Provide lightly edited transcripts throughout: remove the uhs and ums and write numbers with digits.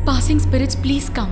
Passing spirits, please come.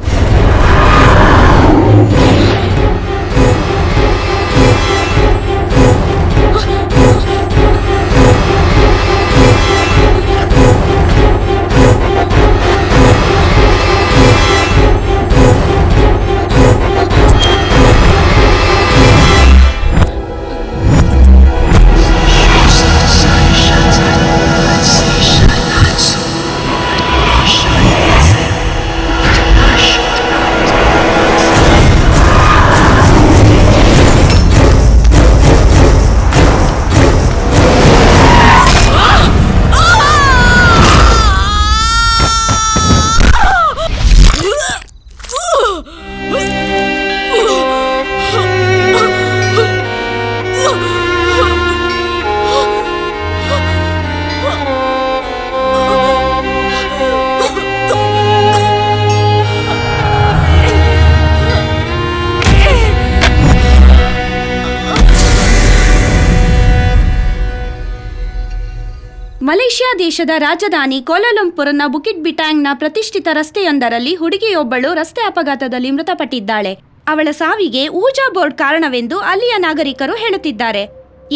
Malaysia ದೇಶದ ರಾಜಧಾನಿ ಕೋಲಾಲಂಪುರ್ನ Bukit ಬಿಟಾಂಗ್ನ ಪ್ರತಿಷ್ಠಿತ ರಸ್ತೆಯೊಂದರಲ್ಲಿ ಹುಡುಗಿಯೊಬ್ಬಳು ರಸ್ತೆ ಅಪಘಾತದಲ್ಲಿ ಮೃತಪಟ್ಟಿದ್ದಾಳೆ. ಅವಳ ಸಾವಿಗೆ ಊಜಾ ಬೋರ್ಡ್ ಕಾರಣವೆಂದು ಅಲ್ಲಿಯ ನಾಗರಿಕರು ಹೇಳುತ್ತಿದ್ದಾರೆ.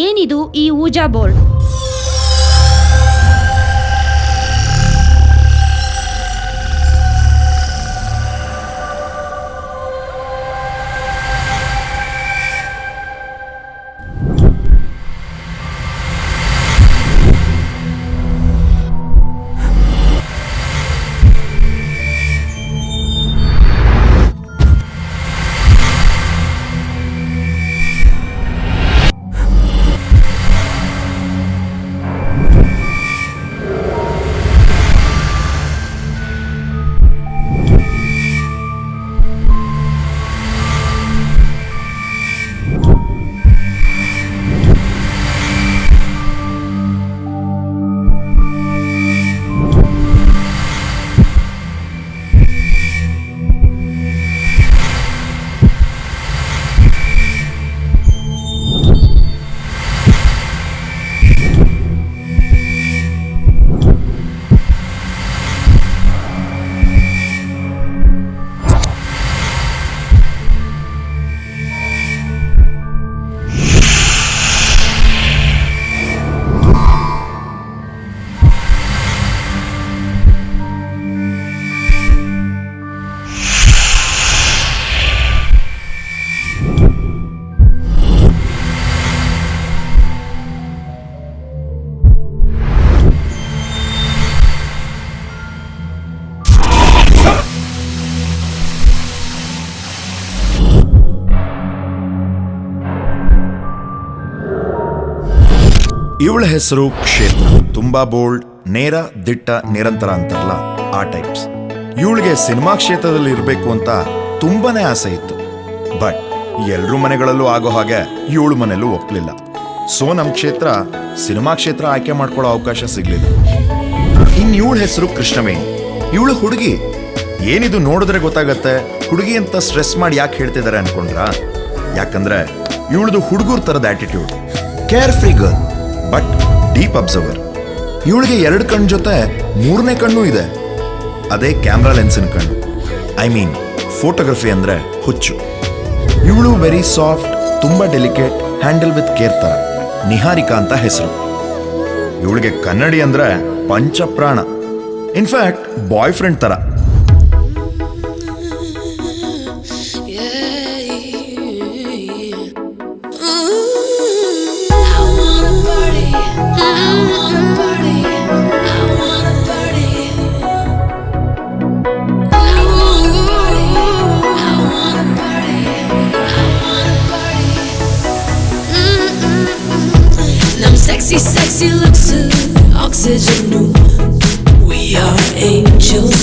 ಏನಿದು ಈ ಊಜಾ ಬೋರ್ಡ್? ಇವಳ ಹೆಸರು ಕ್ಷೇತ್ರ. ತುಂಬಾ ಬೋಲ್ಡ್, ನೇರ, ದಿಟ್ಟ, ನಿರಂತರ ಅಂತಾರಲ್ಲ ಆ ಟೈಪ್ಸ್. ಇವಳಿಗೆ ಸಿನಿಮಾ ಕ್ಷೇತ್ರದಲ್ಲಿ ಇರಬೇಕು ಅಂತ ತುಂಬಾನೇ ಆಸೆ ಇತ್ತು. ಬಟ್ ಎಲ್ರೂ ಮನೆಗಳಲ್ಲೂ ಆಗೋ ಹಾಗೆ ಇವಳು ಮನೆಯಲ್ಲೂ ಒಪ್ಲಿಲ್ಲ. ಸೊ ನಮ್ಮ ಕ್ಷೇತ್ರ ಸಿನಿಮಾ ಕ್ಷೇತ್ರ ಆಯ್ಕೆ ಮಾಡ್ಕೊಳ್ಳೋ ಅವಕಾಶ ಸಿಗ್ಲಿಲ್ಲ. ಇನ್ ಇವಳ ಹೆಸರು ಕೃಷ್ಣವೇಣಿ. ಇವಳು ಹುಡುಗಿ. ಏನಿದು ನೋಡಿದ್ರೆ ಗೊತ್ತಾಗತ್ತೆ ಹುಡುಗಿ ಅಂತ ಸ್ಟ್ರೆಸ್ ಮಾಡಿ ಯಾಕೆ ಹೇಳ್ತಿದ್ದಾರೆ ಅನ್ಕೊಂಡ್ರ? ಯಾಕಂದ್ರೆ ಇವಳದು ಹುಡುಗರ ತರದ attitude. Care free girl but deep observer. ಇವಳಿಗೆ 2 ಕಣ್ಣು ಜೊತೆ 3ನೇ ಕಣ್ಣು ಇದೆ. ಅದೇ ಕ್ಯಾಮ್ರಾ ಲೆನ್ಸಿನ ಕಣ್ಣು. ಐ ಮೀನ್ ಫೋಟೋಗ್ರಫಿ ಅಂದ್ರೆ ಹುಚ್ಚು. ಇವಳು ವೆರಿ ಸಾಫ್ಟ್, ತುಂಬಾ ಡೆಲಿಕೇಟ್, ಹ್ಯಾಂಡಲ್ ವಿತ್ ಕೇರ್ ತರ. ನಿಹಾರಿಕಾ ಅಂತ ಹೆಸರು. ಇವಳಿಗೆ ಕನ್ನಡಿ ಅಂದ್ರೆ ಪಂಚಪ್ರಾಣ. ಇನ್ಫ್ಯಾಕ್ಟ್ ಬಾಯ್ ಫ್ರೆಂಡ್ ತರ. Sexy looks, oxygen. We are angels.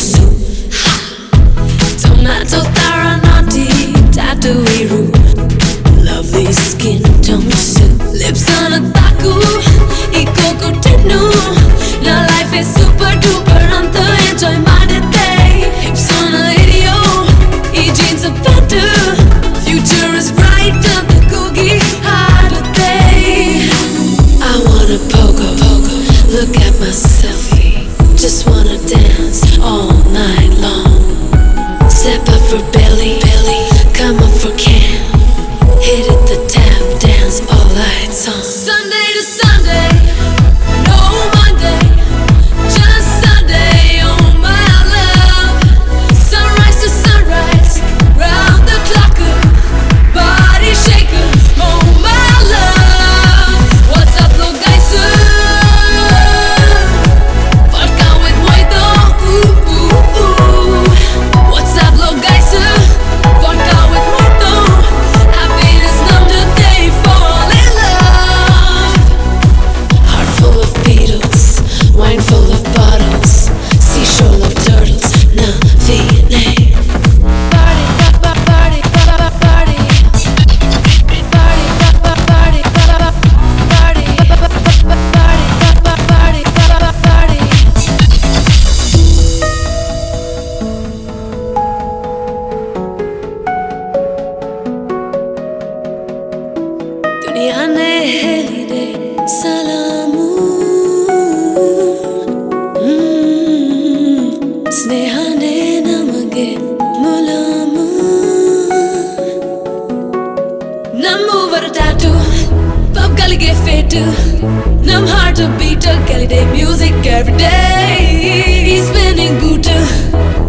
Tomato, Tara, naughty. Tuiru. Lovely skin tone suit. Lips on a taku. Ikoko tenu. Now life is super duper. I'm the enjoy my day. Hips on a radio. E jeans a better. Future is bright. I'm the cookie. Hard to day. I wanna pogo. Look at my selfie. Just wanna dance all night long. Step up for belly, come up for Cam. Hit it the tap dance, all lights on. Sunday to Sunday, no Monday, just Sunday, oh my love. Sunrise to sunrise, round the clock, body shaker, oh my love. What's up, little guys? Vodka with Moito, ooh, ooh, ooh. What's up, little guys? Vodka with Moito. Happiness numb the day, fall in love. Heart full of beetles, wine full of bottles, seashore of turtles, Navine. Party, party, party, party. Party, party, party, party. दुनिया ने heli दे ಸಲಾಮು ಸ್ನೇಹನೇ ನಮಗೆ ಮುಲಾಮು ನಮ್ಮೂವರ tattoo ಪಬ್ಗಳಿಗೆ fate ನಮ್ಮ heart beat ಗೆಲಿದೆ music every day ಈ spinning boot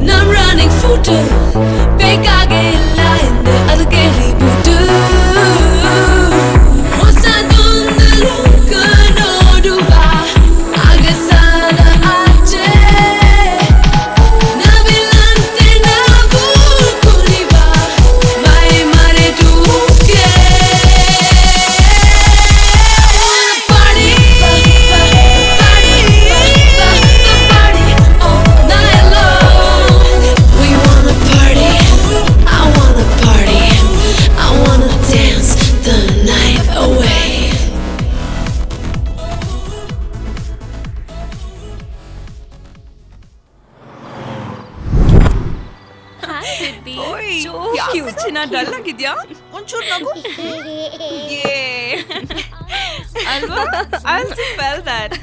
ನಮ್ಮ running foot ಬೇಕಾಗೇ ಇಲ್ಲ ಎಂದೆ ಅದಕ್ಕೆ ರೀಬೂಟ್ ಹೊಸದೊಂದು ಲೋಕ ನೋಡುವ ಅಗಸದ ಆಚೆ ನವಿಲಂತೆ ನಾವು ಕುಣಿವ ಮೈ ಮರೆತು party all night long. We wanna party, I wanna party, I wanna dance the night away. ಚಿನ್ನ ಡಲ್ ಆಗಿದ್ಯಾ ಒಂಚೂರು ನಗು ಅಲ್ವಾ ಐ ಫೆಲ್ ದಟ್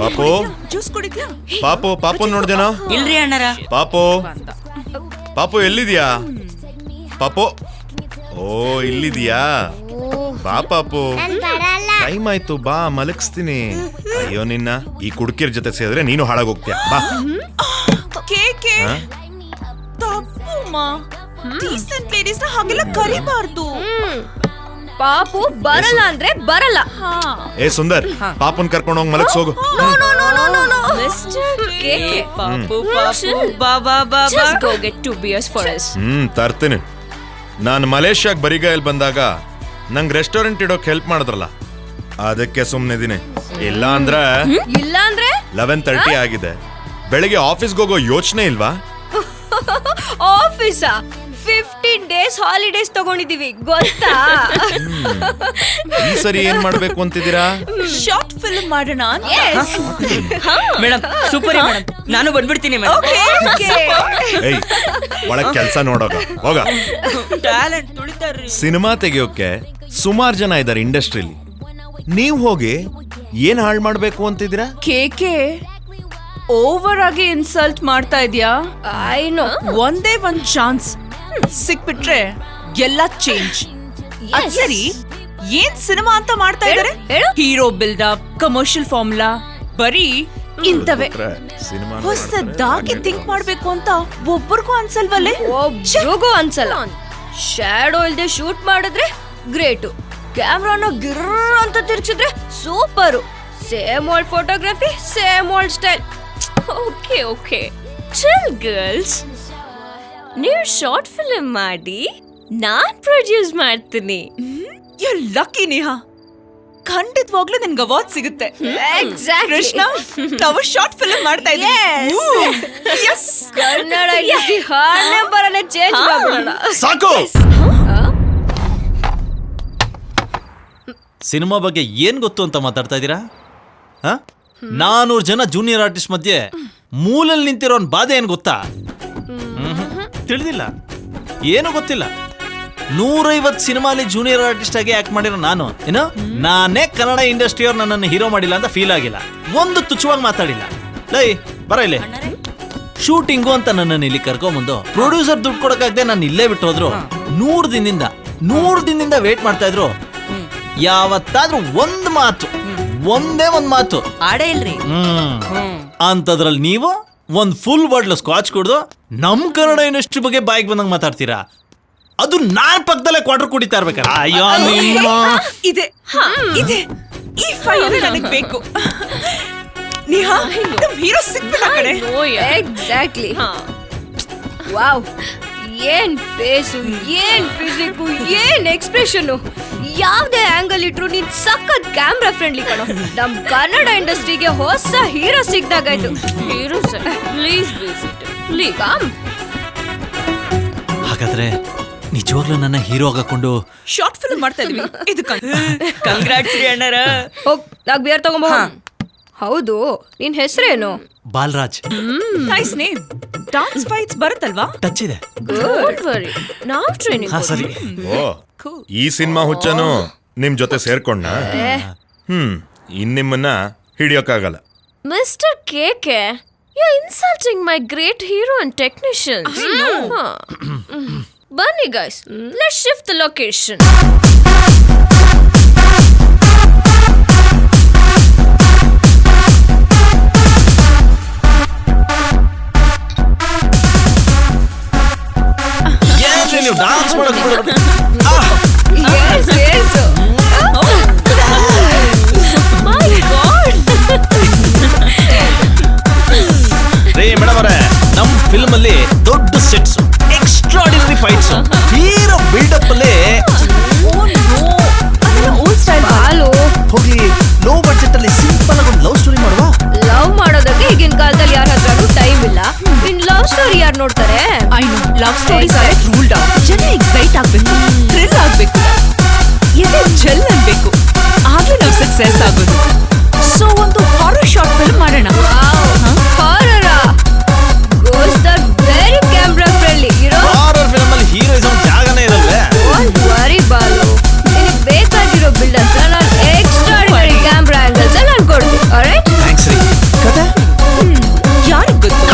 ಪಾಪು ಜ್ಯೂಸ್ ಕುಡಿದ್ಯಾ ಪಾಪು ನೋಡ್ದೇನೋ ಇಲ್ರಿ ಅಣ್ಣರ. ಪಾಪು ಎಲ್ಲಿದ್ಯಾ ಪಾಪು? ಓ ಇಲ್ಲಿದ್ಯಾ? ಬಾ ಪಾಪು, ಟೈಮ್ ಆಯ್ತು, ಬಾ ಮಲಗಿಸ್ತೀನಿ. ಅಯ್ಯೋ ನಿನ್ನ ಈ ಕುಡುಕಿರ ಜೊತೆ ಸೇರಿದ್ರೆ ನೀನು ಹಾಳಾಗೋಗ್ತೀಯ. ಬಾ. ಕೇಕೆ ತಪ್ಪುಮ್ಮ, ಡೀಸೆಂಟ್ ಲೇಡೀಸ್ ನ ಹಾಗೆಲ್ಲ ಕರಿಬಾರ್ದು. ಪಾಪು ಬರಲ್ಲ ಅಂದ್ರೆ ಬರಲ್ಲ. ಏ ಸುಂದರ್, ಪಾಪನ್ ಕರ್ಕೊಂಡು ಹೋಗಿ ಮಲಗಿಸೋಗು. ಮಿಸ್ಟರ್ ಕೇಕೆ, ಪಾಪು ಬಾ ಬಾ ಬಾ just go get 2 beers for us. ತರ್ತೀನಿ. ನಾನು ಮಲೇಷ್ಯಾಗ್ ಬರಿಗಾಯಲ್ಲಿ ಬಂದಾಗ ನಂಗೆ ರೆಸ್ಟೋರೆಂಟ್ ಇಡೋಕ್ ಹೆಲ್ಪ್ ಮಾಡಿದ್ರಲ್ಲ, ಅದಕ್ಕೆ ಸುಮ್ಮನಿದ್ದೀನಿ. ಇಲ್ಲ ಅಂದ್ರೆ 11:30 ಆಗಿದೆ. ಬೆಳಿಗ್ಗೆ ಆಫೀಸ್ಗೆ ಹೋಗೋ ಯೋಚನೆ ಇಲ್ವಾ? ಆಫೀಸಾ 15 days ಹಾಲಿಡೇಸ್ ತಗೊಂಡಿದೀವಿ ಗೊತ್ತಾ? ಈ ಸರಿ ಏನ್ ಮಾಡ್ಬೇಕು ಅಂತಿದ್ದೀರಾ? ಶಾರ್ಟ್ ಫಿಲ್ಮ್ ಮಾಡೋಣ. ಮೇಡಮ್ ಸೂಪರ್ ಮೇಡಮ್, ನಾನು ಬಂದ್ಬಿಡ್ತೀನಿ ಮೇಡಮ್. ಏಯ್ ಒಳಗ್ ಕೆಲ್ಸ ನೋಡೋಗ ಹೋಗ. ಟ್ಯಾಲೆಂಟ್ ತುಳಿತಾರ್ರಿ. ಸಿನಿಮಾ ತೆಗಿಯೋಕೆ ಸುಮಾರು ಜನ ಇದ್ದಾರೆ ಇಂಡಸ್ಟ್ರಿಲಿ. ನೀವ್ ಹೋಗಿ ಏನ್ ಹಾಳು ಮಾಡ್ಬೇಕು ಅಂತಿದ್ದೀರಾ? ಕೇಕೆ ಓವರ್ ಆಗಿ ಇನ್ಸಲ್ಟ್ ಮಾಡ್ತಾ ಇದ್ಯಾ? I know. ಒಂದೇ ಒಂದ್ ಚಾನ್ಸ್ ಸಿಕ್ಬಿಟ್ರೆ ಎಲ್ಲ ಚೇಂಜ್. ಅದ್ ಸರಿ, ಏನ್ ಸಿನಿಮಾ ಅಂತ ಮಾಡ್ತಾ ಇದಾರೆ? ಹೇಳು. ಹೀರೋ ಬಿಲ್ಡಪ್, ಕಮರ್ಷಿಯಲ್ ಫಾರ್ಮುಲಾ, ಬರೀ ಇಂತವೇ. ಸಿನಿಮಾ ಹೊಸದಾಗಿ ಥಿಂಕ್ ಮಾಡ್ಬೇಕು ಅಂತ ಒಬ್ಬರಿಗೂ ಅನ್ಸಲ್ವಲ್ಲೇ? ಒಬ್ರಿಗೂ ಅನ್ಸಲ್ಲ. ಶ್ಯಾಡೋ ಇಲ್ದೆ ಶೂಟ್ ಮಾಡಿದ್ರೆ ಗ್ರೇಟು, ಕ್ಯಾಮ್ರಾನ ಗಿರ್ರ ಅಂತ ತಿರ್ಚಿದ್ರೆ super. Same old photography, same old style. Okay okay chill girls, ನೀವು ಶಾರ್ಟ್ ಫಿಲ್ಮ್ ಮಾಡಿ ನಾನ್ ಪ್ರೊಡ್ಯೂಸ್ ಮಾಡ್ತೀನಿ. You lucky Neha. ಖಂಡಿತವಾಗ್ಲೂ ನಿನ್ಗೆ ಅವಾರ್ಡ್ ಸಿಗುತ್ತೆ. Exactly. ಕೃಷ್ಣ, ನಾವು ಶಾರ್ಟ್ ಫಿಲ್ಮ್ ಮಾಡ್ತಾ ಇದ್ದೀವಿ. Yes. ಕನ್ನಡ ಇಂಡಸ್ಟ್ರಿ ಹಾಡೇ ಬರಲ್ಲ, ಚೇಂಜ್ ಮಾಡ್ಬಿಡೋಣ. ಸಾಕು. ಸಿನಿಮಾ ಬಗ್ಗೆ ಏನ್ ಗೊತ್ತು ಅಂತ ಮಾತಾಡ್ತಾ ಇದ್ದೀರಾ? 400 ಜನ ಜೂನಿಯರ್ ಆರ್ಟಿಸ್ಟ್ ಮಧ್ಯೆ ಮೂಲಲ್ಲಿ ನಿಂತಿರೋ ಬಾಧೆ ಏನ್ ಗೊತ್ತಾ? ತಿಳಿದಿಲ್ಲ, ಏನು ಗೊತ್ತಿಲ್ಲ. 150 ಸಿನಿಮಾಲಿ ಜೂನಿಯರ್ ಆರ್ಟಿಸ್ಟ್ ಆಗಿ ಆಕ್ಟ್ ಮಾಡಿರೋ ನಾನೇ ಕನ್ನಡ ಇಂಡಸ್ಟ್ರಿಯವ್ರು ನನ್ನನ್ನು ಹೀರೋ ಮಾಡಿಲ್ಲ ಅಂತ ಫೀಲ್ ಆಗಿಲ್ಲ. ಒಂದು ತುಚ್ಛವಾಗಿ ಮಾತಾಡಿಲ್ಲ. ಲೈ ಬರ ಇಲ್ಲಿ, ಶೂಟಿಂಗು ಅಂತ ನನ್ನನ್ನು ಇಲ್ಲಿ ಕರ್ಕೊಂಬಂದು ಪ್ರೊಡ್ಯೂಸರ್ ದುಡ್ಡು ಕೊಡಕ್ಕಾಗದೆ ನಾನು ಇಲ್ಲೇ ಬಿಟ್ಟು ಹೋದ್ರು. 100 ದಿನದಿಂದ ವೇಟ್ ಮಾಡ್ತಾ ಇದ್ರು. ಯಾವತ್ತಾದ್ರೂ ಒಂದೇ ಒಂದು ಮಾತು ಆಡೇ ಇಲ್ರಿ. ಅಂತದ್ರಲ್ಲಿ ನೀವು ಒಂದ್ ಫುಲ್ ಬಾಟ್ಲ್ ಸ್ಕಾಚ್ ಕುಡ್ದು ನಮ್ ಕನ್ನಡ ಇಂಡಸ್ಟ್ರಿ ಬಗ್ಗೆ ಬಾಯಿಗೆ ಬಂದಂಗ್ ಮಾತಾಡ್ತೀರಾ? ಅದು ನಾನ್ ಪಕ್ಕದಲ್ಲೇ ಕ್ವಾರ್ಟರ್ ಕುಡಿತಾ ಇರ್ಬೇಕಾರ? ಅಯ್ಯೋ ಇದೆ ಈ ಫೈರ್ ನನಗೆ ಬೇಕು. ನೇಹಾ, ನಮ್ ಹೀರೋ ಸಿಕ್ಬಿಟ್ಟ ಕಡೆ. ಎಕ್ಸಾಕ್ಟ್ಲಿ. ವಾವ್, ಏನ್ ಫೇಸು, ಏನ್ ಫಿಸಿಕ್ಕು, ಏನ್ ಎಕ್ಸ್ಪ್ರೆಷನ್. ಯಾವ್ದೇ ಆಂಗಲ್ ಇಟ್ರು ನೀನ್ ಸಖತ್ ಕ್ಯಾಮ್ರಾ ಫ್ರೆಂಡ್ಲಿ ಕಣೋ. ನಮ್ ಕನ್ನಡ ಇಂಡಸ್ಟ್ರಿಗೆ ಹೊಸ ಹೀರೋ ಸಿಕ್ದಾಗಾಯ್ತು. Hero sir, please visit, please come. ಹಾಗಾದ್ರೆ ನಿಜವಾಗ್ಲೂ ನನ್ನ ಹೀರೋ ಹಾಕೊಂಡು ಶಾರ್ಟ್ ಫಿಲ್ಮ್ ಮಾಡ್ತಾ ಇದೀವಿ. ಇದು ಕಂಗ್ರಾಟ್ಸ್ ರೀ ಅಣ್ಣಾರ. ಹೋಗ್, ನಾಗ್ ಬಿಯರ್ ತಗೊಂಬ. ಹೌದು, ನಿನ್ ಹೆಸರೇನು? Balraj. Nice name. Dance fights ಬರುತ್ತಲ್ವಾ? ಟಚ್ ಇದೆ. ಗುಡ್ ವರಿ, ನಾವು ಟ್ರೈನಿಂಗ್. ಹಾ ಸರಿ. ಓ, ಈ ಸಿನಿಮಾ ಹುಚ್ಚನು ನಿಮ್ ಜೊತೆ ಸೇರ್ಕೊಂಡ? ಇನ್ ನಿಮ್ಮನ್ನ ಹಿಡಿಯೋಕ್ಕಾಗಲ್ಲ. Mister KK, you insulting my great hero and technicians. ಬನ್ನಿ guys, let's shift the location. ನೀವು ಡಾನ್ಸ್ ಮಾಡಕ್ Yes, yes. My God. ರೇ ಮೇಡಮ್ ಅವರೇ, ನಮ್ ಫಿಲ್ಮ್ ಅಲ್ಲಿ ದೊಡ್ಡ sets, extraordinary fights, hero buildup ಅಲ್ಲಿ ಓಲ್ಡ್ ಸ್ಟೈಲ್ ಹಾಲು ಹೋಗ್ಲಿ, ಲೋ ಬಡ್ಜೆಟ್ ಅಲ್ಲಿ ಸಿಂಪಲ್ ಆಗಿ ಒಂದು ಲವ್ ಸ್ಟೋರಿ ಮಾಡುವ. ಲವ್ ಮಾಡೋದಕ್ಕೆ ಈಗಿನ ಕಾಲದಲ್ಲಿ ಯಾರ ಹತ್ರನೂ ಟೈಮ್ ಇಲ್ಲ. ಇನ್ ಲವ್ ಸ್ಟೋರಿ ಯಾರು ನೋಡ್ತಾರೆ? I know, love stories are ruled out. ಜನ ಎಕ್ಸೈಟ್ ಆಗ್ಬೇಕು, ಥ್ರಿಲ್ ಆಗ್ಬೇಕು, ಎದೆ ಜೆಲ್ ಅನ್ಬೇಕು, ಆಗ್ಲೇ ನಾವು ಸಕ್ಸೆಸ್ ಆಗೋದು. ಸೊ ಒಂದು ಹಾರರ್ ಶಾರ್ಟ್ ಫಿಲ್ಮ್ ಮಾಡೋಣ. ಹಾರರಾ? Ghost are very camera friendly. Horror film ಅಲ್ಲಿ ಹೀರೋಯಿಸಂ ಜಾಗನೇ ಇರಲ್ವೇ? ಡೋಂಟ್ ವರಿ ಬಾಲು, ನಿನಗೆ ಬೇಕಾಗಿರೋ ಬಿಲ್ಡರ್ಸ್ ನಾನು ಎಕ್ಸ್ಟ್ರಾರ್ಡಿನರಿ ಕ್ಯಾಮ್ರಾ ಆಂಗಲ್ಸ್ ನಾನು ಕೊಡ್ತೀನಿ. ಆಲ್ರೈಟ್? ಥ್ಯಾಂಕ್ಸ್ ರೀ. ಕತೆ ಯಾರಿಗೆ ಗೊತ್ತು?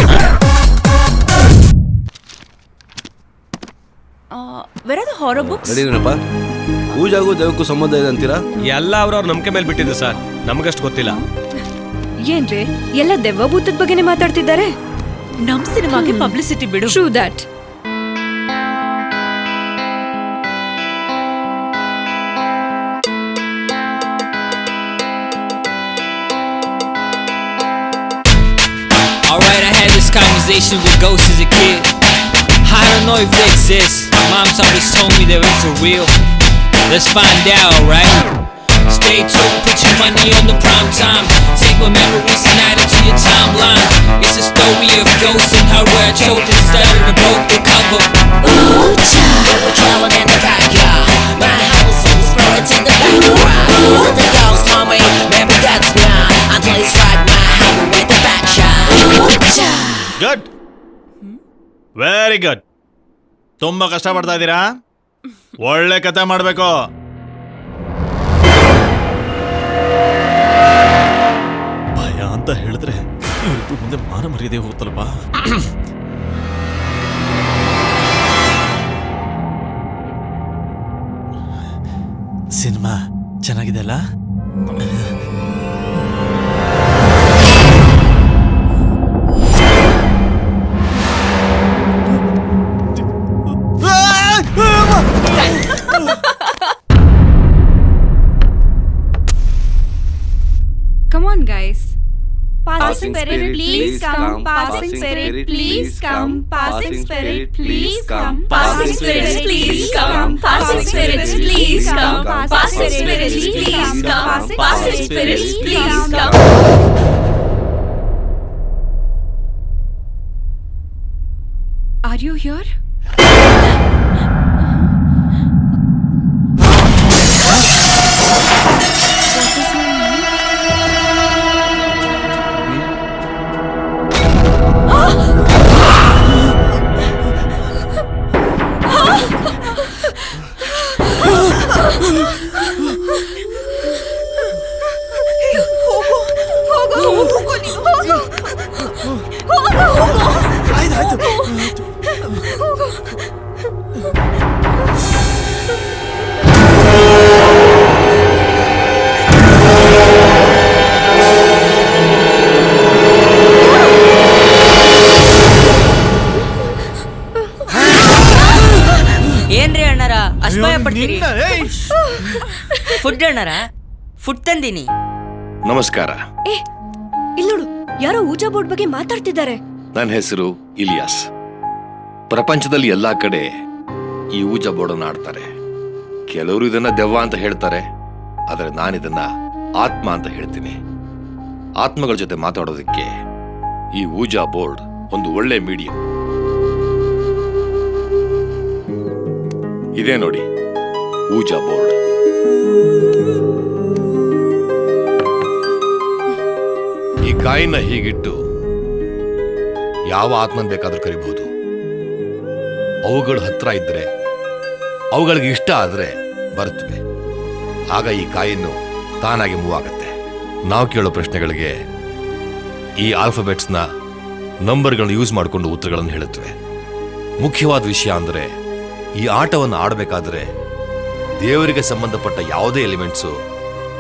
Where are the horror books? ನಡೀನಪ್ಪ. ಪೂಜಾಗೂ ದೇವಕ್ಕೂ ಸಂಬಂಧ ಇದೆ ಅಂತೀರಾ? ಎಲ್ಲ ಅವ್ರವ್ರ ನಂಬಿಕೆ ಮೇಲೆ ಬಿಟ್ಟಿದ್ದು ಸರ್, ನಮಗಷ್ಟು ಗೊತ್ತಿಲ್ಲ. ಏನ್ರಿ, ಎಲ್ಲ ದೆವ್ವ ಭೂತದ ಬಗ್ಗೆನೇ ಮಾತಾಡ್ತಿದ್ದಾರೆ. ನಮ್ ಸಿನಿಮಾಗೆ ಪಬ್ಲಿಸಿಟಿ ಬಿಡು. True that. Alright, I had this conversation with ghosts as a kid. I don't know if they exist. Mom's always told me they were for real. Let's find out, right? Stay tuned, put your money on the prime time. Take my memories and add it to your timeline. It's a story of ghosts and how I choked and started and broke the cover. Ooh, child, we're traveling in the backyard. My house is burned to the background. Is it the ghost, mommy? Maybe that's not. Until it's right, my house with the back shot. Ooh, child. Good, very good. ತುಂಬಾ ಕಷ್ಟ ಪಡ್ತಾ ಇದ್ದೀರಾ? ಒಳ್ಳೆ ಕತೆ ಮಾಡ್ಬೇಕು. ಭಯ ಅಂತ ಹೇಳಿದ್ರೆ ಇವ್ರಿಬ್ರು ಮುಂದೆ ಮಾನ ಮರ್ಯಾದೆ ಹೋಗ್ತಲ್ವಾ? ಸಿನಿಮಾ ಚೆನ್ನಾಗಿದೆ ಅಲ್ಲ? Come on, guys. Passing spirit, please come. Passing spirit, please come. Passing spirit, please come. Passing spirits, please come. Passing spirits, please come. Passing spirits, please come. Passing spirits, please come. Are you here? ಏನ್ರಿ ಅಣ್ಣಾರ ಅಸ್ಮಯ ಪಡ್ತೀರಿ? Food ಅಣ್ಣಾರ, food ತಂದೀನಿ. ನಮಸ್ಕಾರ. ಇಲ್ಲೋಡು, ಯಾರೋ ಊಜಾ board ಬಗ್ಗೆ ಮಾತಾಡ್ತಿದ್ದಾರೆ. ನನ್ನ ಹೆಸರು ಇಲಿಯಾಸ್. ಪ್ರಪಂಚದಲ್ಲಿ ಎಲ್ಲಾ ಕಡೆ ಈ ಊಜಾ ಬೋರ್ಡನ್ನು ಆಡ್ತಾರೆ. ಕೆಲವರು ಇದನ್ನ ದೆವ್ವ ಅಂತ ಹೇಳ್ತಾರೆ, ಆದರೆ ನಾನಿದನ್ನ ಆತ್ಮ ಅಂತ ಹೇಳ್ತೀನಿ. ಆತ್ಮಗಳ ಜೊತೆ ಮಾತಾಡೋದಕ್ಕೆ ಈ ಊಜಾ ಬೋರ್ಡ್ ಒಂದು ಒಳ್ಳೆ ಮೀಡಿಯಂ. ಇದೇ ನೋಡಿ ಊಜಾ ಬೋರ್ಡ್. ಈ ಕಾಯಿನ ಹೀಗಿಟ್ಟು ಯಾವ ಆತ್ಮನ್ ಬೇಕಾದ್ರೂ ಕರಿಬಹುದು. ಅವುಗಳು ಹತ್ರ ಇದ್ರೆ, ಅವುಗಳಿಗೆ ಇಷ್ಟ ಆದ್ರೆ ಬರುತ್ತವೆ. ಆಗ ಈ ಕಾಯಿನ್ನು ತಾನಾಗಿ ಮೂವ್ ಆಗತ್ತೆ. ನಾವು ಕೇಳೋ ಪ್ರಶ್ನೆಗಳಿಗೆ ಈ ಆಲ್ಫಾಬೆಟ್ಸ್ನ ನಂಬರ್ಗಳನ್ನ ಯೂಸ್ ಮಾಡಿಕೊಂಡು ಉತ್ತರಗಳನ್ನು ಹೇಳುತ್ತವೆ. ಮುಖ್ಯವಾದ ವಿಷಯ ಅಂದರೆ, ಈ ಆಟವನ್ನು ಆಡಬೇಕಾದ್ರೆ ದೇವರಿಗೆ ಸಂಬಂಧಪಟ್ಟ ಯಾವುದೇ ಎಲಿಮೆಂಟ್ಸು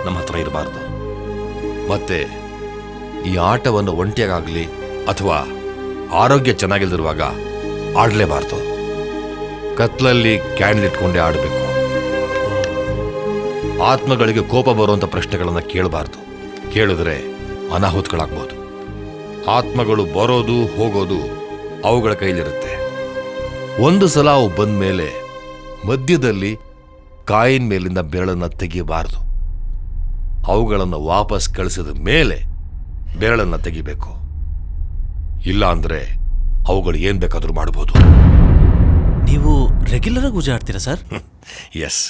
ನಮ್ಮ ಹತ್ರ ಇರಬಾರ್ದು. ಮತ್ತೆ ಈ ಆಟವನ್ನು ಒಂಟಿಯಾಗಲಿ ಅಥವಾ ಆರೋಗ್ಯ ಚೆನ್ನಾಗಿಲ್ದಿರುವಾಗ ಆಡಲೇಬಾರ್ದು. ಕತ್ಲಲ್ಲಿ ಕ್ಯಾಂಡಲ್ ಇಟ್ಕೊಂಡೇ ಆಡಬೇಕು. ಆತ್ಮಗಳಿಗೆ ಕೋಪ ಬರುವಂಥ ಪ್ರಶ್ನೆಗಳನ್ನು ಕೇಳಬಾರ್ದು. ಕೇಳಿದ್ರೆ ಅನಾಹುತಗಳಾಗ್ಬೋದು. ಆತ್ಮಗಳು ಬರೋದು ಹೋಗೋದು ಅವುಗಳ ಕೈಲಿರುತ್ತೆ. ಒಂದು ಸಲ ಅವು ಬಂದ ಮೇಲೆ ಮಧ್ಯದಲ್ಲಿ ಕಾಯಿನ್ ಮೇಲಿಂದ ಬೆರಳನ್ನು ತೆಗಿಬಾರ್ದು. ಅವುಗಳನ್ನು ವಾಪಸ್ ಕಳಿಸಿದ ಮೇಲೆ ಬೆರಳನ್ನು ತೆಗಿಬೇಕು. ಇಲ್ಲ ಅಂದ್ರೆ ಅವುಗಳು ಏನ್ ಬೇಕಾದ್ರೂ ಮಾಡಬಹುದು. ನೀವು ರೆಗ್ಯುಲರ್ ಆಗಿ ಪೂಜೆ ಆಡ್ತೀರಾ ಸರ್? ಎಸ್,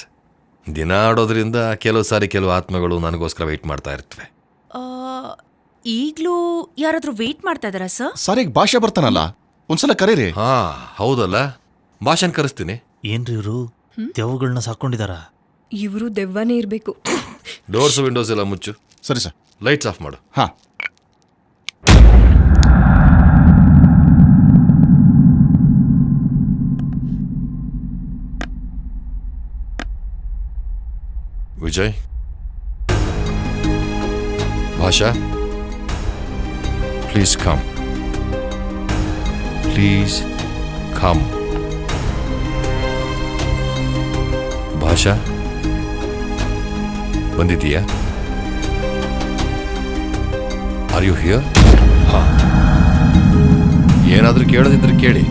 ದಿನ ಆಡೋದ್ರಿಂದ ಕೆಲವು ಸಾರಿ ಕೆಲವು ಆತ್ಮಗಳು ನನಗೋಸ್ಕರ ವೆಯ್ಟ್ ಮಾಡ್ತಾ ಇರ್ತವೆ. ಈಗ್ಲೂ ಯಾರಾದ್ರೂ ವೇಟ್ ಮಾಡ್ತಾ ಇದಾರಾ ಸರ್? ಸರಿಗ್ ಭಾಷೆ ಬರ್ತಾನಲ್ಲ, ಒಂದ್ಸಲ ಕರೀರಿ. ಹಾ ಹೌದಲ್ಲ, ಭಾಷನ್ ಕರೆಸ್ತೀನಿ. ಏನ್ರಿ ಇವರು ದೆವ್ವಗಳನ್ನ ಸಾಕೊಂಡಿದಾರ? ಇವರು ದೆವ್ವನೇ ಇರ್ಬೇಕು. ಡೋರ್ಸ್ ವಿಂಡೋಸ್ ಎಲ್ಲ ಮುಚ್ಚು. ಸರಿ ಸರ್. ಲೈಟ್ಸ್ ಆಫ್ ಮಾಡು. ಹಾ. ವಿಜಯ್, ಭಾಷಾ, ಪ್ಲೀಸ್ ಕಮ್. Please come. ಭಾಷಾ, ಬಂದಿದ್ದೀಯಾ? R you here? ಹಾ. ಏನಾದ್ರೂ ಕೇಳೋದಿದ್ರೆ ಕೇಳಿ.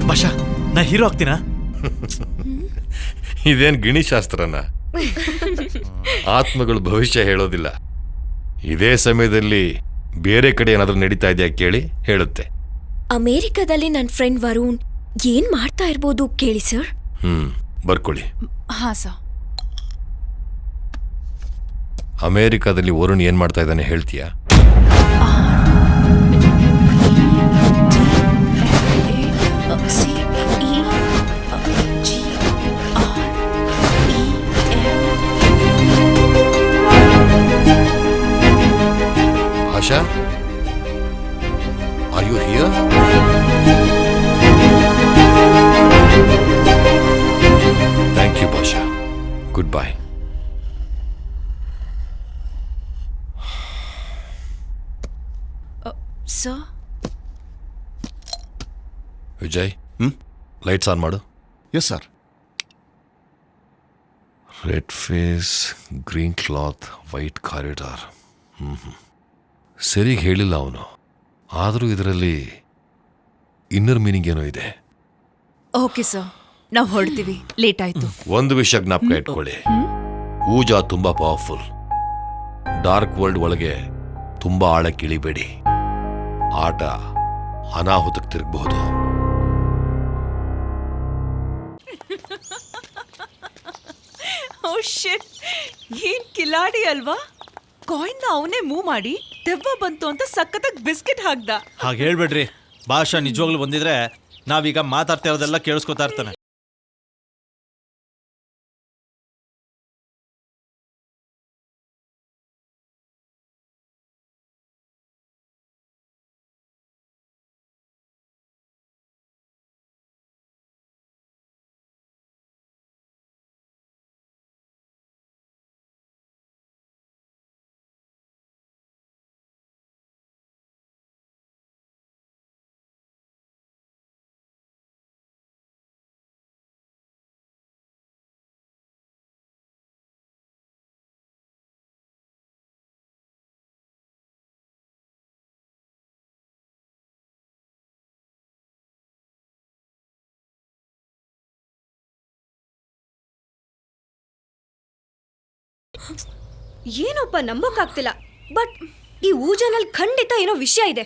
ಭಾಷಾ, ನಾ ಹೀರೋ ಆಗ್ತೀನಾ? ಇದೇನ್ ಗಿಣಿಶಾಸ್ತ್ರನ? ಆತ್ಮಗಳು ಭವಿಷ್ಯ ಹೇಳೋದಿಲ್ಲ. ಇದೇ ಸಮಯದಲ್ಲಿ ಬೇರೆ ಕಡೆ ಏನಾದ್ರೂ ನಡೀತಾ ಇದೆಯಾ ಕೇಳಿ ಹೇಳುತ್ತೆ. ಅಮೇರಿಕಾದಲ್ಲಿ ನನ್ನ ಫ್ರೆಂಡ್ ವರುಣ್ ಏನ್ ಮಾಡ್ತಾ ಇರ್ಬೋದು ಕೇಳಿ ಸರ್. ಬರ್ಕೊಳ್ಳಿ. ಹಾ ಸರ್. ಅಮೇರಿಕಾದಲ್ಲಿ ವರುಣ್ ಏನ್ ಮಾಡ್ತಾ ಇದ್ದಾನೆ ಹೇಳ್ತೀಯಾ? Basha, are you here? Thank you Basha. Good bye. Sir, Vijay, lights on ಮಾಡು. Yes sir. Red face, green cloth, white corridor. ಸರಿಗೆ ಹೇಳಿಲ್ಲ ಅವನು. ಆದರೂ ಇದರಲ್ಲಿ ಇನ್ನರ್ ಮೀನಿಂಗ್ ಏನೋ ಇದೆ. ಓಕೆ ಸರ್, ನಾವು ಹೊರಡ್ತೀವಿ, ಲೇಟ್ ಆಯ್ತು. ಒಂದು ವಿಷಯ ಜ್ಞಾಪಕ ಇಟ್ಕೊಳ್ಳಿ, ಊಜಾ ತುಂಬಾ ಪವರ್ಫುಲ್. ಡಾರ್ಕ್ ವರ್ಲ್ಡ್ ಒಳಗೆ ತುಂಬಾ ಆಳಕ್ಕೆ ಇಳಿಬೇಡಿ. ಆಟ ಅನಾಹುತಕ್ಕೆ ತಿರುಗಬಹುದು. ಓ ಶಿಟ್, ಏನ್ ಕಿಲಾಡಿ ಅಲ್ವಾ? ಕಾಯಿನ್ ಅವನೇ ಮೂವ್ ಮಾಡಿ ದೆವ್ವ ಬಂತು ಅಂತ ಸಖತ್ತಾಗಿ ಬಿಸ್ಕೆಟ್ ಹಾಕ್ದ. ಹಾಗೆ ಹೇಳ್ಬೇಡ್ರಿ, ಭಾಷಾ ನಿಜವಾಗ್ಲೂ ಬಂದಿದ್ರೆ ನಾವೀಗ ಮಾತಾಡ್ತಾ ಇರೋದೆಲ್ಲ ಕೇಳಿಸ್ಕೊತಾ ಇರ್ತಾನೆ. ಏನೊಬ್ಬ ನಂಬಕ್ಕಾಗ್ತಿಲ್ಲ, ಬಟ್ ಈ ಊಜನಲ್ಲಿ ಖಂಡಿತ ಏನೋ ವಿಷಯ ಇದೆ.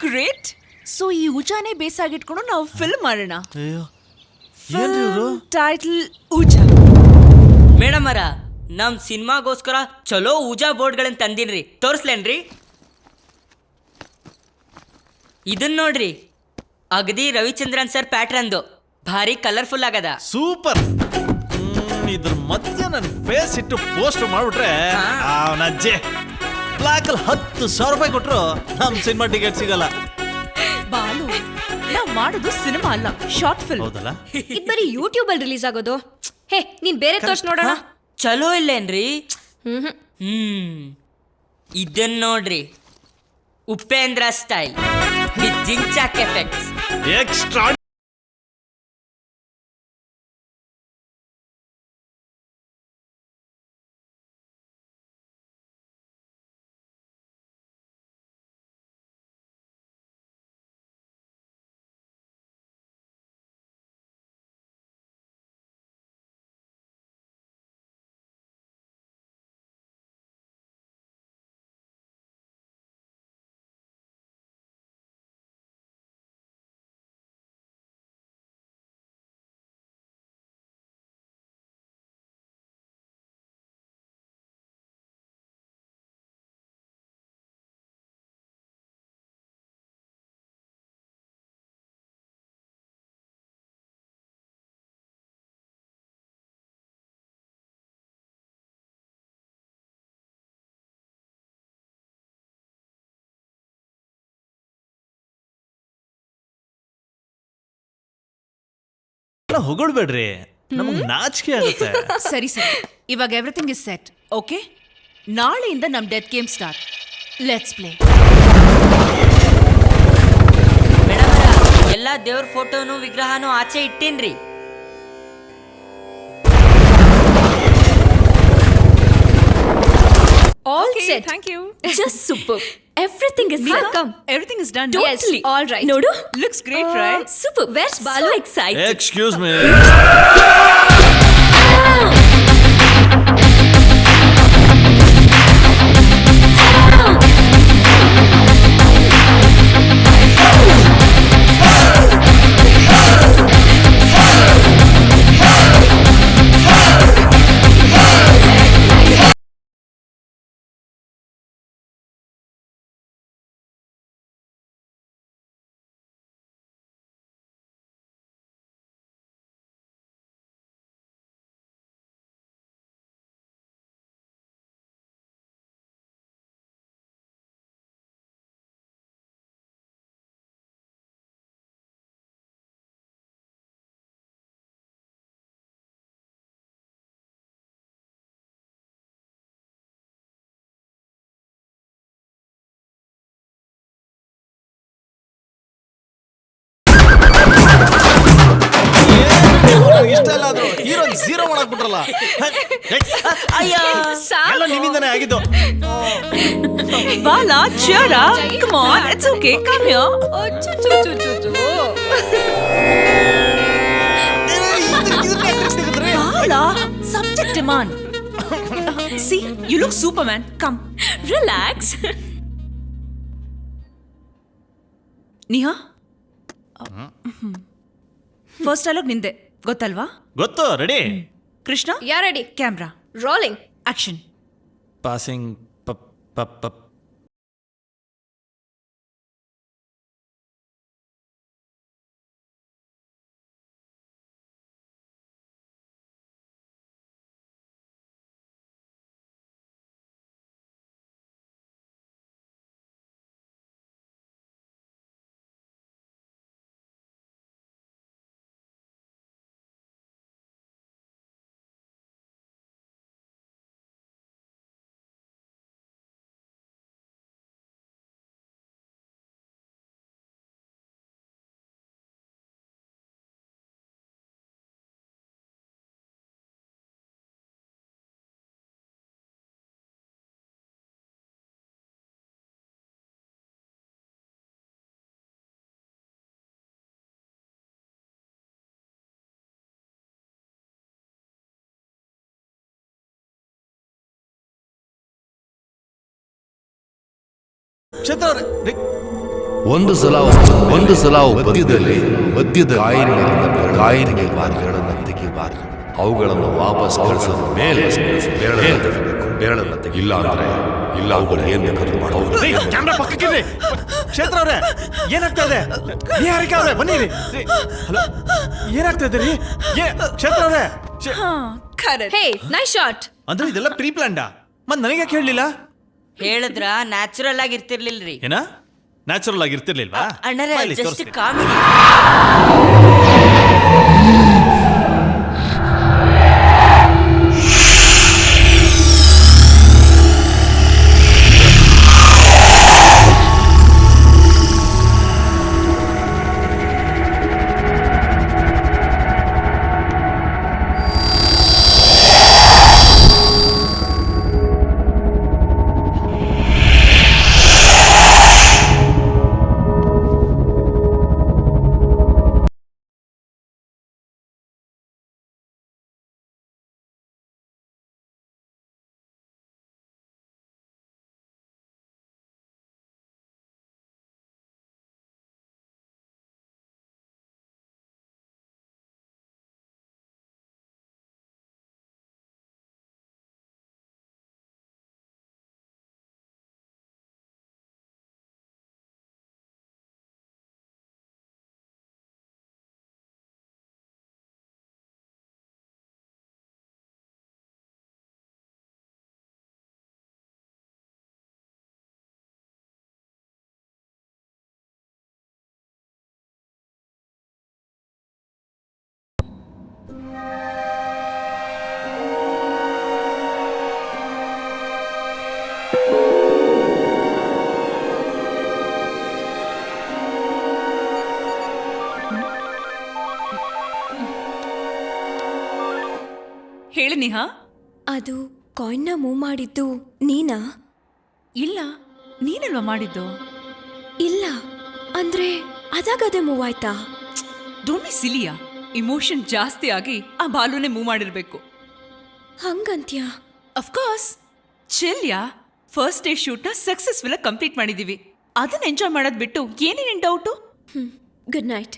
ಗ್ರೇಟ್. ಸೊ ಈ ಉಜಾನೆ ಬೇಸಾಗಿಟ್ಕೊಂಡು ನಾವು ಫಿಲ್ಮ್ ಮಾಡೋಣ. ಅಯ್ಯೋ, ಏನ್ರಿ ಇವ್ರು? ಟೈಟಲ್ ಉಜಾ. ಮೇಡಮ್ ಅವರ, ನಮ್ ಸಿನಿಮಾಗೋಸ್ಕರ ಚಲೋ ಊಜಾ ಬೋರ್ಡ್ಗಳನ್ನ ತಂದಿನ್ರಿ, ತೋರಿಸ್ಲೇನ್ರಿ? ಇದನ್ ನೋಡ್ರಿ, ಅಗದಿ ರವಿಚಂದ್ರನ್ ಸರ್ ಪ್ಯಾಟ್ರನ್ದು, ಭಾರಿ ಕಲರ್ಫುಲ್ ಆಗದ. ಸೂಪರ್. ಇದ್ರ ಮಧ್ಯೆ ನನ್ನ ಫೇಸ್ ಇಟ್ಟು ಪೋಸ್ಟ್ ಮಾಡ್ಬಿಟ್ರೆ ಅವನಜ್ಜೆ ಬ್ಲಾಕ್ ಅಲ್ಲಿ 10,000 ರೂಪಾಯಿ ಕೊಟ್ರು ನಮ್ ಸಿನಿಮಾ ಟಿಕೆಟ್ ಸಿಗಲ್ಲ. ಬಾಲು, ನಾವ್ ಮಾಡೋದು ಸಿನಿಮಾ ಅಲ್ಲ, ಶಾರ್ಟ್ ಫಿಲ್ಮ್. ಹೌದಲ್ಲ? ಇದು ಬರೀ ಯೂಟ್ಯೂಬ್ ಅಲ್ಲಿ ರಿಲೀಸ್ ಆಗೋದು. ಹೇ, ನೀನ್ ಬೇರೆ ತೋರ್ಸ್ ನೋಡೋಣ. ಚಲೋ ಇಲ್ಲೇನ್ರಿ? ಇದನ್ ನೋಡ್ರಿ, Upendra style with jhinchak effects. Extra. ಹೊಗಳ್ಬೇಡ್ರಿ, ನಮಗ್ ನಾಚಿಕೆ ಆಗುತ್ತೆ. ಸರಿ ಸರಿ, ಇವಾಗ ಎವ್ರಿಥಿಂಗ್ ಇಸ್ ಸೆಟ್. ಓಕೆ, ನಾಳೆಯಿಂದ ನಮ್ death game start. Let's play. Madam ಅವರ, ಎಲ್ಲಾ ದೇವ್ರ ಫೋಟೋನು ವಿಗ್ರಹನು ಆಚೆ ಇಟ್ಟೇನ್ರಿ. All set. Thank you. Just superb. Everything is set. Come. Everything is done. Totally. All right. Nodu. Looks great, right? Super. Where's Balu? So excited. Excuse me. ಇಷ್ಟೆಲ್ಲಾದ್ರು hero zero ಮಾಡಾಕ್ಬಿಟ್ರಲ್ಲ. ಎಲ್ಲ ನಿನ್ನಿಂದನೇ ಆಗಿದ್ದು. ಬಾಲ ಚೇರ come on it's okay come here. Bala subject demand. See, you look Superman. Come, relax. Niha, first dialogue ನಿಂದೆ ಗೊತ್ತಲ್ವಾ? ಗೊತ್ತು, ready. Krishna, yeah ready? Camera rolling. Action. Passing ಒಂದು ಸಲ ಮಧ್ಯದ ಕಾಯಿನಿಗೆ ಬಾರ್ಗಳನ್ನು ತೆಗಿಬಾರ್ದು. ಅವುಗಳನ್ನು ವಾಪಸ್ ಕಳಿಸೋದು ಮೇಲೆ ಬೇಳನ್ನ ತೆಗಿಲ್ಲ ಅಂದ್ರೆ ಇಲ್ಲ ಅವುಗಳು ಏನ್ ಬೇಕಾದ್ರೂ ಮಾಡೋದು. ಕ್ಯಾಮ್ರಾ ಪಕ್ಕಕ್ಕಿರ್ರಿ. ಕ್ಷೇತ್ರ ಅವ್ರೆ, ಏನಾಗ್ತಾ ಇದೆ? ಯಾರಿಕ ಅವ್ರೆ ಬನ್ನಿರಿ. ಹಲೋ, ಏನಾಗ್ತಾ ಇದೆ ರೀ? ಕ್ಷೇತ್ರ ಅವ್ರೆ, ಹೇ, ನೈಸ್ ಶಾಟ್. ಅಂದ್ರೆ ಇದೆಲ್ಲ ಪ್ರೀ ಪ್ಲಾನ್ಡಾ? ಮತ್ ನನಗೆ ಯಾಕೆ ಹೇಳಲಿಲ್ಲ? ಹೇಳಿದ್ರ ನ್ಯಾಚುರಲ್ ಆಗಿರ್ತಿರ್ಲಿಲ್ರಿ. ಏನ ನ್ಯಾಚುರಲ್ ಆಗಿರ್ತಿರ್ಲಿಲ್ವಾ? ಅಣ್ಣರೇ ಬಾಯ್ಲಿ, ಜಸ್ಟ್ ತೋರಿಸ್ತೀನಿ. ಕಾಮಿಡಿ. ಹೇಳಿ ನಿಹಾ. ಅದು ಕಾಯಿನ್ನ ಮೂವ್ ಮಾಡಿದ್ದು ನೀನಾ? ಇಲ್ಲ, ನೀನಲ್ವಾ ಮಾಡಿದ್ದು? ಇಲ್ಲ ಅಂದ್ರೆ ಅದಾಗದೇ ಮೂವ್ ಆಯ್ತಾ? Don't be cilia. ಇಮೋಷನ್ ಜಾಸ್ತಿ ಆಗಿ ಆ ಬಾಲುನೇ ಮೂವ್ ಮಾಡಿರ್ಬೇಕು. ಹಂಗಂತ್ಯಾ? ಅಫ್ಕೋರ್ಸ್. ಚೆಲ್ಯ ಫಸ್ಟ್ ಡೇ ಶೂಟ್ನ ಸಕ್ಸಸ್ಫುಲ್ ಆಗಿ ಕಂಪ್ಲೀಟ್ ಮಾಡಿದೀವಿ. ಅದನ್ನ ಎಂಜಾಯ್ ಮಾಡೋದ್ ಬಿಟ್ಟು ಏನೇನು ಡೌಟು? Good night.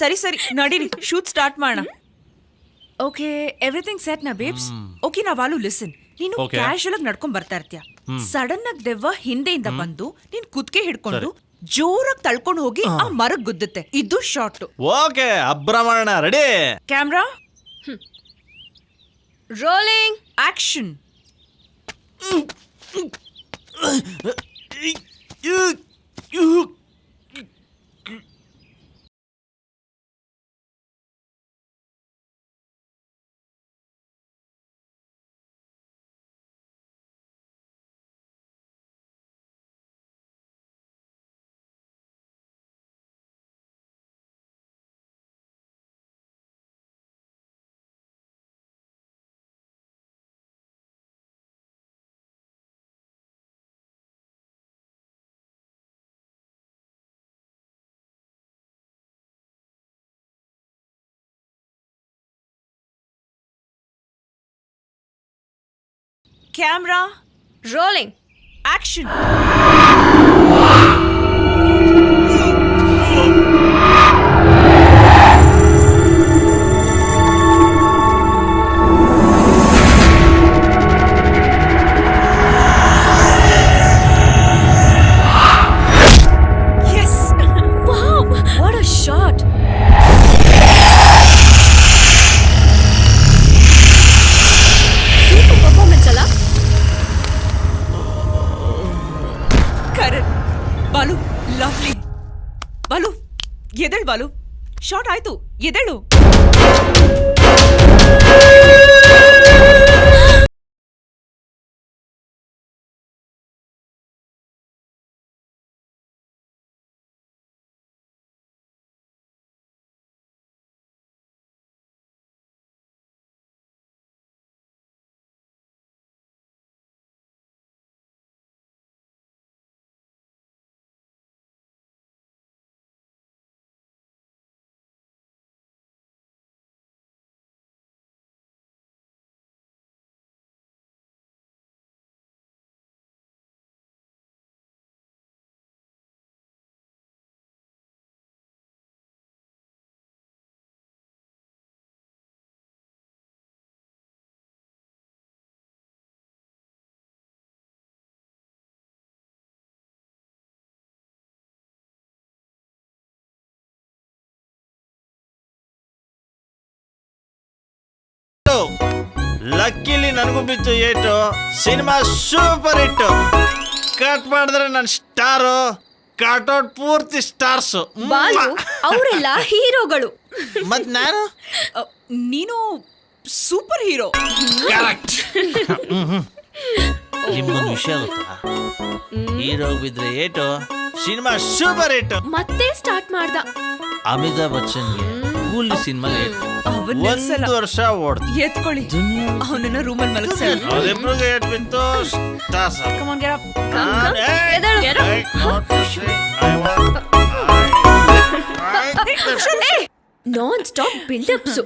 ಸರಿ ಸರಿ ನಡೀರಿ ಶೂಟ್ ಸ್ಟಾರ್ಟ್ ಮಾಡೋಣ. ಓಕೆ ಎವ್ರಿಥಿಂಗ್ ಸೆಟ್ ನಾ ಬೇಬ್ಸ್. ಓಕೆ ನಾ ವಾಲು ಲಿಸನ್. ನೀನು Okay. ಕ್ಯಾಶುಯಲ್ ಆಗಿ ನಡ್ಕೊಂಡ್ ಬರ್ತಾ ಇರ್ತೀಯ. ಸಡನ್ ಆಗಿ ದೆವ್ವ ಹಿಂದೆಯಿಂದ ಬಂದು ನೀನ್ ಕುದ್ಕೆ ಹಿಡ್ಕೊಂಡು ಜೋರಾಗಿ ತಳ್ಕೊಂಡು ಹೋಗಿ ಆ ಮರಗ್ ಗುದ್ದುತ್ತೆ. ಇದು ಶಾರ್ಟ್. ಓಕೆ ಅಬ್ರಮಣ ready. Camera rolling action. Camera rolling action. Yes wow, what a shot. Super performance ಅಲ್ಲ? ಕರಣ್ ಬಾಲು ಲವ್ಲಿ. ಬಾಲು ಎದಳು ಬಾಲು. ಶಾಟ್ ಆಯ್ತು ಎದಳು. ಲಕ್ಕಿಲಿ ನನಗೂ ಬಿತ್ತು ಏಟು. Cinema super hit. ಕಟ್ ಮಾಡಿದ್ರೆ ನನ್ನ ಸ್ಟಾರು, ಕಟ್ಔಟ್ ಪೂರ್ತಿ ಸ್ಟಾರ್ಸು. ಬಾಲು ಅವರೆಲ್ಲ ಹೀರೋಗಳು. ಮತ್ ನಾನು ನೀನು ಸೂಪರ್ ಹೀರೋ. ಕರೆಕ್ಟ್. ನಿಮ್ಗೊಂದು ವಿಷಯ ಗೊತ್ತಾ? ಹೀರೋ ಬಿದ್ರೆ ಏಟು, ಸಿನಿಮಾ ಸೂಪರ್ ಹಿಟ್. ಮತ್ತೆ ಸ್ಟಾರ್ಟ್ ಮಾಡ್ದ. ಅಮಿತಾಬ್ ಬಚ್ಚನ್ಗೆ ಕೂಲ್ ಸಿನಿಮಾ ಅವನ್ ನಿಲ್ಸಲ್ಲ. 1 ವರ್ಷ ಓಡ್ತು. ಎತ್ಕೊಳ್ಳಿ ಅವನನ್ನ ರೂಮಲ್ಲಿ ಮಲಗಿಸ. ಅವರಿಬ್ರಿಗೆ ಏಟ್ ಬಿತ್ತು stars. Come on, get up. Non stop buildups.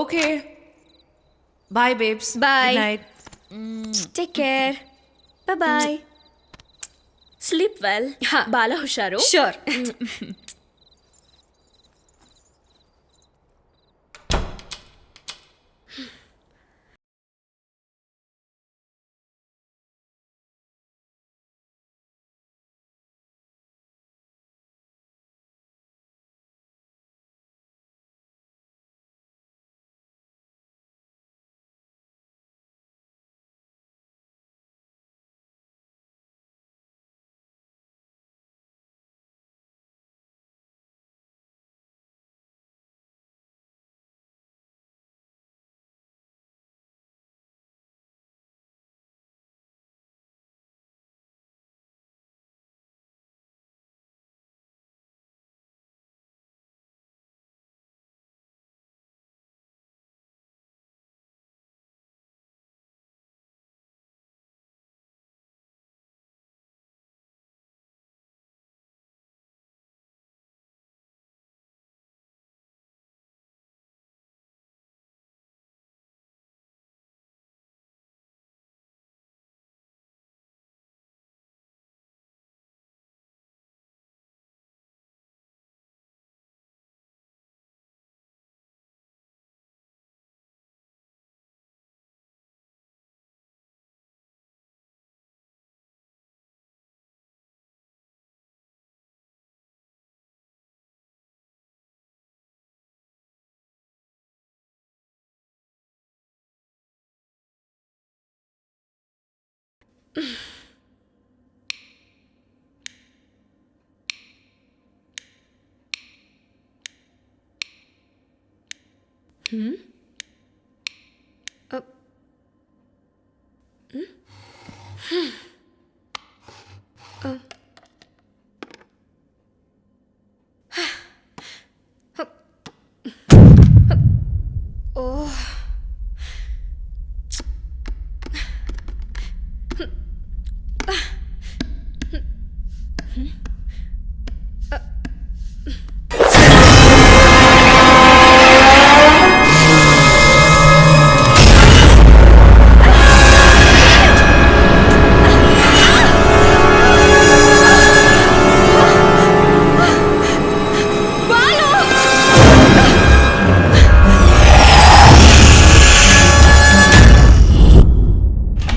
Okay. Bye, babes. Bye. Good night. Take care. Bye. Sleep well. Bala ಹುಷಾರು. Sure.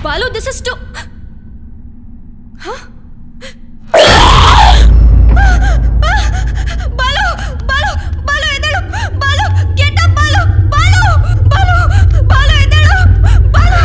Balu, this is to Balu Balu Balu ಎದ್ದೇಳು ಬಾಲು ಗೆಟ್ ಅಪ್ ಬಾಲು ಬಾಲು ಬಾಲು ಬಾಲು ಎದ್ದೇಳು ಬಾಲು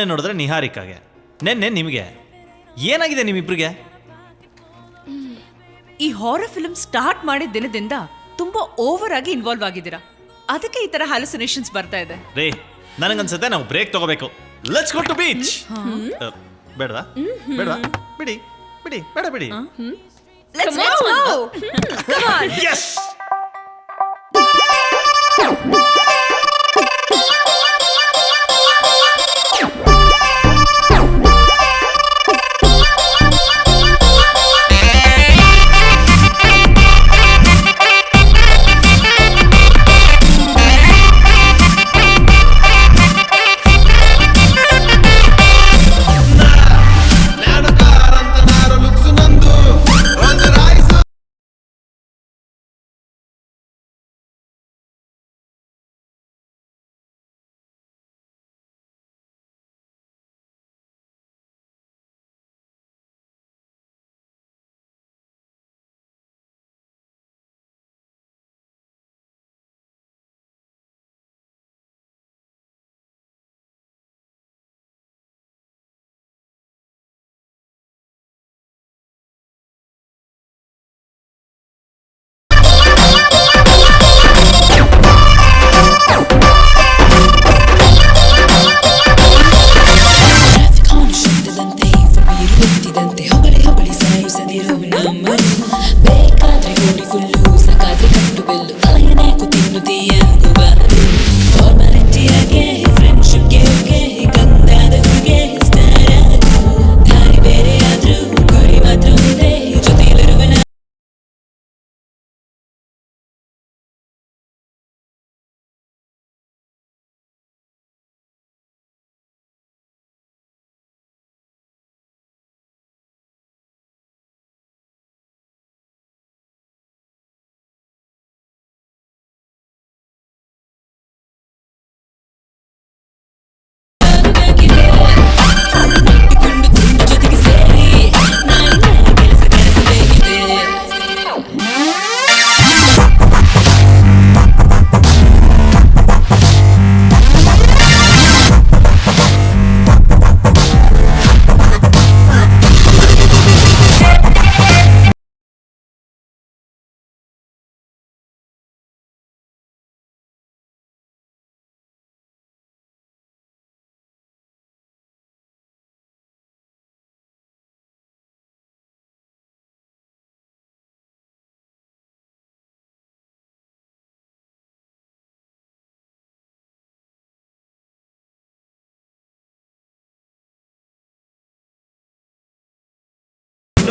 ನೋಡಿದ್ರೆ ನಿಹಾರಿಕಾಗೆ, ನೆನ್ನೆ ನಿಮಗೆ ಏನಾಗಿದೆ ನಿಮ್ಮಿಬ್ರಿಗೆ? ಈ ಹಾರರ್ ಫಿಲ್ಮ್ ಸ್ಟಾರ್ಟ್ ಮಾಡಿದ ದಿನದಿಂದ ತುಂಬಾ ಓವರ್ ಆಗಿ ಇನ್ವಾಲ್ವ್ ಆಗಿದ್ದೀರಾ. ಅದಕ್ಕೆ ಈ ತರ ಹ್ಯಾಲುಸಿನೇಷನ್ಸ್ ಬರ್ತಾ ಇದೆ. ರೇ, ನನಗನ್ಸುತ್ತೆ ನಾವು ಬ್ರೇಕ್ ತಗೋಬೇಕು. Let's go to beach. ಬೇಡವಾ? ಬೇಡವಾ? ಬಿಡಿ ಬಿಡಿ, ಬೇಡ ಬಿಡಿ. Let's go. Come on. Yes.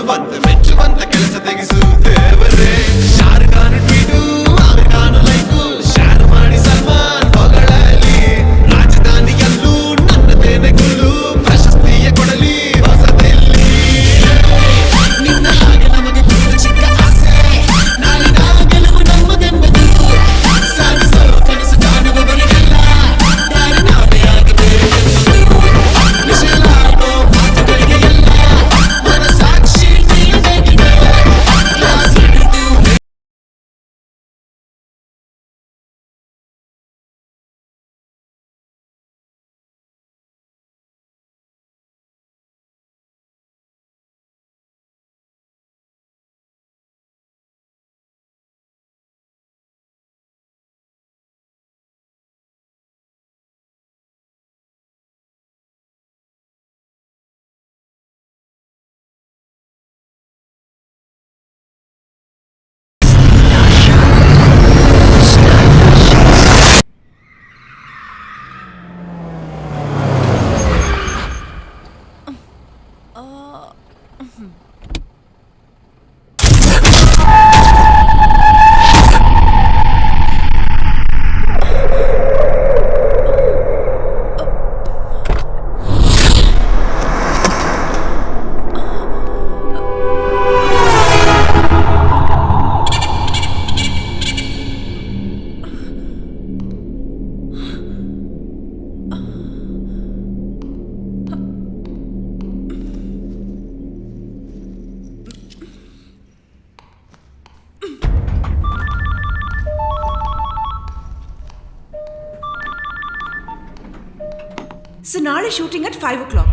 ಬಂದು ಮೆಚ್ಚುವಂತ ಕೆಲಸ ತೆಗೆಸು ದೇವರೇ. ಶಾರುಖಾನ್ ಟ್ವೀಟು ಆಮಿರ್ಖಾನ್ ಲೈಕು ಶೇರ್ ಮಾಡಿ ಸಲ್ಮಾನ್ ಹೊಗಳಲಿ. ರಾಜಧಾನಿಯಲ್ಲೂ ನನ್ನದೇನೆ ಗುಲ್ಲು ಪ್ರಶಸ್ತಿಯ ಕೊಡಲಿ ಹೊಸದೆಲ್ಲಿ. ನಿನ್ನ ಹಾಗೆ ನಮಗೆ ತುಂಬ ಚಿಕ್ಕ ಆಸೆ ನಾಳಿನ ಗೆಲುವು ನಮ್ಮದೆಂಬುದು. ಸಾಧಿಸೋ ಕನಸು ಕಾಣುವವರಿಗೆಲ್ಲ ದಾರಿ ನಾವೇ ಆಗಬೇಕೆಂಬುದು. ವಿಷಯಲಾಡೋ ಮಾತುಗಳಿಗೆ ಎಲ್ಲ ಮನಸಾಕ್ಷಿ ತಿಳಿಯಬೇಕಿದೆ. ಕ್ಲಾಸ್ ಹಿಡಿದು ಸೊ ನಾಳೆ ಶೂಟಿಂಗ್ ಅಟ್ 5 o'clock.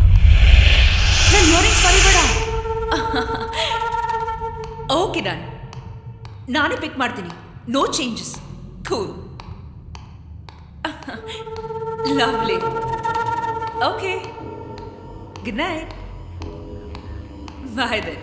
ನನ್ನ ಇಯರಿಂಗ್ಸ್ ಮರಿಬೇಡ. Okay done. ನಾನೇ ಪಿಕ್ ಮಾಡ್ತೀನಿ. No changes. Cool. Lovely. Okay. Good night. Bye then.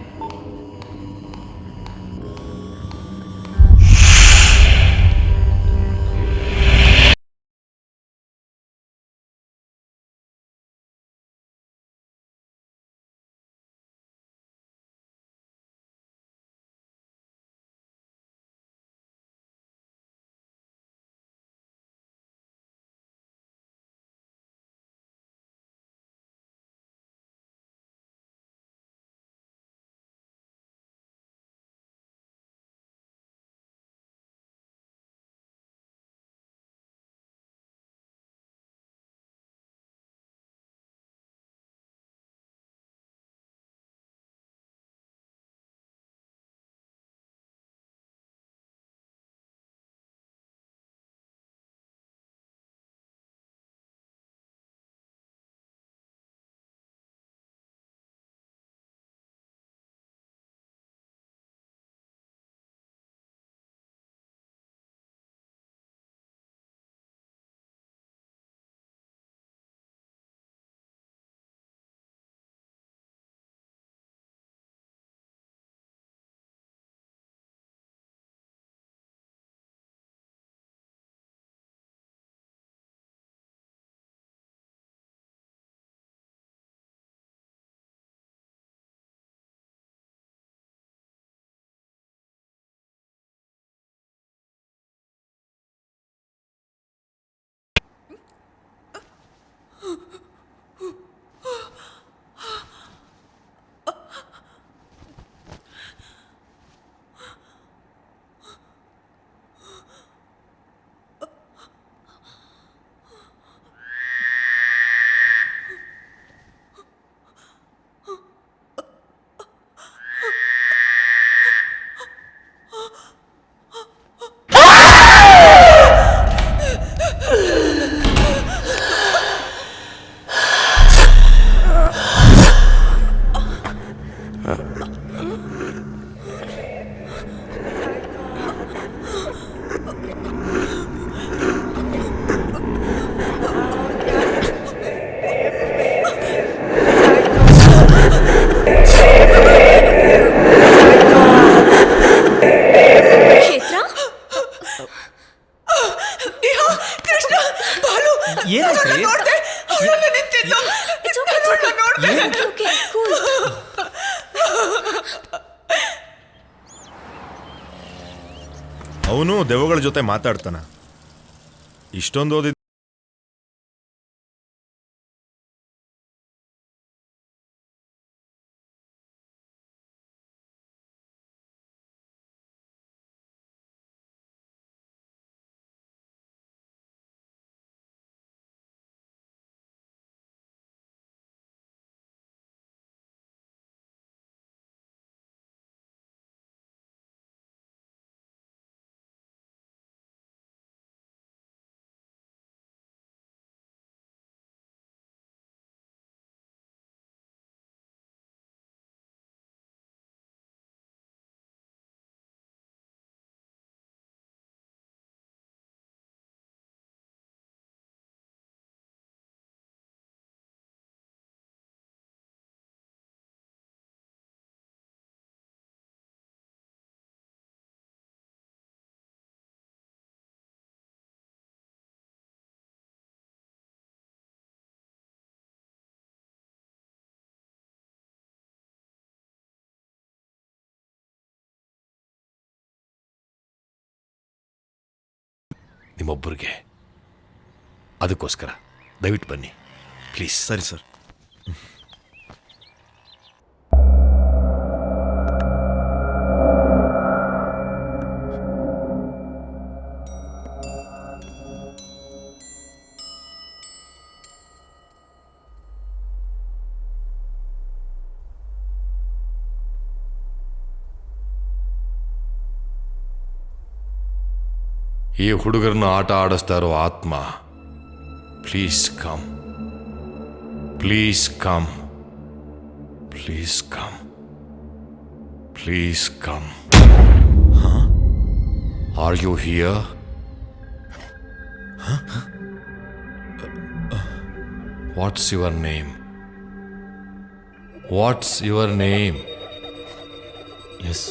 It's okay. Okay, cool. ಅವನು ದೆವ್ವಗಳ ಜೊತೆ ಮಾತಾಡ್ತಾನ. ಇಷ್ಟೊಂದು ಓದಿದ ನಿಮ್ಮೊಬ್ಬರಿಗೆ, ಅದಕ್ಕೋಸ್ಕರ ದಯವಿಟ್ಟು ಬನ್ನಿ ಪ್ಲೀಸ್. ಸರಿ ಸರ್. ಈ ಹುಡುಗರನ್ನ ಆಟ ಆಡಿಸ್ತಾ ಇರೋ ಆತ್ಮ, please come, please come, please come, please come. Are you here? What's your name? What's your name? Yes.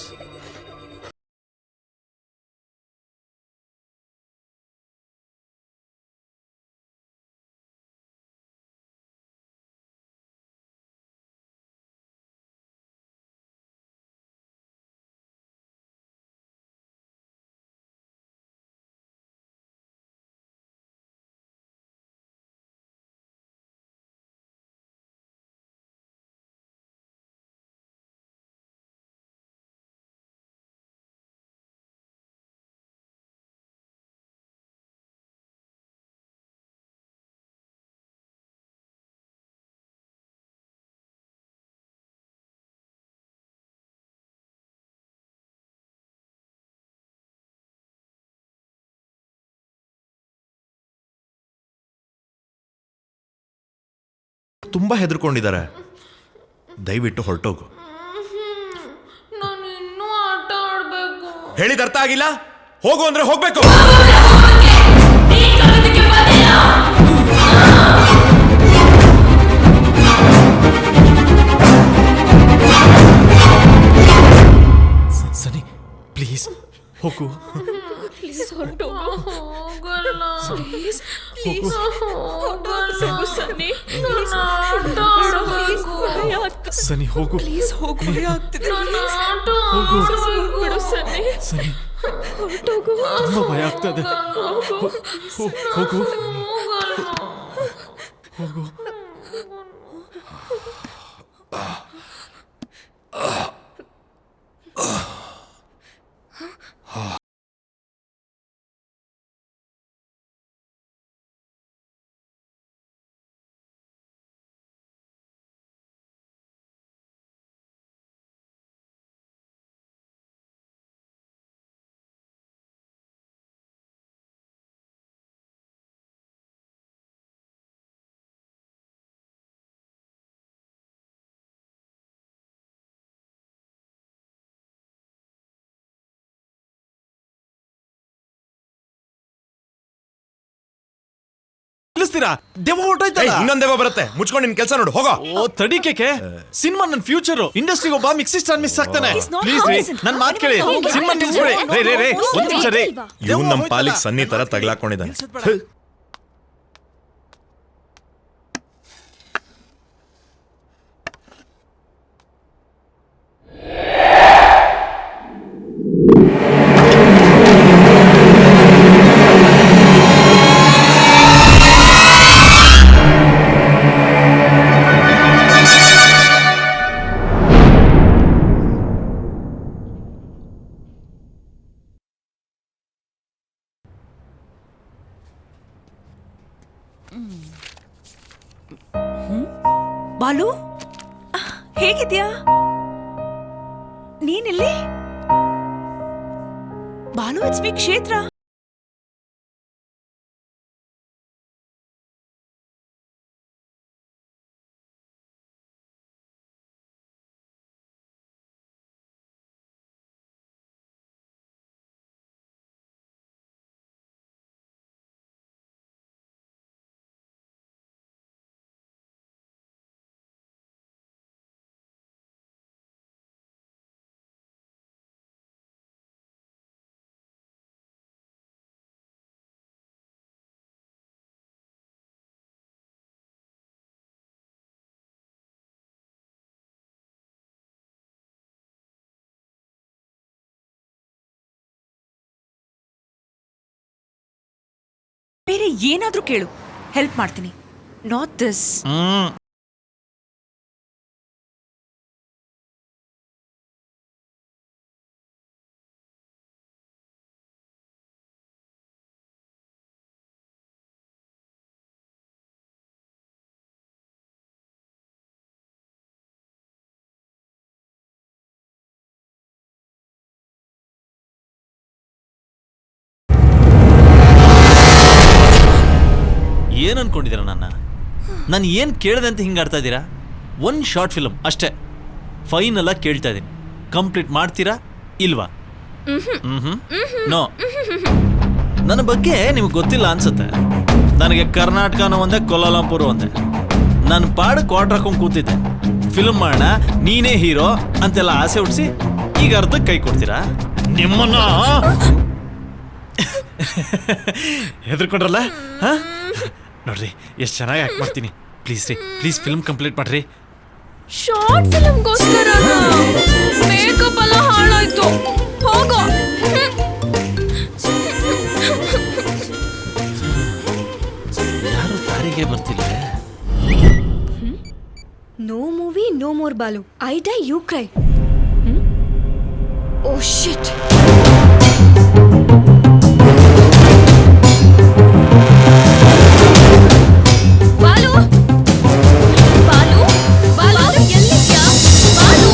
ತುಂಬಾ ಹೆದರ್ಕೊಂಡಿದ್ದಾರೆ. ದಯವಿಟ್ಟು ಹೊರಟೋಗು. ನಾನು ಇನ್ನೂ ಆಟ ಆಡ್ಬೇಕು. ಹೇಳಿದ ಅರ್ಥ ಆಗಿಲ್ಲ? ಹೋಗು ಅಂದ್ರೆ ಹೋಗ್ಬೇಕು. ಸನಿ ಪ್ಲೀಸ್ ಹೋಗು. ಪ್ಲೀಸ್ ಹೊರಟೋಗು. ಹೋಗಲ್ಲ. ಪ್ಲೀಸ್ ಪ್ಲೀಸ್ ಹೋಗಲ್ಲ. ಸನ್ನಿ ಸನಿ ಹೋಗು. ಪ್ಲೀಸ್ ಹೋಗು. ಭಯ ಆಗ್ತಿದೆ. ಬಿಡು ಸನ್ನಿ. ಸನಿ ಹೊರಟೋಗು. ತುಂಬಾ ಭಯ ಆಗ್ತದೆ. ಹೋಗು ಹೋಗು. ದೆವ್ವ ಹೊರಟೋಯ್ತಲ್ಲ. ಇನ್ನೊಂದ್ ದೆವ್ವ ಬರುತ್ತೆ. ಮುಚ್ಕೊಂಡು ನಿನ್ ಕೆಲಸ ನೋಡು. ಹೋಗೋ. ಓ ತಡಿಕೆ ಸಿನಿಮಾ ನನ್ನ ಫ್ಯೂಚರ್. ಇಂಡಸ್ಟ್ರಿಗೆ ಒಬ್ಬ ಮಿಕ್ಸಿ ಸ್ಟಾರ್ ಮಿಸ್ ಆಗ್ತಾನೆ. ಪ್ಲೀಸ್ ರೀ ನನ್ನ ಮಾತು ಕೇಳಿ. ಸಿನಿಮಾ ನಿಲ್ಸ್ಬಿಡಿ. ರೇ ಒಂದ್ ನಿಮಿಷ ರೀ. ಇವ್ನು ನಮ್ಮ ಪಾಲಿಗೆ ಸನ್ನಿ ತರ ತಗ್ಲಾಕೊಂಡಿದ್ದಾನೆ. ಬಾಲು ಹೇಗಿದ್ಯಾ? ನೀನಿಲ್ಲಿ? ಬಾಲು, ಇಟ್ಸ್ ಮೀ ಕ್ಷೇತ್ರ. ಬೇರೆ ಏನಾದ್ರೂ ಕೇಳು, ಹೆಲ್ಪ್ ಮಾಡ್ತೀನಿ. Not this. ಏನ್ ಅನ್ಕೊಂಡಿದ್ದೀರಾ ನಾನು ಏನ್ ಕೇಳಿದೆ ಅಂತ ಹಿಂಗೆ ಆಡ್ತಾ ಇದ್ದೀರಾ? ಒಂದು ಶಾರ್ಟ್ ಫಿಲ್ಮ್ ಅಷ್ಟೇ, ಫೈನಲ್ ಆಗಿ ಕೇಳ್ತಾ ಇದ್ದೀನಿ. ಕಂಪ್ಲೀಟ್ ಮಾಡ್ತೀರಾ ಇಲ್ವಾ? ನೋ. ನನ್ನ ಬಗ್ಗೆ ನಿಮ್ಗೆ ಗೊತ್ತಿಲ್ಲ ಅನ್ಸುತ್ತೆ. ನನಗೆ ಕರ್ನಾಟಕನೂ ಒಂದೇ, ಕೋಲಾಲಂಪುರ ಒಂದೇ. ನನ್ನ ಪಾಡು ಕ್ವಾರ್ಟರ್ ಹಾಕೊಂಡು ಕೂತಿದ್ದೆ. ಫಿಲ್ಮ್ ಮಾಡೋಣ, ನೀನೇ ಹೀರೋ ಅಂತೆಲ್ಲ ಆಸೆ ಹುಟ್ಟಿಸಿ ಈಗ ಅರ್ಧಕ್ಕೆ ಕೈ ಕೊಡ್ತೀರಾ? ನಿಮ್ಮನ್ನ ಹೆದರ್ಕೊಂಡ್ರಲ್ಲ? ನೋಡ್ರಿ ಎಷ್ಟು ಚೆನ್ನಾಗಿ ಆಕ್ಟ್ ಮಾಡ್ತೀನಿ. ಪ್ಲೀಸ್ ರೀ, ಪ್ಲೀಸ್ ಫಿಲ್ಮ್ ಕಂಪ್ಲೀಟ್ ಮಾಡ್ರಿ. ಶಾರ್ಟ್ ಫಿಲ್ಮ್ಗೋಸ್ಕರ ಮೇಕಪ್ ಎಲ್ಲ ಹಾಳಾಯ್ತು. ಹೋಗೋ. ಯಾರು ದಾರಿಗೆ ಬರ್ತಿಲ್ಲ. No movie no more Balu. I die you cry. Oh shit. Balu, Balu, Balu ಎಲ್ಲಿದ್ಯಾ? ಬಾಲು,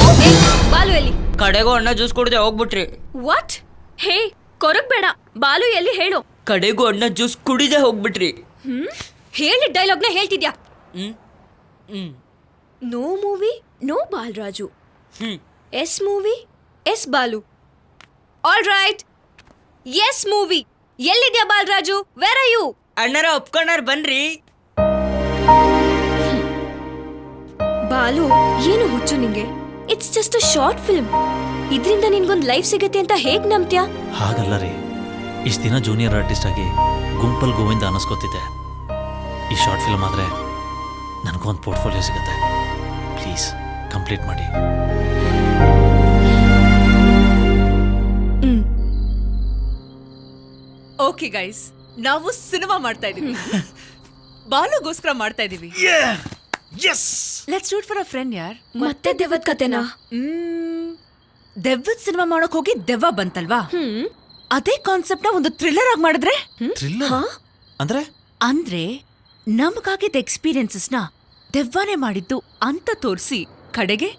ಬಾಲು ಎಲ್ಲಿ? ಕಡೆಗೂ ಅಣ್ಣ ಜ್ಯೂಸ್ ಕುಡ್ದೆ ಹೋಗ್ಬಿಟ್ರಿ. ವಾಟ್? ಹೇ, ಕೊರಗ್ಬೇಡ. ಬಾಲು ಎಲ್ಲಿ ಹೇಳು? ಕಡೆಗೂ ಅಣ್ಣ ಜ್ಯೂಸ್ ಕುಡಿದೆ ಹೋಗ್ಬಿಟ್ರಿ. ಹೇಳಿ ಡೈಲಾಗ್ನ ಹೇಳ್ತಿದ್ಯಾ? No movie no Balaraju. Yes movie yes Balu. All right, yes movie. ಎಲ್ಲಿದ್ಯಾ ಬಾಲರಾಜು? Where are you? ಅಣ್ಣರ ಒಪ್ಕೊಂಡಾರ ಬನ್ರಿ. ಬಾಲು, ಏನು ಹುಚ್ಚು ನಿಂಗೆ? It's just a short film. ಇದರಿಂದ ನಿನ್ಗೊಂದು ಲೈಫ್ ಸಿಗತ್ತೆ ಅಂತ ಹೇಗ್ ನಂಬ್ತ್ಯಾ? ಹಾಗಲ್ಲ ರೀ, ಇಷ್ಟು ದಿನ ಜೂನಿಯರ್ ಆರ್ಟಿಸ್ಟ್ ಆಗಿ ಗುಂಪಲ್ ಗೋವಿಂದ ಅನ್ನಿಸ್ಕೊತಿದ್ದೆ. ಈ ಶಾರ್ಟ್ ಫಿಲ್ಮ್ ಆದರೆ ನನಗೊಂದು ಪೋರ್ಟ್ಫೋಲಿಯೋ ಸಿಗುತ್ತೆ. ಪ್ಲೀಸ್ ಕಂಪ್ಲೀಟ್ ಮಾಡಿ. ಓಕೆ ಗೈಸ್, ನಾವು ಸಿನಿಮಾ ಮಾಡ್ತಾ ಇದೀವಿ. ಬಾಲುಗೋಸ್ಕರ ಮಾಡ್ತಾ ಇದೀವಿ. Let's shoot for a friend ಯಾರ್. ಮತ್ತೆ ದೆವ್ವದ ಕತೆನಾ? ದೆವ್ವದ ಸಿನಿಮಾ ಮಾಡೋಕ್ ಹೋಗಿ ದೆವ್ವ ಬಂತಲ್ವಾ? ಅದೇ ಕಾನ್ಸೆಪ್ಟ್ ನ ಒಂದು ಥ್ರಿಲ್ಲರ್ ಆಗಿ ಮಾಡಿದ್ರೆ? ಅಂದ್ರೆ ಅಂದ್ರೆ ನಮಗಾಗಿದ್ದ ಎಕ್ಸ್ಪೀರಿಯನ್ಸಸ್ ನ ದೆವ್ವನೇ ಮಾಡಿದ್ದು ಅಂತ ತೋರಿಸಿ, ಕಡೆಗೆ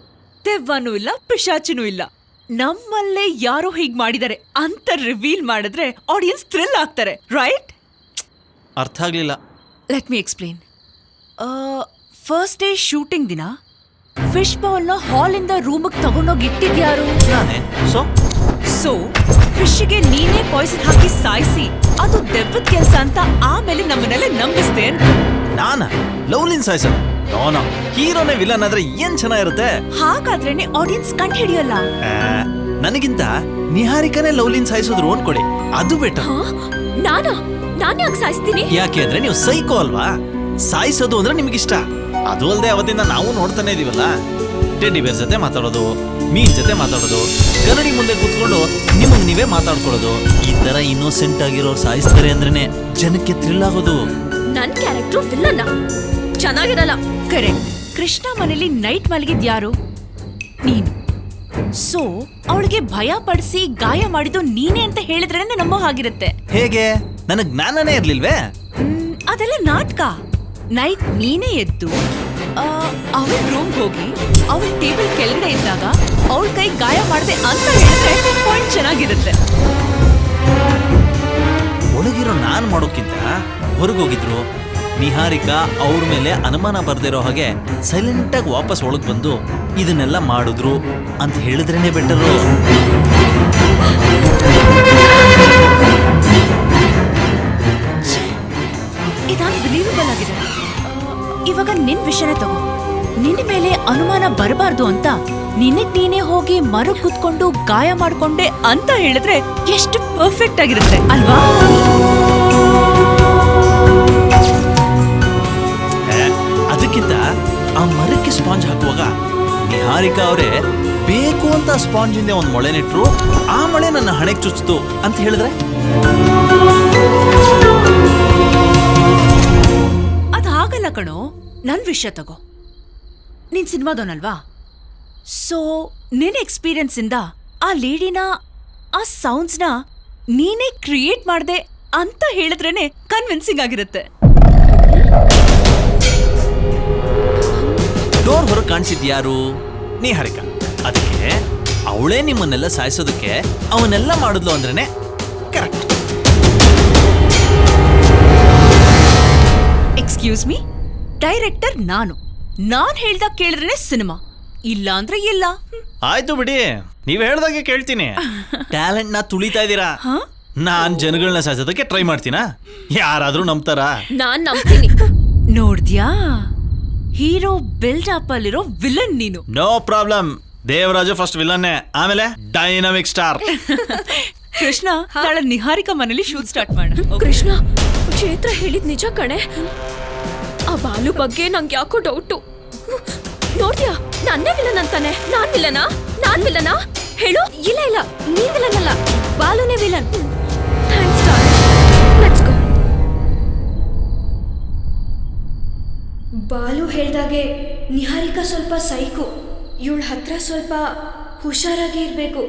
ದೆವ್ವನೂ ಇಲ್ಲ ಪಿಶಾಚಿನೂ ಇಲ್ಲ, ನಮ್ಮಲ್ಲೇ ಯಾರೋ ಹೀಗ್ ಮಾಡಿದ್ದಾರೆ ಅಂತ ರಿವೀಲ್ ಮಾಡಿದ್ರೆ ಆಡಿಯನ್ಸ್ ಥ್ರಿಲ್ ಆಗ್ತಾರೆ, ರೈಟ್? ಅರ್ಥ ಆಗ್ಲಿಲ್ಲ. Let me explain. First day shooting ದಿನ ಫಿಶ್ ಬೌಲ್ನ ಹಾಲಿಂದ ರೂಮಿಗೆ ತಗೊಂಡೋಗಿ ಇಟ್ಟಿದ್ಯಾರು? ನಾನೇ. ಸೊ ಫಿಶ್ಗೆ ನೀನೇ ಪಾಯ್ಸನ್ ಹಾಕಿ ಸಾಯಿಸಿ ಅದು ದೆವ್ವದ ಕೆಲಸ ಅಂತ ಆಮೇಲೆ ನಮ್ಮನ್ನೆಲ್ಲ ನಂಬಿಸ್ದೆ ಅಂತ. ನಾನ ಲವ್ಲಿನ್ ಸಾಯ್ಸೋಣ? ನೋನೋ, ಹೀರೋನೇ ವಿಲನ್ ಆದ್ರೆ ಏನ್ ಚೆನ್ನಾಗಿರುತ್ತೆ. ಹಾಗಾದ್ರೇನೆ ಆಡಿಯನ್ಸ್ ಕಂಡು ಹಿಡಿಯಲ್ಲ. ನನಗಿಂತ ನಿಹಾರಿಕನೇ ಲವ್ಲಿನ್ ಸಾಯಿಸೋದ್ರು ಅನ್ಕೊಡಿ, ಅದು ಬೆಟರ್. ನಾನು ಯಾಕೆ ಸಾಯಿಸ್ತೀನಿ? ಯಾಕೆ ಅಂದ್ರೆ ನೀವು ಸೈಕೋ ಅಲ್ವಾ? ಸಾಯಿಸೋದು ಅಂದ್ರೆ ನಿಮ್ಗಿಷ್ಟ. ಅದು ಅಲ್ಲದೆ ಅವತ್ತಿಂದ ನಾವು ನೋಡ್ತಾನೆ ಇದೀವಲ್ಲ, ಟೆಡ್ಡಿ ಬೇರ್ ಜೊತೆ ಮಾತಾಡೋದು, ಮೀನ್ ಜೊತೆ ಮಾತಾಡೋದು, ಕನ್ನಡಿ ಮುಂದೆ ಕೂತ್ಕೊಂಡು ನಿಮಗ್ ನೀವೇ ಮಾತಾಡ್ಕೊಳ್ಳೋದು, ಈ ತರ ಇನ್ನೋಸೆಂಟ್ ಆಗಿರೋರು ಸಾಯಿಸ್ತಾರೆ ಅಂದ್ರೇನೆ ಜನಕ್ಕೆ ಥ್ರಿಲ್ ಆಗೋದು. ನನ್ ಕ್ಯಾರೆಕ್ಟರ್ ವಿಲ್ಲನ್ ಚೆನ್ನಾಗಿರಲ್ಲ. ಕರೆಕ್ಟ್. ಕೃಷ್ಣ ಮನೇಲಿ ನೈಟ್ ಮಲಗಿದ್ಯಾರು? ನೀನು. ಸೊ ಅವಳಿಗೆ ಭಯ ಪಡಿಸಿ ಗಾಯ ಮಾಡಿದ್ದು ನೀನೇ ಅಂತ ಹೇಳಿದ್ರೇನೆ ನಂಬೋ ಹಾಗಿರುತ್ತೆ. ಹೇಗೆ? ನನಗ್ ಜ್ಞಾನನೇ ಇರ್ಲಿಲ್ವೇ? ಅದೆಲ್ಲ ನಾಟಕ. ನೈಟ್ ನೀನೇ ಎದ್ದು ಅವಳ ರೂಮ್ ಹೋಗಿ ಅವಳ ಟೇಬಲ್ ಕೆಳಗಡೆ ಇದ್ದಾಗ ಅವಳ ಕೈ ಗಾಯ ಮಾಡಿದೆ ಅಂತ ಹೇಳಿದ್ರೆ ಪಾಯಿಂಟ್ ಚೆನ್ನಾಗಿರುತ್ತೆ. ಒಳಗಿರೋ ನಾನು ಮಾಡೋಕ್ಕಿಂತ ಹೊರಗೋಗಿದ್ರು ನಿಹಾರಿಕಾ ಅವ್ರ ಮೇಲೆ ಅನುಮಾನ ಬರ್ದಿರೋ ಹಾಗೆ ಸೈಲೆಂಟಾಗಿ ವಾಪಸ್ ಒಳಗೆ ಬಂದು ಇದನ್ನೆಲ್ಲ ಮಾಡಿದ್ರು ಅಂತ ಹೇಳಿದ್ರೇನೆ ಬೆಟರು. ಇದಾನ್ಬಿಲೀವಬಲ್ ಆಗಿದೆ. ಇವಾಗ ನಿನ್ ವಿಷಯನೇ ತಗೋ. ನಿನ್ನ ಮೇಲೆ ಅನುಮಾನ ಬರಬಾರ್ದು ಅಂತ ನಿನಗ್ ನೀನೇ ಹೋಗಿ ಮರ ಕೂತ್ಕೊಂಡು ಗಾಯ ಮಾಡ್ಕೊಂಡೆ ಅಂತ ಹೇಳಿದ್ರೆ ಎಷ್ಟು ಪರ್ಫೆಕ್ಟ್ ಆಗಿರುತ್ತೆ ಅಲ್ವಾ? ಅದಕ್ಕಿಂತ ಆ ಮರಕ್ಕೆ ಸ್ಪಾಂಜ್ ಹಾಕುವಾಗ ನಿಹಾರಿಕಾ ಅವರೇ ಬೇಕು ಅಂತ ಸ್ಪಾಂಜ್ ಇಂದ ಒಂದು ಮೊಳೆ ನೆಟ್ರು, ಆ ಮೊಳೆ ನನ್ನ ಹಣೆಗೆ ಚುಚ್ಚಿತು ಅಂತ ಹೇಳಿದ್ರೆ ಅದಾಗಲ್ಲ ಕಣೋ. ನನ್ ವಿಷಯ ತಗೋ. ನೀನ್ ಸಿನಿಮಾದವನಲ್ವಾ? ಸೊ ನಿನ್ ಎಕ್ಸ್ಪೀರಿಯನ್ಸ್ ಇಂದ ಆ ಲೇಡಿನ ಆ ಸೌಂಡ್ಸ್ನ ನೀನೇ ಕ್ರಿಯೇಟ್ ಮಾಡ್ದೆ ಅಂತ ಹೇಳಿದ್ರೇನೆ ಕನ್ವಿನ್ಸಿಂಗ್ ಆಗಿರುತ್ತೆ. ಡೋರ್ ಹೊರಗೆ ಕಾಣಿಸಿದ್ಯಾರು? ನಿಹಾರಿಕಾ. ಅದಕ್ಕೆ ಅವಳೇ ನಿಮ್ಮನ್ನೆಲ್ಲ ಸಾಯಿಸೋದಕ್ಕೆ ಅವನ್ನೆಲ್ಲ ಮಾಡಿದ್ಲು ಅಂದ್ರೇನೆ ಕರೆಕ್ಟ್. ಎಕ್ಸ್ಕ್ಯೂಸ್ ಮೀ, ಡೈರೆಕ್ಟರ್ ನಾನ್ ಹೇಳ್ದಾಗ ಕೇಳಿದ್ರೇನೆ ಸಿನಿಮಾ, ಇಲ್ಲ ಅಂದ್ರೆ ಇಲ್ಲ. ಆಯ್ತು ಬಿಡಿ, ನೀವ್ ಹೇಳ್ದಾಗೆ ಕೇಳ್ತೀನಿ. ಟ್ಯಾಲೆಂಟ್ ನ ತುಳಿತಾ ಇದ್ದೀರಾ. ನಾನ್ ಜನಗಳನ್ನ ಸಾಯಿಸೋದಕ್ಕೆ ಟ್ರೈ ಮಾಡ್ತೀನಾ? ಯಾರಾದ್ರೂ ನಂಬ್ತಾರಾ? ನಾನ್ ನಂಬ್ತೀನಿ. ನೋಡ್ದ್ಯಾ, ಹೀರೋ ಬಿಲ್ಡ್ ಅಪ್ ಅಲ್ಲಿರೋ ವಿಲನ್ ನೀನು. No problem. ದೇವರಾಜು ಫಸ್ಟ್ ವಿಲನ್ನೇ, ಆಮೇಲೆ ಡೈನಾಮಿಕ್ ಸ್ಟಾರ್. ಕೃಷ್ಣ, ನಾಳೆ ನಿಹಾರಿಕಾ ಮನೇಲಿ ಶೂಟ್ ಸ್ಟಾರ್ಟ್ ಮಾಡ. ಕೃಷ್ಣ, ಕ್ಷೇತ್ರ ಹೇಳಿದ್ ನಿಜ ಕಣೆ. ಆ ಬಾಲು ಬಗ್ಗೆ ನಂಗೆ ಯಾಕೋ ಡೌಟು. ನೋಡ್ತೀಯಾ, ನನ್ನೇ ವಿಲನ್ ಅಂತಾನೆ. ನಾನ್ ವಿಲನಾ ಹೇಳು. ಇಲ್ಲ ಇಲ್ಲ, ನೀನ್ ವಿಲನ್ ಅಲ್ಲ, ಬಾಲುನೇ villain. Thanks darling. Let's go. Balu ಹೇಳ್ದಾಗೆ ನಿಹಾರಿಕಾ ಸ್ವಲ್ಪ ಸೈಕು. ಇವಳ ಹತ್ರ ಸ್ವಲ್ಪ ಹುಷಾರಾಗಿ ಇರ್ಬೇಕು.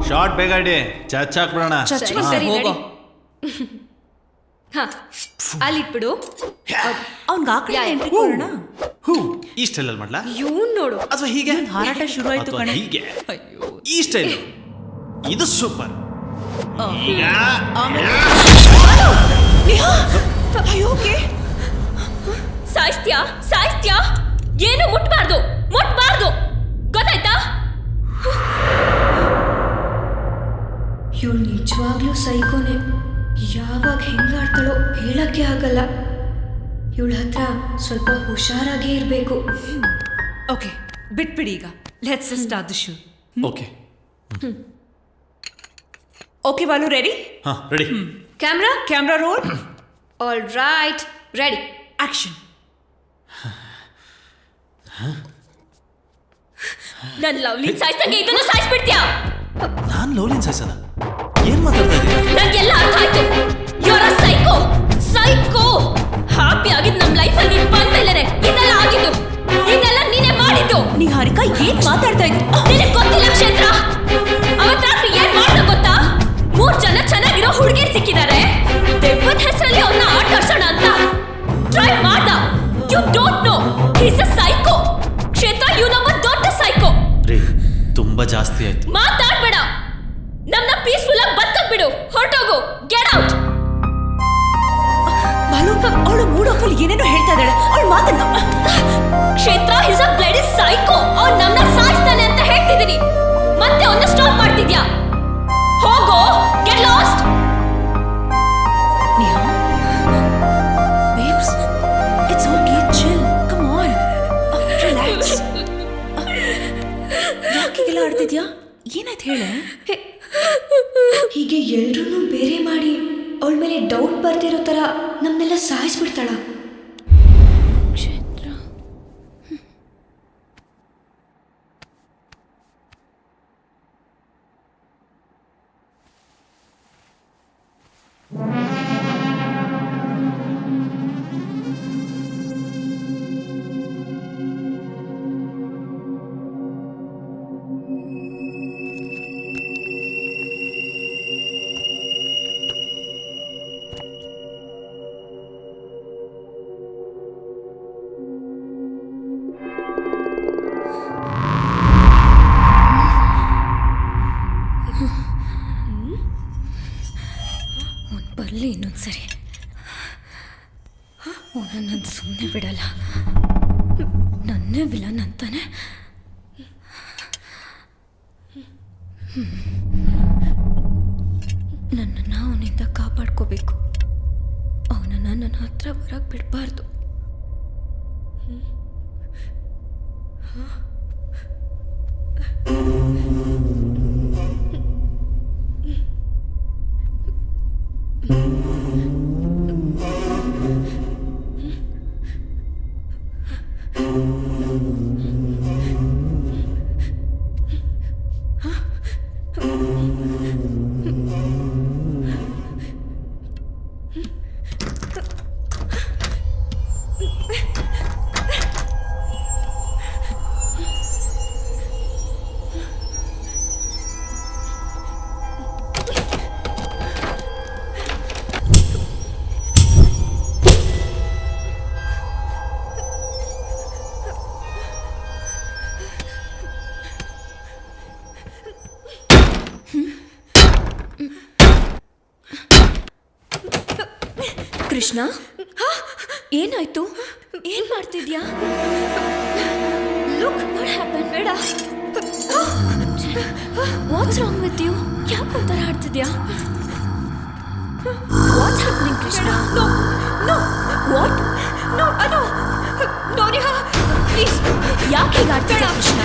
ಶಾರ್ಟ್ ಬೇಕಾಡಿ ಚಚ್ಚಾಕ್ಬಿಡೋಣ. ಹೋಗೋ. ಅಲ್ಲಿಟ್ಬಿಡು. ಅವ್ನ್ಗೆ ಆ ಕಡೆ ಎಂಟ್ರಿ ಕೊಡೋಣ. ಈ ಸ್ಟೈಲಲ್ಲಿ ಮಾಡ್ಲಾ? ಇವ್ನ್ ನೋಡು, ಅಥವಾ ಹೀಗೆ ಹಾರಾಟ ಶುರು ಆಯ್ತು ಅಥವಾ ಕಣೆ. ಹೀಗೆ ಅಯ್ಯೋ. ಈ ಸ್ಟೈಲ್ ಇದು ಸೂಪರ್. ಈಗ ಸಾಯಿಸ್ತ್ಯಾ ಏನು ಮುಟ್ಬಾರ್ದು ಗೊತ್ತಾಯ್ತಾ? ಇವಳು ನಿಜವಾಗ್ಲೂ ಸೈಕೋನೆ. ಯಾವಾಗ ಹೆಂಗಾಡ್ತಾಳೋ ಹೇಳಕ್ಕೆ ಆಗಲ್ಲ. ಇವಳ ಹತ್ರ ಸ್ವಲ್ಪ ಹುಷಾರಾಗೇ ಇರಬೇಕು. ಓಕೆ, ಬಿಟ್ಬಿಡಿ ಈಗ. Let's start the show. Okay okay Balu, ready? ಹಾ, ready. Camera roll. All right, ready, action. ನನ್ ಲವ್ಲಿ ಸಾಯಿಸ್ತಂಗೆ ಇದನ್ನು ಸಾಯಿಸ್ಬಿಡ್ತೀಯಾ? ನಾನ್ ಲವ್ಲಿನ್ ಸಾಯಿಸದ? ಏನ್ ಮಾತಾಡ್ತಾ ಇದ್ದೀರಾ? ನಂಗೆಲ್ಲ ಅರ್ಥ ಆಯ್ತು. you're a psycho. ಹ್ಯಾಪಿ ಆಗಿದ್ ನಮ್ ಲೈಫಲ್ಲಿ ನೀನ್ ಬಂದ್ಮೇಲೆ ಇದೆಲ್ಲ ಆಗಿದ್ದು. ಇದೆಲ್ಲ ನೀನೇ ಮಾಡಿದ್ದು. ನಿಹಾರಿಕಾ, ಏನ್ ಮಾತಾಡ್ತಾ ಇದ್ದಿ? ನಿನಗೆ ಗೊತ್ತಿಲ್ಲ ಕ್ಷೇತ್ರ. ಅವತ್ ರಾತ್ರಿ ಏನ್ ಮಾಡ್ದ ಗೊತ್ತಾ? 3 ಜನ ಚೆನ್ನಾಗಿರೋ ಹುಡುಗಿರ್ ಸಿಕ್ಕಿದ್ದಾರೆ. ದೆವ್ವದ ಹೆಸರಲ್ಲಿ ಅವ್ರನ್ನ ಆಟ ಆಡ್ಸೋಣ ಅಂತ ಟ್ರೈ ಮಾಡ್ದ. You don't know, he's a psycho. ಕ್ಷೇತ್ರ, you know a ದೊಡ್ಡ psycho. ರೀ, ತುಂಬಾ ಜಾಸ್ತಿ ಆಯ್ತು. ಮಾತಾಡ್ಬೇಡ. ನಮ್ನ ಪೀಸ್ಫುಲ್ ಆಗಿ ಬದುಕಕ್ ಬಿಡು. ಹೊರಟೋಗು. Get out. Balu, mood off ಅಲ್ಲಿ ಏನೇನೋ ಹೇಳ್ತಾ ಇದ್ದಾಳೆ ಅವಳು ಮಾತನ್ನ. ಕ್ಷೇತ್ರ ಇಸ್ ಅ ಬ್ಲಡಿ ಸೈಕೋ. ಅವ್ನು ನಮ್ಮನ್ನ ಸಾಯಿಸ್ತಾನೆ ಅಂತ ಹೇಳ್ತಿದ್ದೀನಿ, ಮತ್ತೆ ಅವನ್ನ ಸ್ಟಾಪ್ ಮಾಡ್ತಿದ್ಯಾ? ಹೋಗೋ, get lost. Neha, babes, it's okay, chill, come on, relax. ಯಾಕೆಲ್ಲ ಆಡ್ತಿದ್ಯಾ? ಏನಾಯ್ತು ಹೇಳೆ? ಹೀಗೆ ಎಲ್ರೂ ಬೇರೆ ಮಾಡಿ ಅವಳ ಮೇಲೆ ಡೌಟ್ ಬರ್ತಿರೋ ತರ ನಮ್ನೆಲ್ಲ ಸಾಯಿಸ್ಬಿಡ್ತಾಳ. ಕ್ಷೇತ್ರ ಬರಲಿ ಇನ್ನೊಂದ್ಸರಿ. ಅವನನ್ನು ಸುಮ್ಮನೆ ಬಿಡಲ್ಲ. ನನ್ನೇ ವಿಲನ್ ಅಂತಾನೆ. ನನ್ನನ್ನು ಅವನಿಂದ ಕಾಪಾಡ್ಕೋಬೇಕು. ಅವನನ್ನು ನನ್ನ ಹತ್ರ ಬರಕ್ಕೆ ಬಿಡಬಾರ್ದು. ಕೃಷ್ಣ, ಏನಾಯ್ತು? ಏನ್ ಮಾಡ್ತಿದ್ಯಾ? Look what happen. ಬೇಡ. What's wrong with you? ಯಾಕೆ ಒಂಥರ ಆಡ್ತಿದ್ಯಾ? What's happening Krishna? No no. What? No no no Neha, please. ಯಾಕೆ ಹೀಗೆ ಆಡ್ತಿದ್ಯಾ ಕೃಷ್ಣ?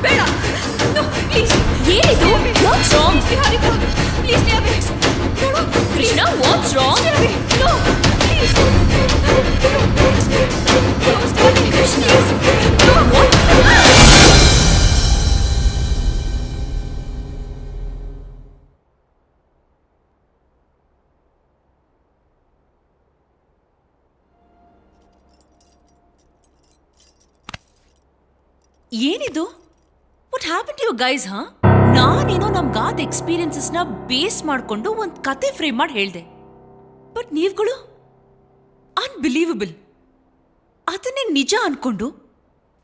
ಬೇಡ. No please. ಏನಿದು? What's wrong? Harika please Neha. Krishna, what's wrong? No please. ಏನಿದು? What happen to you guys? ನಾನೇನೋ ನಮ್ಗಾದ ಎಕ್ಸ್ಪೀರಿಯನ್ಸಸ್ನ ಬೇಸ್ ಮಾಡ್ಕೊಂಡು ಒಂದು ಕತೆ ಫ್ರೇಮ್ ಮಾಡಿ ಹೇಳ್ದೆ. ಬಟ್ ನೀವುಗಳು ಅನ್ಬಿಲೀವಬಲ್. ಅದನ್ನೇ ನಿಜ ಅನ್ಕೊಂಡು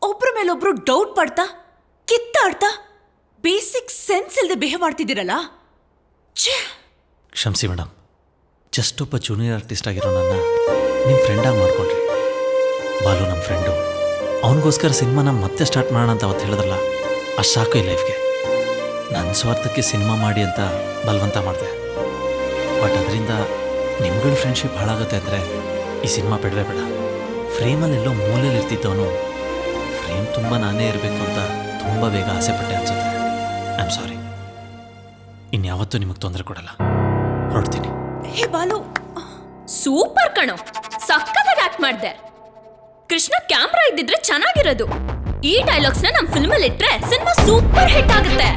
ಒಬ್ರ ಮೇಲೊಬ್ರು ಡೌಟ್ ಪಡ್ತಾ ಕಿತ್ತಾಡ್ತಾ ಬೇಸಿಕ್ ಸೆನ್ಸ್ ಇಲ್ಲದೆ ಬಿಹೇವ್ ಮಾಡ್ತಿದ್ದೀರಲ್ಲ. ಕ್ಷಮಿಸಿ ಮೇಡಮ್, ಜಸ್ಟ್ ಒಬ್ಬ ಜೂನಿಯರ್ ಆರ್ಟಿಸ್ಟ್ ಆಗಿರೋ ನನ್ನ ನಿಮ್ಮ ಫ್ರೆಂಡಾಗಿ ಮಾಡ್ಕೊಂಡ್ರಿ. ಬಾಲು ನಮ್ಮ ಫ್ರೆಂಡು, ಅವನಿಗೋಸ್ಕರ ಸಿನಿಮಾನ ಮತ್ತೆ ಸ್ಟಾರ್ಟ್ ಮಾಡೋಣ ಅಂತ ಅವತ್ತು ಹೇಳಿದ್ರಲ್ಲ, ಅಷ್ಟು ಸಾಕು ಈ ಲೈಫ್ಗೆ. ನನ್ನ ಸ್ವಾರ್ಥಕ್ಕೆ ಸಿನಿಮಾ ಮಾಡಿ ಅಂತ ಬಲವಂತ ಮಾಡಿದೆ. ಬಟ್ ಅದರಿಂದ ನಿಮ್ಗಳ ಫ್ರೆಂಡ್ಶಿಪ್ ಹಾಳಾಗುತ್ತೆ ಅಂದರೆ ಈ ಸಿನಿಮಾ ಬೇಡವೇ ಬೇಡ. ಫ್ರೇಮಲ್ಲೆಲ್ಲೋ ಮೂಲೆಯಲ್ಲಿ ಇರ್ತಿದ್ದವನು ಫ್ರೇಮ್ ತುಂಬ ನಾನೇ ಇರಬೇಕು ಅಂತ ತುಂಬ ಬೇಗ ಆಸೆಪಟ್ಟೆ ಅನ್ಸುತ್ತೆ. I am sorry. ಇನ್ಯಾವತ್ತೂ ನಿಮಗೆ ತೊಂದರೆ ಕೊಡಲ್ಲ. ಹೊರಡ್ತೀನಿ. ಹೇ ಬಾಲು, ಸೂಪರ್ ಕಣೋ, ಸಕ್ಕತ್ತಾಗಿ ಆಕ್ಟ್ ಮಾಡ್ದೆ. ಕೃಷ್ಣ ಕ್ಯಾಮ್ರಾ ಇದ್ದಿದ್ರೆ ಚೆನ್ನಾಗಿರೋದು. ಈ ಡೈಲಾಗ್ಸ್ನ ನಮ್ಮ ಫಿಲ್ಮಲ್ಲಿ ಇಟ್ರೆ ಸಿನಿಮಾ ಸೂಪರ್ ಹಿಟ್ ಆಗುತ್ತೆ.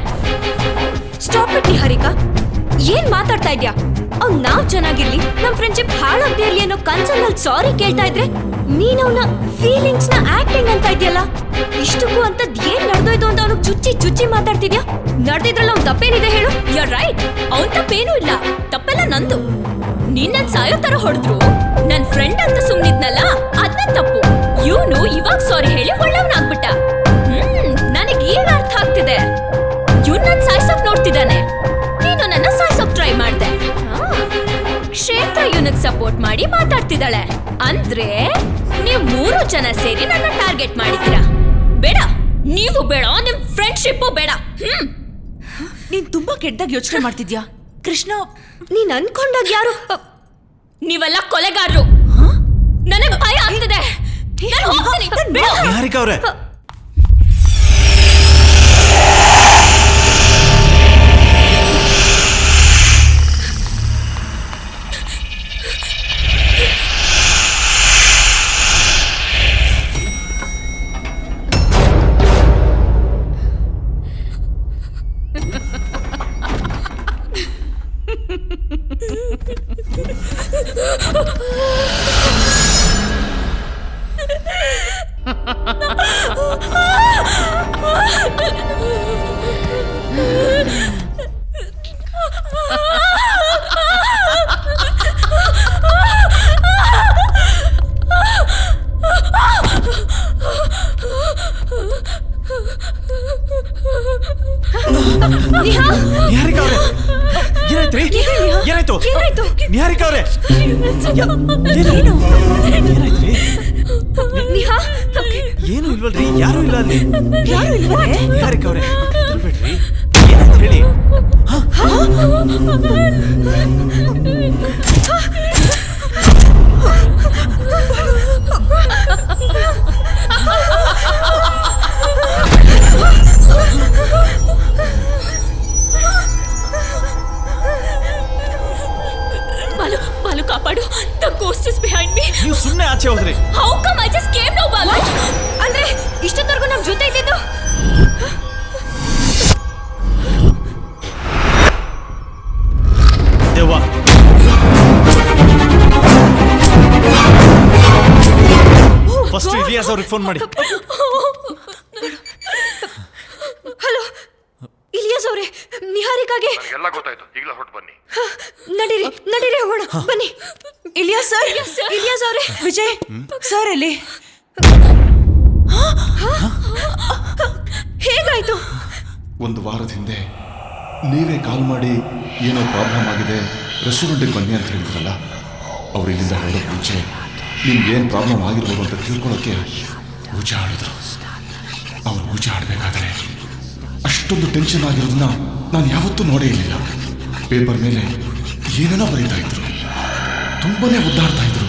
Stop it Niharika. ಏನ್ ಮಾತಾಡ್ತಾ ಇದ್ಯಾ? ಅವ್ನ್ ನಾವ್ ಚೆನ್ನಾಗಿರ್ಲಿ, ನಮ್ ಫ್ರೆಂಡ್ಶಿಪ್ ಹಾಳಾಗ್ದೇ ಇರ್ಲಿ ಅನ್ನೋ ಕನ್ಸರ್ನಲ್ಲಿ ಸಾರಿ ಕೇಳ್ತಾ ಇದ್ರೆ ನೀನ್ ಅವನ ಫೀಲಿಂಗ್ಸ್ ನ ಆಕ್ಟಿಂಗ್ ಅಂತ ಇದೆಯಲ್ಲ. ಇಷ್ಟಕ್ಕೂ ಅಂತದ್ ಏನ್ ನಡೆದೋಯ್ತು ಅಂತ ಅವನಿಗೆ ಚುಚ್ಚಿ ಚುಚ್ಚಿ ಮಾತಾಡ್ತಿದ್ಯಾ? ನಡೆದಿದ್ರಲ್ಲ ಅವ್ನ್ ತಪ್ಪೇನಿದೆ ಹೇಳು? ಯು ಆರ್ ರೈಟ್, ಅವನ್ ತಪ್ಪೇನೂ ಇಲ್ಲ. ತಪ್ಪೆಲ್ಲ ನಂದು. ನೀನ್ ನನ್ ಸಾಯೋ ತರ ಹೊಡೆದ್ರು ನನ್ ಫ್ರೆಂಡ್ ಅಂತ ಸುಮ್ನಿದ್ನಲ್ಲ, ಅದ್ ನನ್ ತಪ್ಪು. ಇವನು ಇವಾಗ ಸಾರಿ ಹೇಳಿ ಒಳ್ಳೆಯವನಾಗ್ಬಿಟ್ಟ. ನನಗೆ ಈಗ ಅರ್ಥ ಆಗ್ತಿದೆ. ಇವ್ನು ನನ್ ಸಾಯ್ಸೋಕ್ ನೋಡ್ತಿದ್ದಾನೆ, ನೀನು ನನ್ನ ಸಾಯ್ಸೋಕ್ ಟ್ರೈ ಮಾಡ್ದೆ. ಕ್ಷೇತ್ರ ಇವನಿಗೆ ಸಪೋರ್ಟ್ ಮಾಡಿ ಮಾತಾಡ್ತಿದ್ದಾಳೆ. ಅಂದ್ರೆ ನೀವು 3 ಜನ ಸೇರಿ ನನ್ನ ಟಾರ್ಗೆಟ್ ಮಾಡಿದ್ದೀರಾ. ಬೇಡ, ನೀವು ಬೇಡ, ನಿಮ್ ಫ್ರೆಂಡ್ಶಿಪ್ ಬೇಡ. ನೀನ್ ತುಂಬಾ ಕೆಟ್ಟದಾಗ ಯೋಚನೆ ಮಾಡ್ತಿದ್ಯಾ ಕೃಷ್ಣ. ನೀನ್ ಅನ್ಕೊಂಡಾಗ ಯಾರು? ನೀವೆಲ್ಲ ಕೊಲೆಗಾರರು. ನನಗ್ ಭಯ ಆಗ್ತದೆ. ನಾನ್ ಹೋಗ್ತೀನಿ. ಬಿಡು. ನಿಹಾರಿಕಾ ಅವ್ರೆ, ನಿಹಾರಿಕಾ ಅವ್ರೆ, ಏನಾಯ್ತ್ರಿ? ಏನಾಯ್ತು ನಿಹಾರಿಕಾ ಅವ್ರೆ? ಏನಾಯ್ತ್ರಿ? ಏನು ಇಲ್ವಲ್ರಿ? ಯಾರು ಇಲ್ಲ ಅಲ್ಲಿ. ನಿಹಾರಿಕಾ ಅವ್ರೆ, ಬಿಡ್ರಿ. ಏನಾಯ್ತು ಹೇಳಿ. ಬಾಲು ಕಾಪಾಡು. The ghost is behind me. ನೀವು ಸುಮ್ಮನೆ ಆಚೆ ಹೋದ್ರಿ. How come I just came now, Balu? ಅಂದ್ರೆ ಇಷ್ಟೊತ್ತವರೆಗೂ ನಮ್ ಜೊತೆ ಇದ್ದಿದ್ದು? ದೇವಾ, ಫಸ್ಟ್ ಇಲಿಯಾಸ್ ಅವ್ರಿಗೆ ಫೋನ್ ಮಾಡಿ. ಹಲೋ ಇಲಿಯಾಸ್ ಅವರೇ, ನಿಹಾರಿಕಾಗೆ ಎಲ್ಲ ಗೊತ್ತಾಯ್ತು. ಈಗಲೇ ಹೊರಟು ಬನ್ನಿ. ನಡೀರಿ ಹೋಗೋಣ. ಬನ್ನಿ. ಇಲಿಯಾಸ್ ಸರ್, ಇಲಿಯಾಸ್ ಅವರೇ. ವಿಜಯ್ ಸರ್ ಅಲ್ಲಿ ಹೇಗಾಯ್ತು? 1 ವಾರದ ಹಿಂದೆ ನೀವೇ ಕಾಲ್ ಮಾಡಿ ಏನೋ ಪ್ರಾಬ್ಲಮ್ ಆಗಿದೆ, ರೆಸ್ಟೋರೆಂಟಿಗೆ ಬನ್ನಿ ಅಂತ ಹೇಳಿದ್ರಲ್ಲ. ಅವ್ರು ಇಲ್ಲಿಂದ ಹೊರಡೋಕೆ ಮುಂಚೆ ನಿಮ್ಗೇನು ಪ್ರಾಬ್ಲಮ್ ಆಗಿರ್ಬೋದು ಅಂತ ತಿಳ್ಕೊಳ್ಳೋಕ್ಕೆ ಪೂಜೆ ಆಡಿದ್ರು. ಅವ್ರು ಪೂಜೆ ಆಡಬೇಕಾದ್ರೆ ಅಷ್ಟೊಂದು ಟೆನ್ಷನ್ ಆಗಿರೋದನ್ನ ನಾನು ಯಾವತ್ತೂ ನೋಡೇ ಇರಲಿಲ್ಲ. ಪೇಪರ್ ಮೇಲೆ ಏನೇನೋ ಬರೀತಾ ಇದ್ರು, ತುಂಬಾನೇ ಒದ್ದಾಡ್ತಾ ಇದ್ರು,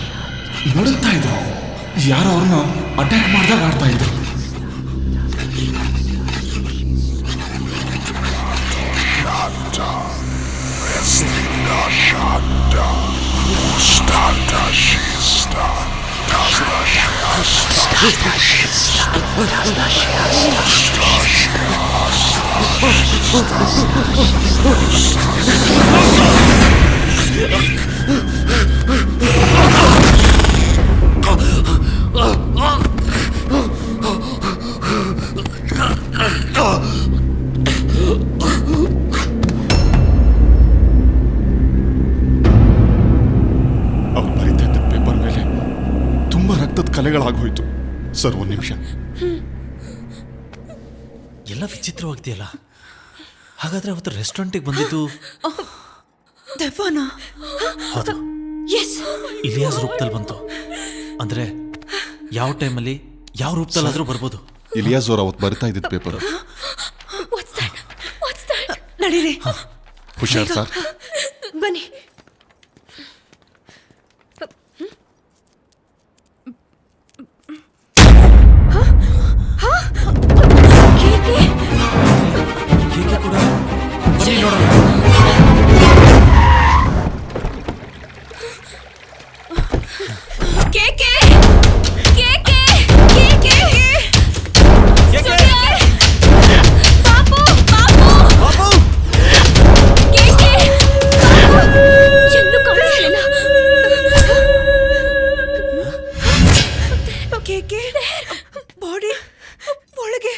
ನಡುತ್ತಾ ಇದ್ರು, ಯಾರೋ ಅವ್ರನ್ನ ಅಟ್ಯಾಕ್ ಮಾಡಿದಾಗ ಆಡ್ತಾ ಇದ್ರು. ಅವ್ರು ಬರೀತಾ ಇದ್ದ ಪೇಪರ್ ಮೇಲೆ ತುಂಬಾ ರಕ್ತದ ಕಲೆಗಳಾಗೋಯ್ತು. ಸರ್, 1 ನಿಮಿಷ. ಎಲ್ಲ ವಿಚಿತ್ರವಾಗ್ತಿಯಲ್ಲ. ಹಾಗಾದ್ರೆ ಅವತ್ತು ರೆಸ್ಟೋರೆಂಟಿಗೆ ಬಂದಿದ್ದು ದೆವ್ವನಾ? ಹೌದು, ಇಲಿಯಾಸ್ ರೂಪದಲ್ಲಿ ಬಂತು. ಅಂದ್ರೆ ಯಾವ ಟೈಮಲ್ಲಿ ಯಾವ ರೂಪದಲ್ಲಾದ್ರೂ ಬರ್ಬೋದು. ಇಲಿಯಾಸ್ ಅವ್ರು ಅವತ್ತು ಬರಿತಾ ಇದ್ದಿದ್ದ ಪೇಪರ್. ನಡೀರಿ. ಹುಷಾರ್ ಸರ್. ಬನ್ನಿ. ಕೇಕೆ ಕೂಡ. ಬನ್ನಿ ನೋಡೋಣ. ಕೇಕೆ ಕೇಕೆ ಕೇಕೆ ಪಾಪು ಪಾಪು ಕೇಕೆ ಎಲ್ಲೂ ಕಾಣಿಸಲಿಲ್ಲ. ಕೇಕೆ ಬಾಡಿ ಒಳಗೆ.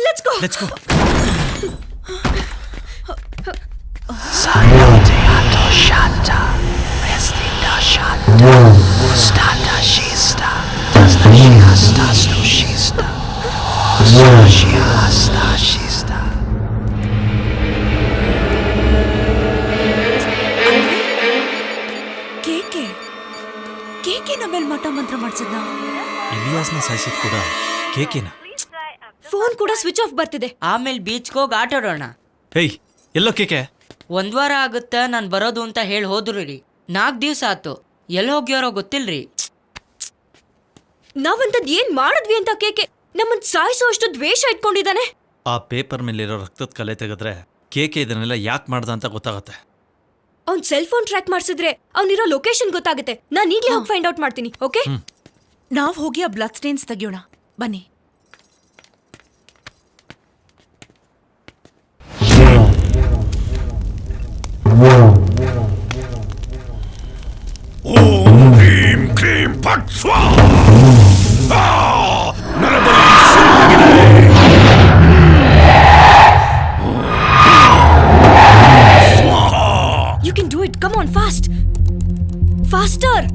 Let's go. ಕೇಕೆ ಕೇಕೆ ನಮ್ಮ ಮಂತ್ರ ಮಾಡ್ಸದ್ನ? ಇಲಿಯಾಸ್ನ ಸಾಯಿಸಿದ್ ಕೂಡ ಕೇಕೆನ. ಫೋನ್ ಕೂಡ ಸ್ವಿಚ್ ಆಫ್ ಬರ್ತಿದೆ. ಆಮೇಲೆ ಬೀಚ್ಗೆ ಹೋಗಿ ಆಟ ಆಡೋಣ. ಹೇಯ್, ಎಲ್ಲೋ ಕೇಕೆ? 1 ವಾರ ಆಗುತ್ತಾ ನಾನು ಬರೋದು ಅಂತ ಹೇಳಿ ಹೋದ್ರು ರೀ. 4 ದಿವಸ ಆತು, ಎಲ್ಲಿ ಹೋಗ್ಯಾರೋ ಗೊತ್ತಿಲ್ರಿ. ನಾವಂತದ್ ಏನ್ ಮಾಡಿದ್ವಿ ಅಂತ ಕೇಕೆ ನಮ್ಮನ್ ಸಾಯಿಸೋ ಅಷ್ಟು ದ್ವೇಷ ಇಟ್ಕೊಂಡಿದ್ದಾನೆ. ಆ ಪೇಪರ್ ಮೇಲಿರೋ ರಕ್ತದ ಕಲೆ ತೆಗೆದ್ರೆ ಕೇಕೆ ಇದನ್ನೆಲ್ಲ ಯಾಕೆ ಮಾಡ್ದ ಅಂತ ಗೊತ್ತಾಗತ್ತೆ. ಅವ್ನ್ ಸೆಲ್ ಫೋನ್ ಟ್ರ್ಯಾಕ್ ಮಾಡ್ಸಿದ್ರೆ ಅವ್ನಿರೋ ಲೊಕೇಶನ್ ಗೊತ್ತಾಗುತ್ತೆ. ನಾನ್ ಈಗ್ಲೇ ಹೋಗಿ ಫೈಂಡ್ ಔಟ್ ಮಾಡ್ತೀನಿ. ಓಕೆ, ನಾವ್ ಹೋಗಿ ಆ ಬ್ಲಡ್ ಸ್ಟೇನ್ಸ್ ತೆಗಿಯೋಣ ಬನ್ನಿ. ಓಂ ಕ್ರೀಂ ಕ್ರೀಂ ಫಟ್ ಸ್ವಾಹ. ನರಬಲಿ ಶುರುವಾಗಿದೆ. You can do it. Come on, fast, faster.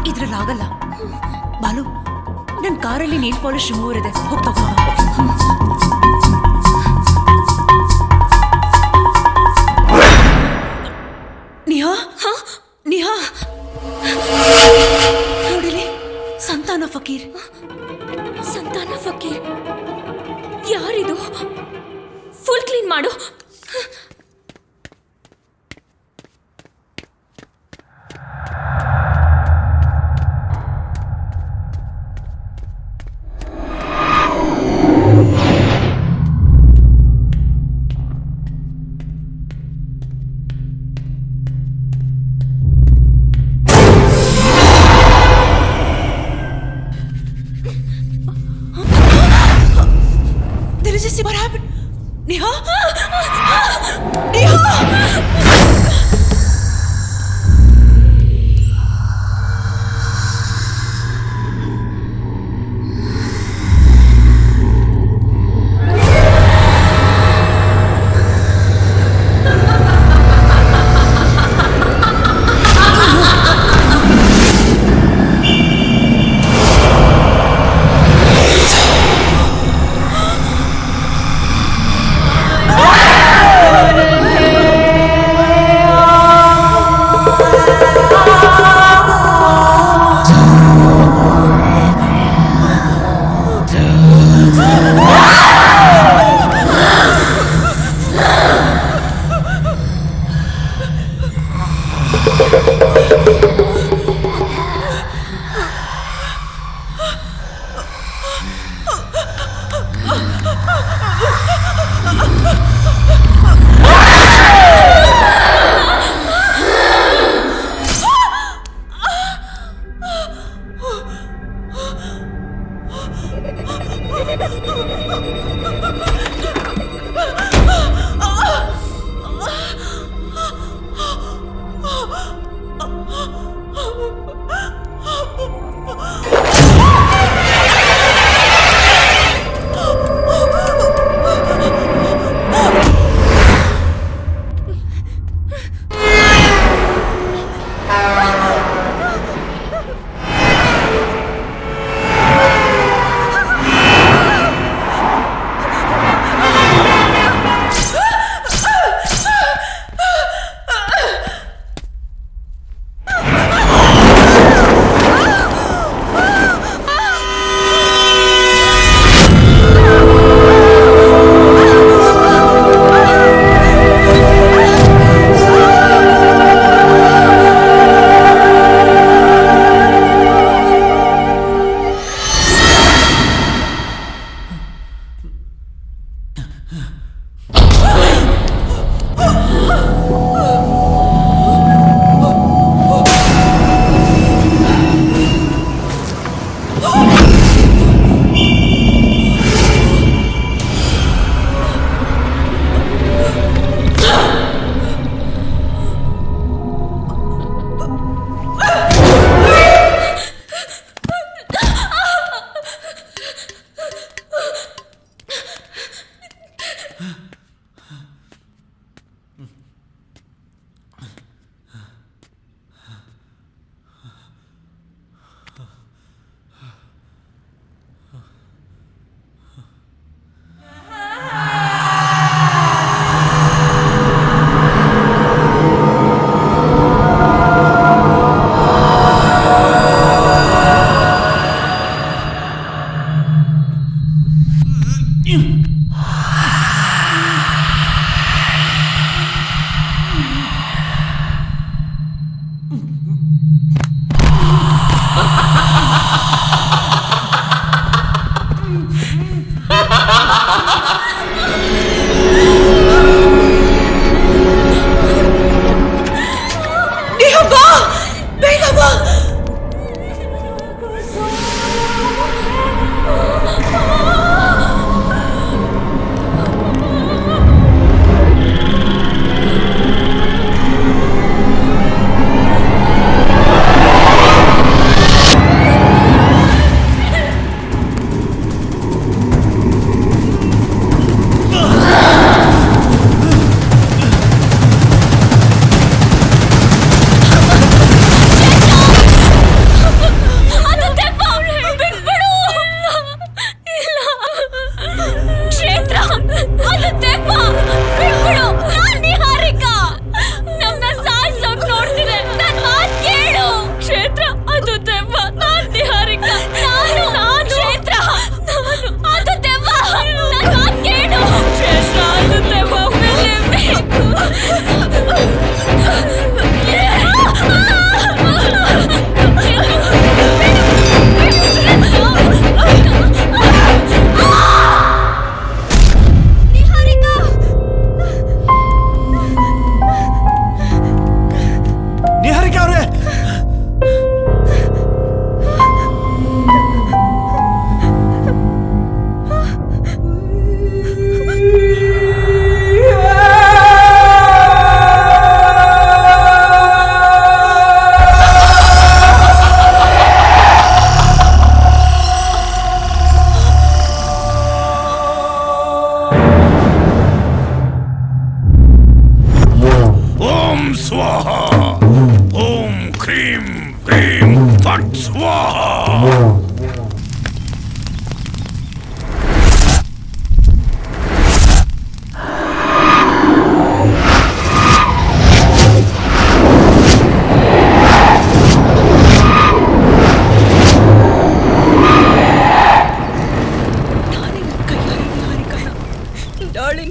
ಇದ್ರಲ್ಲಾಗಲ್ಲ ಬಾಲು. ನನ್ ಕಾರಲ್ಲಿ ನೇಲ್ ಪಾಲಿಶ್ ರಿಮೂವರ್ ಇದೆ, ಹೋಗಿ ತಗೊಂಡು. ನಿಹಾ, ನಿಹಾ ನೋಡಿಲಿ, ಸಂತಾನ ಫಕೀರ್. ಸಂತಾನ ಫಕೀರ್ ಯಾರಿದು? ಫುಲ್ ಕ್ಲೀನ್ ಮಾಡು. There is just what happened. Neha? Neha?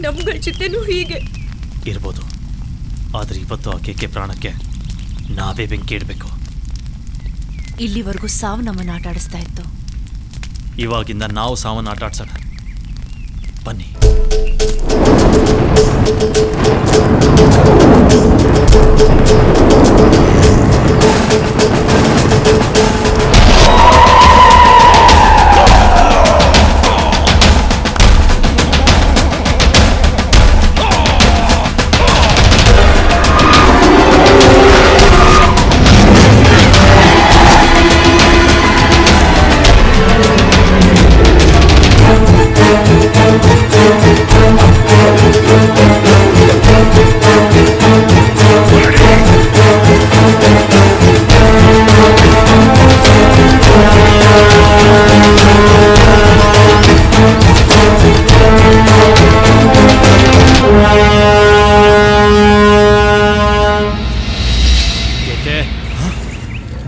ನಮ್ಗಳ ಚಿತೆನೂ ಹೀಗೆ ಇರ್ಬೋದು. ಆದ್ರೆ ಇವತ್ತು ಆ ಕೇಕೆ ಪ್ರಾಣಕ್ಕೆ ನಾವೇ ಬೆಂಕಿ ಇಡಬೇಕು. ಇಲ್ಲಿವರೆಗೂ ಸಾವು ನಮ್ಮನ್ನು ಆಟ ಆಡಿಸ್ತಾ ಇತ್ತು. ಇವಾಗಿಂದ ನಾವು ಸಾವನ್ನು ಆಟ ಆಡ್ಸೋಣ. ಬನ್ನಿ.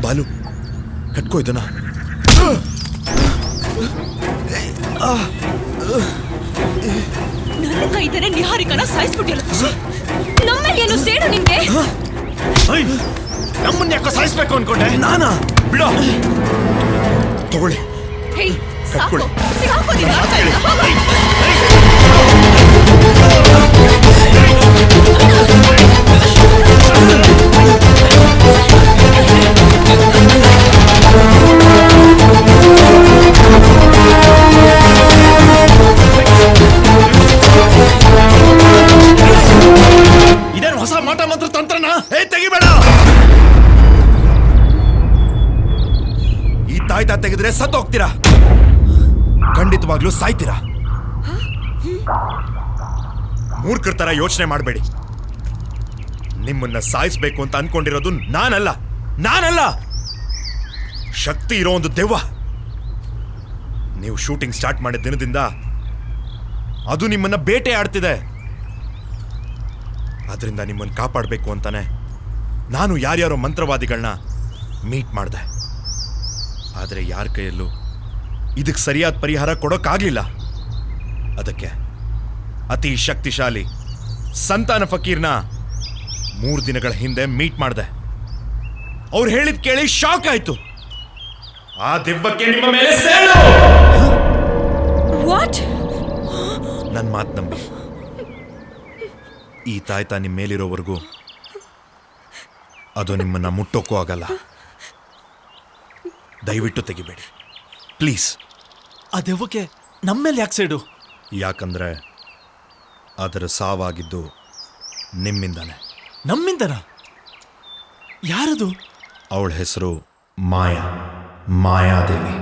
ಬಾಲು ಕಟ್ಕೋ ಇದನ್ನ. ನನ್ನ ಕೈದರೆ ನಿಹಾರಿಕನ ಸಾಯಿಸ್ಬಿಟ್ಟಿಲ್ಲ. ನಮ್ಮಲ್ಲೇನು ಸೇಡು ನಿಂಗೆ? ನಮ್ಮನ್ನ ಯಾಕೋ ಸಾಯಿಸ್ಬೇಕು ಅನ್ಕೊಂಡೆ. ನಾನಾ? ಬಿಡ. ತಗೊಳ್ಳಿ. ಹೇಯ್, ಸಾಕು ಸಾಕು ನಿನ್ನ ಆಟ ಇಲ್ಲ. ಇದೇನು ಹೊಸ ಮಾಟ ಮಂತ್ರ ತಂತ್ರನ? ತೆಗಿಬೇಡ. ಈ ತಾಯ್ತಾ ತೆಗೆದ್ರೆ ಸತ್ತು ಹೋಗ್ತೀರಾ, ಖಂಡಿತವಾಗ್ಲೂ ಸಾಯ್ತೀರಾ. ಮೂರ್ಖರ ಥರ ಯೋಚನೆ ಮಾಡಬೇಡಿ. ನಿಮ್ಮನ್ನ ಸಾಯಿಸ್ಬೇಕು ಅಂತ ಅನ್ಕೊಂಡಿರೋದು ನಾನಲ್ಲ. ಶಕ್ತಿ ಇರೋ ಒಂದು ದೆವ್ವ. ನೀವು ಶೂಟಿಂಗ್ ಸ್ಟಾರ್ಟ್ ಮಾಡಿದ ದಿನದಿಂದ ಅದು ನಿಮ್ಮನ್ನ ಬೇಟೆ ಆಡ್ತಿದೆ. ಅದರಿಂದ ನಿಮ್ಮನ್ನು ಕಾಪಾಡಬೇಕು ಅಂತಾನೆ ನಾನು ಯಾರ್ಯಾರೋ ಮಂತ್ರವಾದಿಗಳನ್ನ ಮೀಟ್ ಮಾಡಿದೆ. ಆದರೆ ಯಾರ ಕೈಯಲ್ಲೂ ಇದಕ್ಕೆ ಸರಿಯಾದ ಪರಿಹಾರ ಕೊಡೋಕ್ಕಾಗಲಿಲ್ಲ. ಅದಕ್ಕೆ ಅತಿ ಶಕ್ತಿಶಾಲಿ ಸಂತಾನ ಫಕೀರ್ನ 3 ದಿನಗಳ ಹಿಂದೆ ಮೀಟ್ ಮಾಡಿದೆ. ಅವ್ರು ಹೇಳಿದ್ ಕೇಳಿ ಶಾಕ್ ಆಯ್ತು. ಆ ದೆವ್ವಕ್ಕೆ ನಿಮ್ಮ ಮೇಲೆ ಸೇಡು. ನನ್ನ ಮಾತು ನಂಬಿ. ಈ ತಾಯ್ತ ನಿಮ್ಮ ಮೇಲಿರೋವರೆಗೂ ಅದು ನಿಮ್ಮನ್ನ ಮುಟ್ಟೋಕ್ಕೂ ಆಗಲ್ಲ. ದಯವಿಟ್ಟು ತೆಗಿಬೇಡಿ ಪ್ಲೀಸ್. ಆ ದೆವ್ವಕ್ಕೆ ನಮ್ಮೇಲೆ ಯಾಕೆ ಸೇಡು? ಯಾಕಂದ್ರೆ ಅದರ ಸಾವಾಗಿದ್ದು ನಿಮ್ಮಿಂದಾನೆ. ನಮ್ಮಿಂದನ? ಯಾರದು? ಅವಳ ಹೆಸರು ಮಾಯಾದೇವಿ.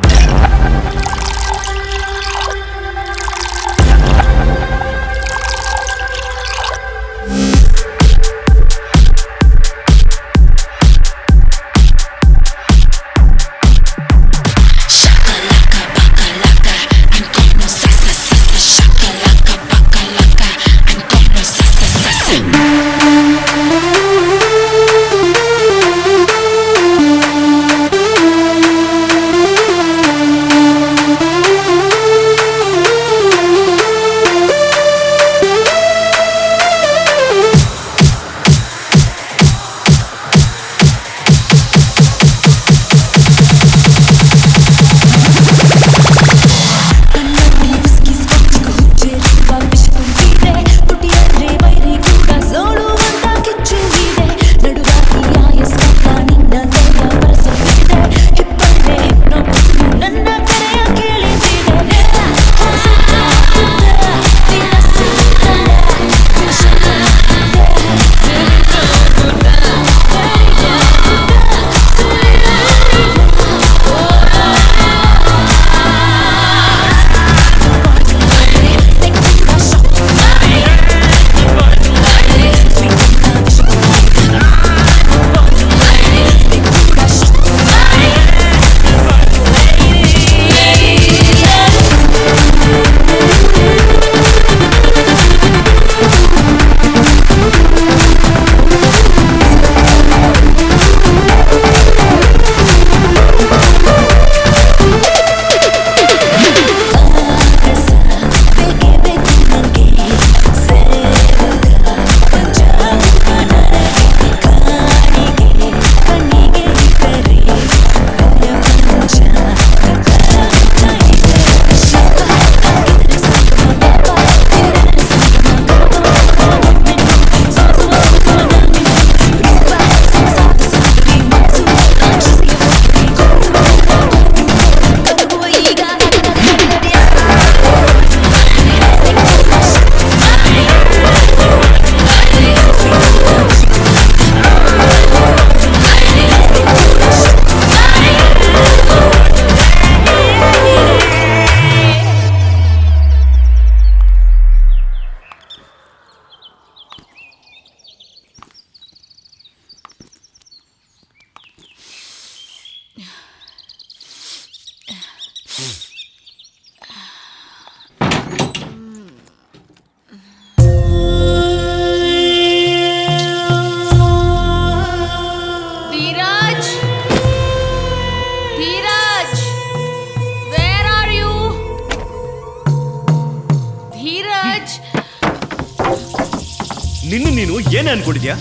ನೀನು ಏನೇ ಅನ್ಕೊಂಡಿದ್ಯಾ?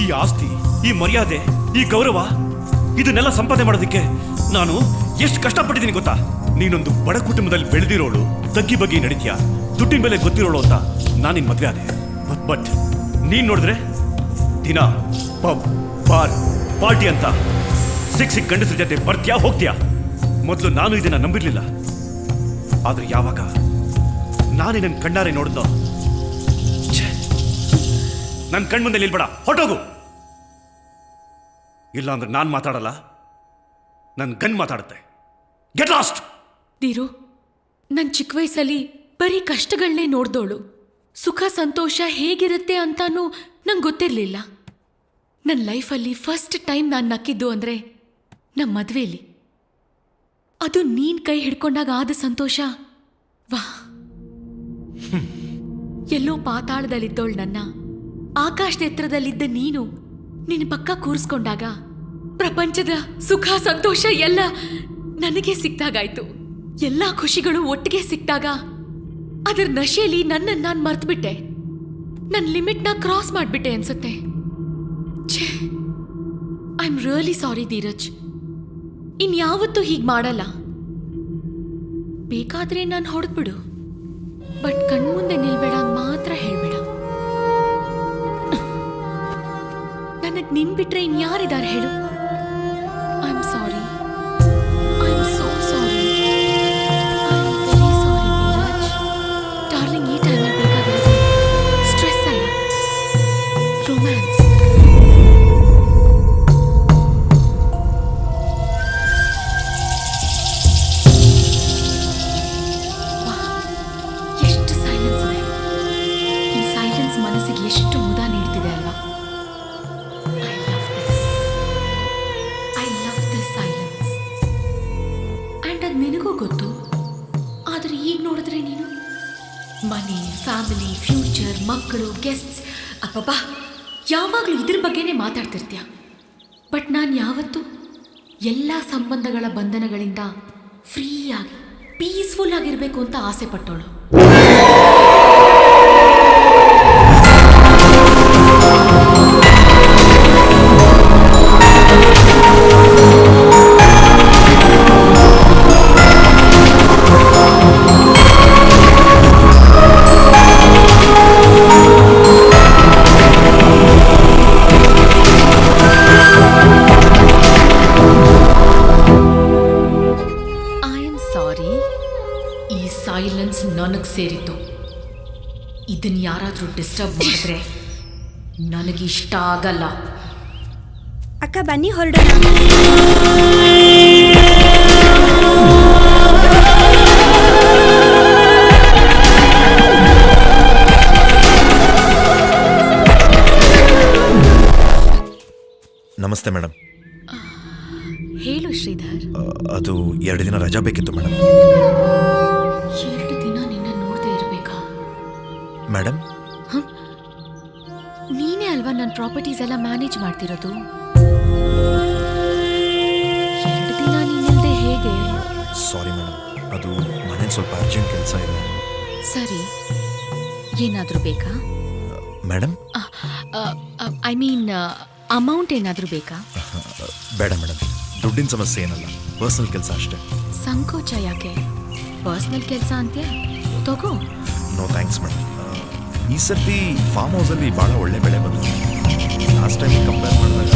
ಈ ಆಸ್ತಿ, ಈ ಮರ್ಯಾದೆ, ಈ ಗೌರವ ಇದನ್ನೆಲ್ಲ ಸಂಪಾದನೆ ಮಾಡೋದಕ್ಕೆ ನಾನು ಎಷ್ಟು ಕಷ್ಟಪಟ್ಟಿದ್ದೀನಿ ಗೊತ್ತಾ? ನೀನೊಂದು ಬಡ ಕುಟುಂಬದಲ್ಲಿ ಬೆಳೆದಿರೋಳು, ತಗ್ಗಿ ಬಗ್ಗೆ ನಡೀತೀಯ, ದುಡ್ಡಿನ ಬೆಲೆ ಗೊತ್ತಿರೋಳು ಅಂತ ನಾನು ನಿನ್ ಮದ್ವೆ ಆದೆ. ಬಟ್ ನೀನ್ ನೋಡಿದ್ರೆ ದಿನ ಪಬ್, ಬಾರ್, ಪಾರ್ಟಿ ಅಂತ ಸಿಕ್ ಗಂಡಸ್ರ ಜೊತೆ ಬರ್ತೀಯಾ, ಹೋಗ್ತೀಯಾ. ಮೊದಲು ನಾನು ಇದನ್ನ ನಂಬಿರ್ಲಿಲ್ಲ. ಆದ್ರೆ ಯಾವಾಗ ನಾನೇ ನನ್ನ ಕಣ್ಣಾರೆ ನೋಡಿದ್ನೋ, ನನ್ನ ಕಣ್ಮುಂದೆ ನಿಲ್ಬೇಡ, ಹೊಟ್ಟೋಗು. ಇಲ್ಲ ಅಂದ್ರೆ ನಾನು ಮಾತಾಡಲ್ಲ, ನನ್ನ ಗನ್ ಮಾತಾಡುತ್ತೆ. Get lost. ದೀರು, ನನ್ನ ಚಿಕ್ಕ ವಯಸ್ಸಲ್ಲಿ ಬರೀ ಕಷ್ಟಗಳನ್ನೇ ನೋಡ್ದೋಳು. ಸುಖ ಸಂತೋಷ ಹೇಗಿರುತ್ತೆ ಅಂತಾನೂ ನಂಗೆ ಗೊತ್ತಿರಲಿಲ್ಲ. ನನ್ನ ಲೈಫಲ್ಲಿ ಫಸ್ಟ್ ಟೈಮ್ ನಾನು ನಕ್ಕಿದ್ದು ಅಂದರೆ ನಮ್ಮ ಮದುವೆಯಲ್ಲಿ. ಅದು ನೀನ್ ಕೈ ಹಿಡ್ಕೊಂಡಾಗ ಆದ ಸಂತೋಷ, ವಾ. ಎಲ್ಲೋ ಪಾತಾಳದಲ್ಲಿದ್ದೋಳು ನನ್ನ ಆಕಾಶದ ಎತ್ತರದಲ್ಲಿದ್ದ ನೀನು ನಿನ್ನ ಪಕ್ಕ ಕೂರಿಸ್ಕೊಂಡಾಗ ಪ್ರಪಂಚದ ಸುಖ ಸಂತೋಷ ಎಲ್ಲ ನನಗೆ ಸಿಕ್ತಾಗಾಯ್ತು. ಎಲ್ಲ ಖುಷಿಗಳು ಒಟ್ಟಿಗೆ ಸಿಕ್ತಾಗ ಅದರ ನಶೆಯಲ್ಲಿ ನನ್ನನ್ನು ನಾನು ಮರ್ತ್ಬಿಟ್ಟೆ. ನನ್ನ ಲಿಮಿಟ್ನ ಕ್ರಾಸ್ ಮಾಡಿಬಿಟ್ಟೆ ಅನ್ಸುತ್ತೆ. I am really sorry Dheeraj. ಇನ್ಯಾವತ್ತೂ ಹೀಗೆ ಮಾಡಲ್ಲ. ಬೇಕಾದ್ರೆ ನಾನು ಹೊಡೆದ್ಬಿಡು, ಬಟ್ ಕಣ್ಮುಂದೆ ನಿಲ್ಬೇಡ ಮಾತ್ರ ಹೇಳ್ಬೇಡ. ನನಗ್ ನಿನ್ ಬಿಟ್ರೆ ಇನ್ಯಾರಿದ್ದಾರೆ ಹೇಳು? I am sorry. I am so sorry. I am very sorry Dheeraj. Darling, ಈ ಟೈಮಲ್ಲಿ ಬೇಕಾಗಿರೋದು ಸ್ಟ್ರೆಸ್ ಅಲ್ಲ, ರೊಮ್ಯಾನ್ಸ್. ಎಷ್ಟು ಸೈಲೆನ್ಸ್ ಇದೆ. ಈ ಸೈಲೆನ್ಸ್ ಮನಸ್ಸಿಗೆ ಎಷ್ಟು ಮುದ ನೀಡ್ತಿದೆ ಅಲ್ವಾ? I love this silence. And ಅದು ನಿನಗೂ ಗೊತ್ತು. ಆದರೆ ಈಗ ನೋಡಿದ್ರೆ ನೀನು ಮನಿ, ಫ್ಯಾಮಿಲಿ, ಫ್ಯೂಚರ್, ಮಕ್ಕಳು, ಗೆಸ್ಟ್ಸ್, ಅಪ್ಪಬ್ಬಾ ಯಾವಾಗಲೂ ಇದ್ರ ಬಗ್ಗೆನೇ ಮಾತಾಡ್ತಿರ್ತೀಯ. ಬಟ್ ನಾನು ಯಾವತ್ತೂ ಎಲ್ಲ ಸಂಬಂಧಗಳ ಬಂಧನಗಳಿಂದ ಫ್ರೀಯಾಗಿ ಪೀಸ್ಫುಲ್ ಆಗಿರಬೇಕು ಅಂತ ಆಸೆ ಪಟ್ಟೋಳು. ಸೈಲೆನ್ಸ್ ನನಗೆ ಸೇರಿತು. ಇದನ್ನು ಯಾರಾದರೂ ಡಿಸ್ಟರ್ಬ್ ಮಾಡಿದ್ರೆ ನನಗಿಷ್ಟ ಆಗಲ್ಲ. ಅಕ್ಕ ಬನ್ನಿ ಹೊರಡೋಣ. ನಮಸ್ತೆ ಮೇಡಮ್. ಹೇಳು ಶ್ರೀಧರ್. ಅದು 2 ದಿನ ರಜಾ ಬೇಕಿತ್ತು ಮೇಡಮ್. 2 ದಿನ ನಿನ್ನ ನೋಡದೆ ಇರಬೇಕಾ ಮೇಡಮ್? ನೀನೇ ಅಲ್ವಾ ನನ್ನ ಪ್ರಾಪರ್ಟೀಸ್ ಎಲ್ಲ ಮ್ಯಾನೇಜ್ ಮಾಡ್ತಿರೋದು. 2 ದಿನ ನೀನಿಲ್ದೆ ಹೇಗೆ? ಸಾರಿ ಮೇಡಮ್, ಅದು ಮನೇಲಿ ಸ್ವಲ್ಪ ಅರ್ಜೆಂಟ್ ಕೆಲಸ ಇದೆ. ಸರಿ, ಏನಾದರೂ ಬೇಕಾ ಮೇಡಮ್? ಐ ಮೀನ್ ಅಮೌಂಟ್ ಏನಾದರೂ ಬೇಕಾ? ಬೇಡ ಮೇಡಮ್, ದುಡ್ಡಿನ ಸಮಸ್ಯೆ ಏನಲ್ಲ, ಪರ್ಸನಲ್ ಕೆಲಸ ಅಷ್ಟೇ. ಸಂಕೋಚ ಯಾಕೆ? ಪರ್ಸನಲ್ ಕೆಲಸ ಅಂತ್ಯ, ತಗೋ. No thanks madam. ಈ ಸರ್ತಿ ಫಾರ್ಮ್ ಹೌಸಲ್ಲಿ ಭಾಳ ಒಳ್ಳೆ ಬೆಳೆ ಬಂತು. ಲಾಸ್ಟ್ ಟೈಮ್ ಕಂಪೇರ್ ಮಾಡಿದಾಗ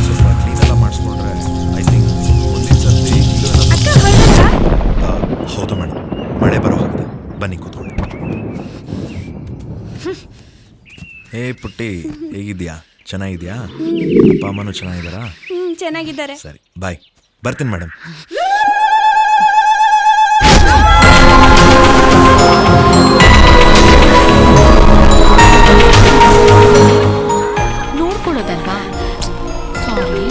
ಸ್ವಲ್ಪ ಕ್ಲೀನೆಲ್ಲ ಮಾಡಿಸ್ಕೊಂಡ್ರೆ ಐ ಥಿಂಕ್ ಮುಂದಿನ ಸರ್ತಿ. ಹೌದು ಮೇಡಮ್, ಮಳೆ ಬರೋ ಹಾಗಿದೆ. ಬನ್ನಿ ಕೂತ್ಕೊಳ್ಳಿ. ಹೇ ಪುಟ್ಟಿ, ಹೇಗಿದ್ಯಾ? ಚೆನ್ನಾಗಿದ್ಯಾ? ಅಪ್ಪ ಅಮ್ಮನೂ ಚೆನ್ನಾಗಿದ್ದಾರಾ? ಚೆನ್ನಾಗಿದ್ದಾರೆ. ಸರಿ, ಬಾಯ್. ಬರ್ತೀನಿ ಮೇಡಮ್. ನೋಡ್ಕೊಳ್ಳೋದಲ್ವಾ? ಸಾರಿ.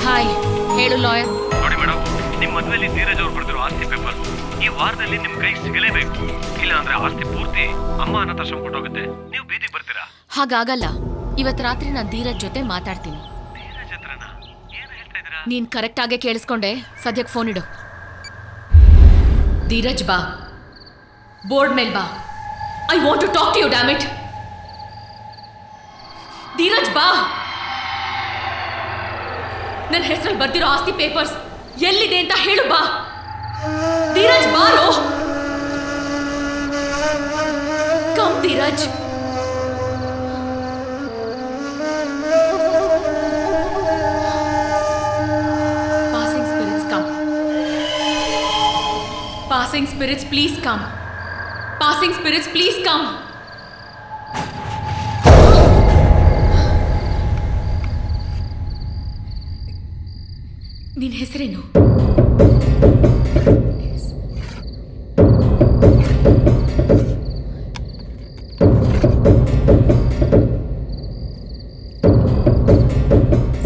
ಹಾಯ್, ಹೇಳು ಲಾಯರ್. ನೋಡಿ ಮೇಡಮ್, ನಿಮ್ಮ ಮದುವೆಯಲ್ಲಿ ಧೀರಜ್ ಅವ್ರು ಬರೆದಿರೋ ಆಸ್ತಿ ಪೇಪರ್ ಈ ವಾರದಲ್ಲಿ ನಿಮ್ ಕೈ ಸಿಗಲೇಬೇಕು. ಇಲ್ಲ ಅಂದ್ರೆ ಆಸ್ತಿ ಪೂರ್ತಿ ಅಮ್ಮ ಅನಾಥಾಶ್ರಮ ಕೊಟ್ಟೋಗುತ್ತೆ. ನೀವು ಬೀದಿಗೆ ಬರ್ತೀರಾ? ಹಾಗಾಗಲ್ಲ. ಇವತ್ತು ರಾತ್ರಿ ನಾನು ಧೀರಜ್ ಜೊತೆ ಮಾತಾಡ್ತೀನಿ. ಧೀರಜ್ ಹತ್ರನಾ? ಏನು ಹೇಳ್ತಾ ಇದ್ದೀರಾ? ನೀನ್ ಕರೆಕ್ಟ್ ಆಗೇ ಕೇಳಿಸ್ಕೊಂಡೆ. ಸದ್ಯಕ್ಕೆ ಫೋನ್ ಇಡು. ಧೀರಜ್ ಬಾ, ಬೋರ್ಡ್ ಮೇಲ್ ಬಾ. I want to talk to you, damn it. Dheeraj ಬಾ. ನನ್ನ ಹೆಸರಲ್ಲಿ ಬರ್ದಿರೋ ಆಸ್ತಿ ಪೇಪರ್ಸ್ ಎಲ್ಲಿದೆ ಅಂತ ಹೇಳು. ಬಾ ಧೀರಜ್, ಬಾರೋ. Come Dheeraj. Passing spirits, come. Passing spirits, please come. Passing dancing spirits please come. ನಿನ್ನ ಹೆಸರೇನು?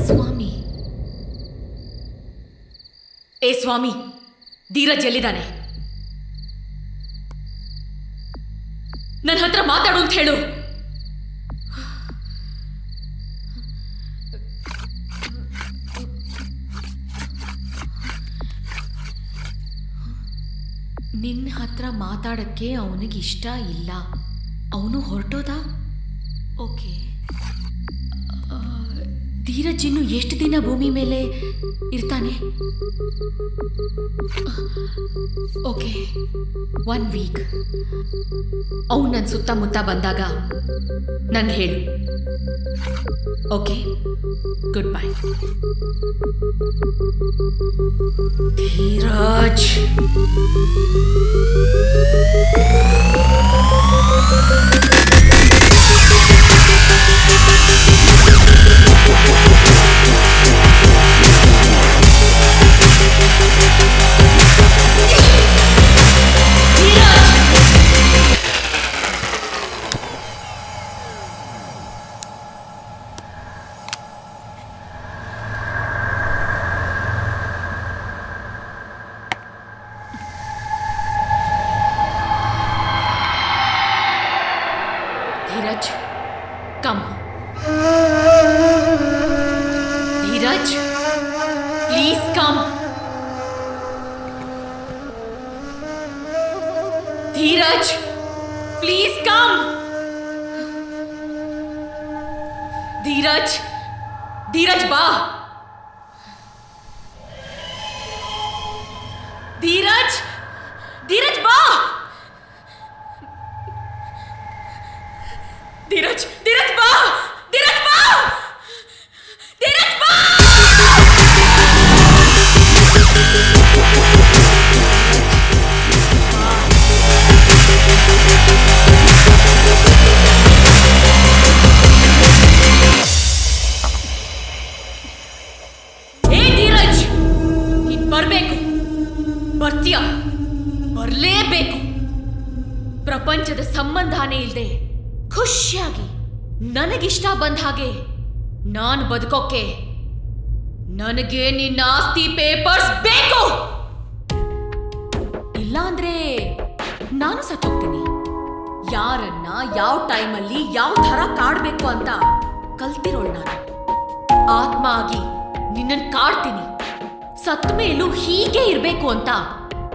ಸ್ವಾಮಿ. ಏ ಸ್ವಾಮಿ, ಧೀರಜ್ ಎಲ್ಲಿದ್ದಾನೆ? ನನ್ನ ಹತ್ರ ಮಾತಾಡು ಅಂತ ಹೇಳು. ನಿನ್ನ ಹತ್ರ ಮಾತಾಡಕ್ಕೆ ಅವನಿಗಿಷ್ಟ ಇಲ್ಲ. ಅವನು ಹೊರಟೋದ? ಓಕೆ. ಧೀರಜ್ ಇನ್ನು ಎಷ್ಟು ದಿನ ಭೂಮಿ ಮೇಲೆ ಇರ್ತಾನೆ? Okay, 1 week. ಅವನು ನನ್ನ ಸುತ್ತಮುತ್ತ ಬಂದಾಗ ನಂಗೆ ಹೇಳು. Okay, good bye. Dheeraj. Dheeraj, come. Dheeraj, please come. Dheeraj, please come. Dheeraj, Dheeraj ಬಾ. ಧೀರಜ್, ಧೀರಜ್ ಬಾ. ಧೀರಜ್, ಧೀರಜ್ ಬಾ. ಧೀರಜ್ ಬಾ. ಧೀರಜ್ ಬಾ. ಏ ಧೀರಜ್, ನೀನ್ ಬರ್ಬೇಕು. ಬರ್ತೀಯ? ಬರ್ಲೇಬೇಕು. ಪ್ರಪಂಚದ ಸಂಬಂಧನೇ ಇಲ್ದೆ ಖುಷಿಯಾಗಿ ನನಗಿಷ್ಟ ಬಂದ ಹಾಗೆ ನಾನು ಬದುಕೋಕೆ ನನಗೆ ನಿನ್ನ ಆಸ್ತಿ ಪೇಪರ್ಸ್ ಬೇಕು. ಇಲ್ಲಾಂದ್ರೆ ನಾನು ಸತ್ತೋಗ್ತೀನಿ. ಯಾರನ್ನ ಯಾವ ಟೈಮಲ್ಲಿ ಯಾವ ಥರ ಕಾಡ್ಬೇಕು ಅಂತ ಕಲ್ತಿರೋಳು ನಾನು. ಆತ್ಮ ಆಗಿ ನಿನ್ನನ್ನು ಕಾಡ್ತೀನಿ. ಸತ್ತ ಮೇಲೂ ಹೀಗೆ ಇರಬೇಕು ಅಂತ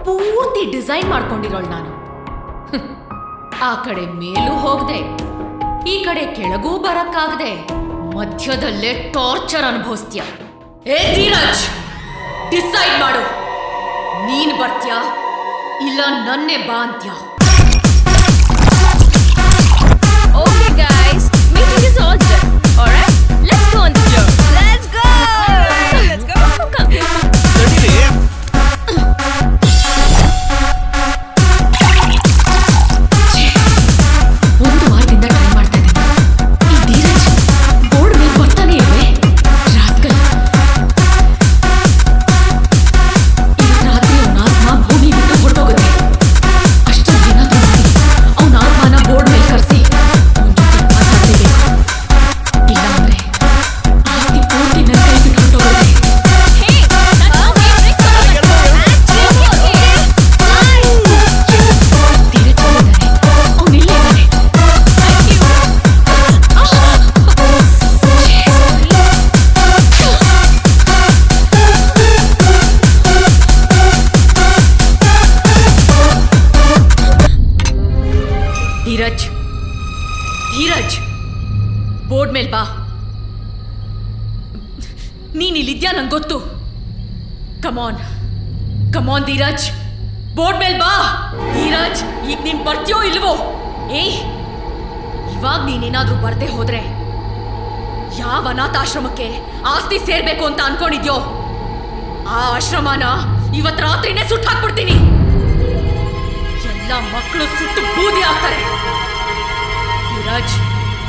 ಪೂರ್ತಿ ಡಿಸೈನ್ ಮಾಡ್ಕೊಂಡಿರೋಳು ನಾನು. ಆ ಕಡೆ ಮೇಲೂ ಹೋಗದೆ, ಈ ಕಡೆ ಕೆಳಗೂ ಬರಕ್ಕಾಗದೆ ಮಧ್ಯದಲ್ಲೇ ಟಾರ್ಚರ್ ಅನುಭವಿಸ್ತೀಯ. ಏ ಧೀರಜ್, ಡಿಸೈಡ್ ಮಾಡು. ನೀನ್ ಬರ್ತೀಯಾ ಇಲ್ಲ ನನ್ನೇ ಬಾ ಅಂತ್ಯಾ? Okay guys, meeting is all done. Alright, let's go on the floor. Let's go. Let's go. Come. ಒಂದು ವಾರದಿಂದ ಟ್ರೈ ಮಾಡ್ತಾ ಇದ್ದೀನಿ. ಈ ಧೀರಜ್ ಬೋರ್ಡ್ ಮೇಲೆ ಬರ್ತಾನೆ ಇವೆ. ರಾಸ್ಕಲ್. ಇವತ್ತು ರಾತ್ರಿ ಅವನ ಆತ್ಮ ಭೂಮಿ ಬಿಟ್ಟು ಹೊರಟೋಗುತ್ತೆ. ಅಷ್ಟೊಂದು ಏನಾದ್ರೂ ಮಾಡಿ ಅವನ ಆತ್ಮನ ಬೋರ್ಡ್ ಮೇಲೆ ಕರೆಸಿ ಅವನ ಜೊತೆ ಮಾತಾಡಲೇಬೇಕು. ಇಲ್ಲಾಂದ್ರೆ ಆಸ್ತಿ ಪೂರ್ತಿ ನನ್ನ ಕೈ ಬಿಟ್ಟು ಹೊರಟೋಗುತ್ತೆ. ಧೀರಜ್, ಧೀರಜ್, ಬೋರ್ಡ್ ಮೇಲ್ ಬಾ. ನೀನ್ ಇಲ್ಲಿದ್ಯಾ ನಂಗೆ ಗೊತ್ತು. ಕಮಾನ್, ಕಮಾನ್ ಧೀರಜ್, ಬೋರ್ಡ್ ಮೇಲ್ ಬಾ. ಧೀರಜ್, ಈಗ ನೀನ್ ಬರ್ತೀಯೋ ಇಲ್ವೋ? ಏಯ್, ಇವಾಗ ನೀನೇನಾದ್ರೂ ಬರ್ದೇ ಹೋದ್ರೆ ಯಾವ ಅನಾಥಾಶ್ರಮಕ್ಕೆ ಆಸ್ತಿ ಸೇರ್ಬೇಕು ಅಂತ ಅನ್ಕೊಂಡಿದ್ಯೋ ಆ ಆಶ್ರಮನ ಇವತ್ ರಾತ್ರಿನೇ ಸುಟ್ಟು ಹಾಕ್ಬಿಡ್ತೀನಿ. ಎಲ್ಲ ಎಲ್ಲ ಮಕ್ಕಳು ಸುಟ್ಟು ಬೂದಿ ಆಗ್ತಾರೆ. ಧೀರಜ್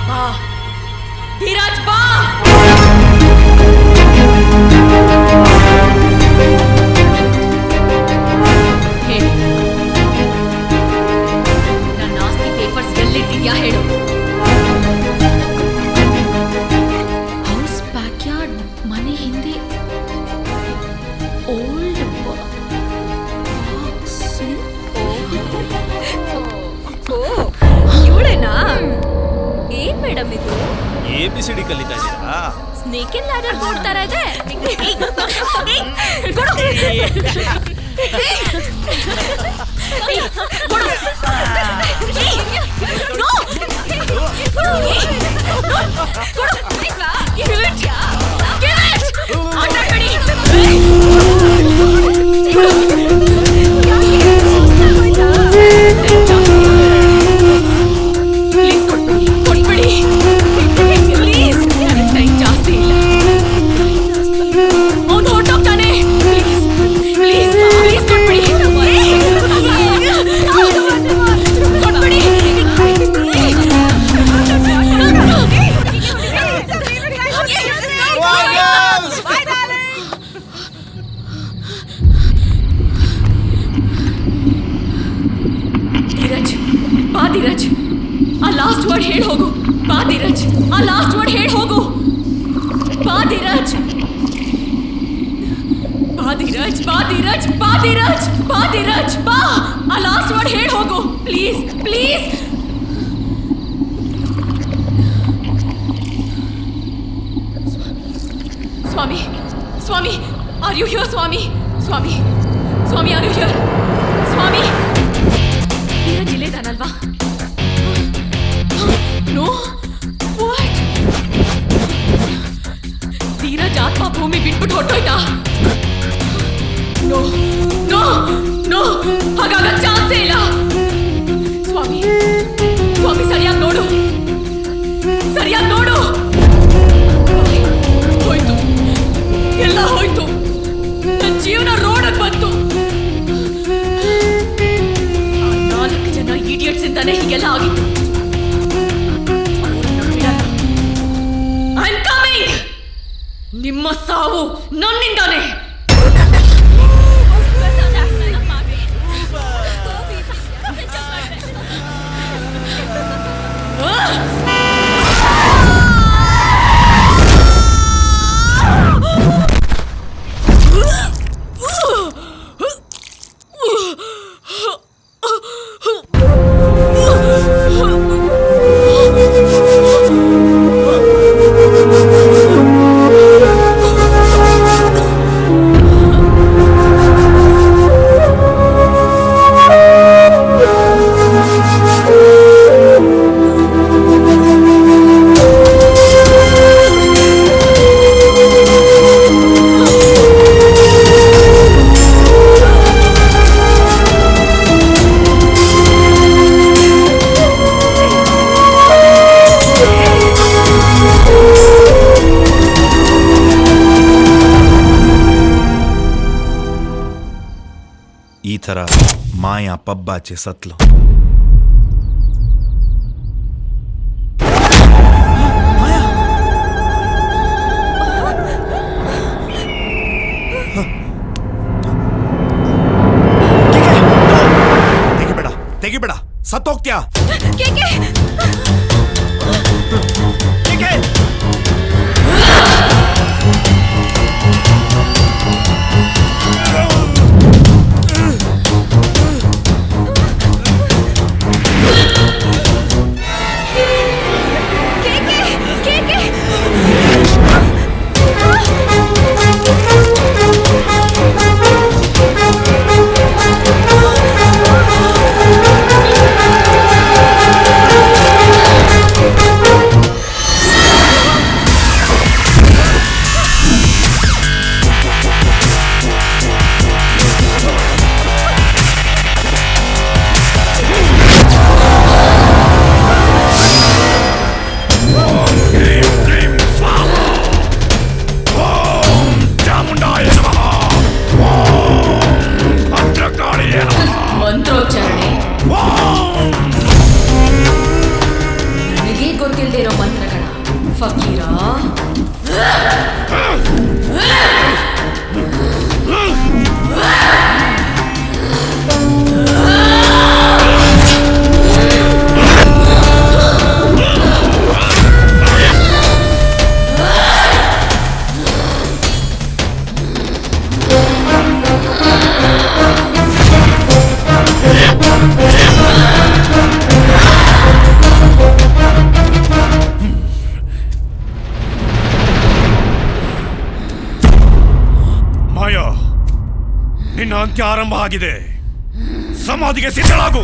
ಬಾ, ಧೀರಜ್ ಬಾ. ಹೇಳು, ನನ್ನ ಆಸ್ತಿ ಪೇಪರ್ಸ್ ಎಲ್ಲಿಟ್ಟಿದ್ಯಾ ಹೇಳು. ಹೌಸ್ ಬ್ಯಾಕ್ಯಾರ್ಡ್ ಮನೆ ಹಿಂದೆ ಓಲ್ಡ್ ಇವಳೇನಾ? ಏನ್ ಮೇಡಮ್ ಇದು? ABCD ಕಲಿತಾ ಇದ್ದೀರಾ? ಸ್ನೇಕ್ ಅಂಡ್ ಲ್ಯಾಡರ್ ಬೋರ್ಡ್ ತರ ಇದೆ. ಧೀರಜ್ ಬಾ, ಧೀರಜ್ ಆ ಲಾಸ್ಟ್ ವರ್ಡ್ ಹೇಳಿ ಹೋಗು. ಬಾ ಧೀರಜ್, ಆ ಲಾಸ್ಟ್ ವರ್ಡ್ ಹೇಳಿ ಹೋಗು. ಬಾ ಧೀರಜ್, ಬಾ ಧೀರಜ್, ಬಾ ಧೀರಜ್, ಬಾ ಧೀರಜ್, ಬಾ ಧೀರಜ್, ಬಾ. ಆ ಲಾಸ್ಟ್ ವರ್ಡ್ ಹೇಳಿ ಹೋಗು ಪ್ಲೀಸ್, ಪ್ಲೀಸ್. ಸ್ವಾಮಿ, ಸ್ವಾಮಿ, ಆರ್ ಯು ಹಿಯರ್? ಸ್ವಾಮಿ, ಸ್ವಾಮಿ, ಸ್ವಾಮಿ, ಆರ್ ಯು ಹಿಯರ್? ಸ್ವಾಮಿ, ಧೀರಜ್ ಇಲ್ಲೇದಾನಲ್ವಾ? No, what? ಧೀರಜ್ ಆತ್ಮ ಭೂಮಿ ಬಿಟ್ಬಿಟ್ಟು ಹೊರಟೋಯ್ತಾ? ನೋ, ನೋ, ನೋ, ಹಾಗಾಗ ಚಾನ್ಸೇ ಇಲ್ಲ. ಸ್ವಾಮಿ, ಸ್ವಾಮಿ, ಸರಿಯಾಗಿ ನೋಡು, ಸರಿಯಾಗಿ ನೋಡು. ಹೋಯ್ತು, ಎಲ್ಲ ಹೋಯ್ತು. ನನ್ನ ಜೀವನ ರೋಡಲ್ಲಿ ಬಂತು. 4 ಜನ ಇಡಿಯಟ್ಸ್ ಇಂದಾನೆ ಹೀಗೆಲ್ಲ ಆಗಿತ್ತು. I am coming. ನಿಮ್ಮ ಸಾವು ನನ್ನಿಂದಾನೆ. ಈ ಥರ ಮಾಯಾ ಪಬ್ಬಾಚೆ ಸತ್ಲು. ತೆಗಿಬೇಡ, ತೆಗಿಬೇಡ, ಸತ್ತೋಗ್ತ್ಯಾ. ಫಕೀರ ಮಾಯಾ, ನಿನ್ನ ಅಂತ್ಯ ಆರಂಭ ಆಗಿದೆ. ಸಮಾಧಿಗೆ ಸಿದ್ಧಳಾಗು.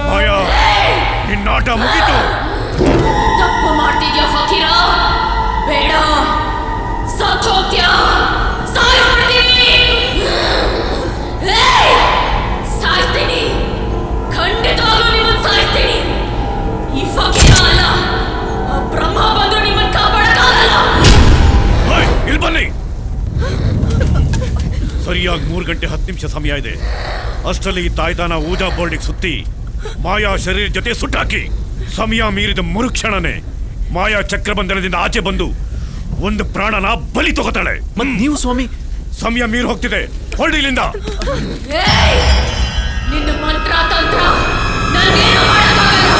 ಮಾಯಾ, ನಿನ್ನಾಟ ಮುಗಿತು. ತಪ್ಪು ಮಾಡ್ತಿದ್ಯಾ ಫಕೀರ? ಬೇಡ, ಸತ್ತು ಹೋಗ್ತ್ಯಾ, ಸಾಯಿಸ್ಬಿಡ್ತೀನಿ. ಸಾಯಿಸ್ತೀನಿ, ಖಂಡಿತವಾಗ್ಲೂ ನಿಮ್ಮನ್ನ ಸಾಯಿಸ್ತೀನಿ. ಈ ಫಕೀರ ಅಲ್ಲ, ಆ ಬ್ರಹ್ಮ ಬಂದ್ರು ನಿಮ್ಮನ್ನ ಕಾಪಾಡಕ್ಕಾಗಲ್ಲ. ಇಲ್ಲಿ ಬನ್ನಿ. ಸರಿಯಾಗಿ 3 ಗಂಟೆ 10 ನಿಮಿಷ ಸಮಯ ಇದೆ. ಅಷ್ಟರಲ್ಲಿ ಈ ತಾಯ್ತಾನ ಊಜಾ ಬೋರ್ಡಿಗೆ ಸುತ್ತಿ ಮಾಯಾ ಶರೀರ ಜೊತೆ ಸುಟ್ಟಾಕಿ. ಸಮಯ ಮೀರಿದ ಮರುಕ್ಷಣನೇ ಮಾಯಾ ಚಕ್ರಬಂಧನದಿಂದ ಆಚೆ ಬಂದು ಒಂದು ಪ್ರಾಣನ ಬಲಿ ತಗೋತಾಳೆ. ಮತ್ ನೀವು ಸ್ವಾಮಿ? ಸಮಯ ಮೀರಿ ಹೋಗ್ತಿದೆ, ಹೊರಡಿ ಇಲ್ಲಿಂದ. ನಿನ್ನ ಮಂತ್ರ ತಂತ್ರ ನಾನೇನು ಮಾಡಕ್ಕಾಗಲ್ಲ.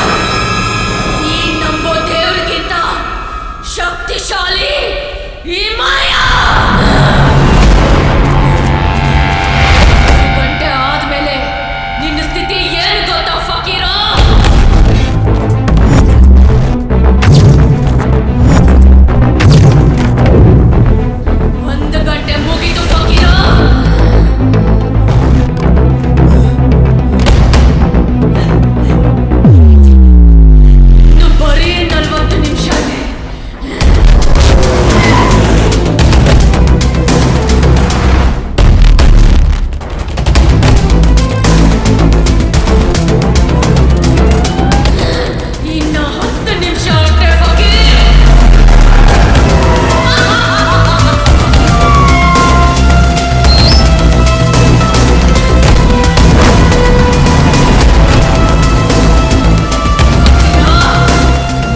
ಈ ನಂಬೋ ದೇವರಿಗಿಂತ ಶಕ್ತಿಶಾಲಿ ಈ ಮಾಯಾ. 1 ಗಂಟೆ ಆದ್ಮೇಲೆ ನಿನ್ನ ಸ್ಥಿತಿ ಏನು ಗೊತ್ತಾ ಫಕೀರ? ಒಂದು ಗಂಟೆ ಮುಗಿತು ಫಕೀರ. ಇನ್ನು ಬರೀ 40 ನಿಮಿಷ ಇದೆ. ಇನ್ನು 10 ನಿಮಿಷ ಅಷ್ಟೇ ಫಕೀರ್.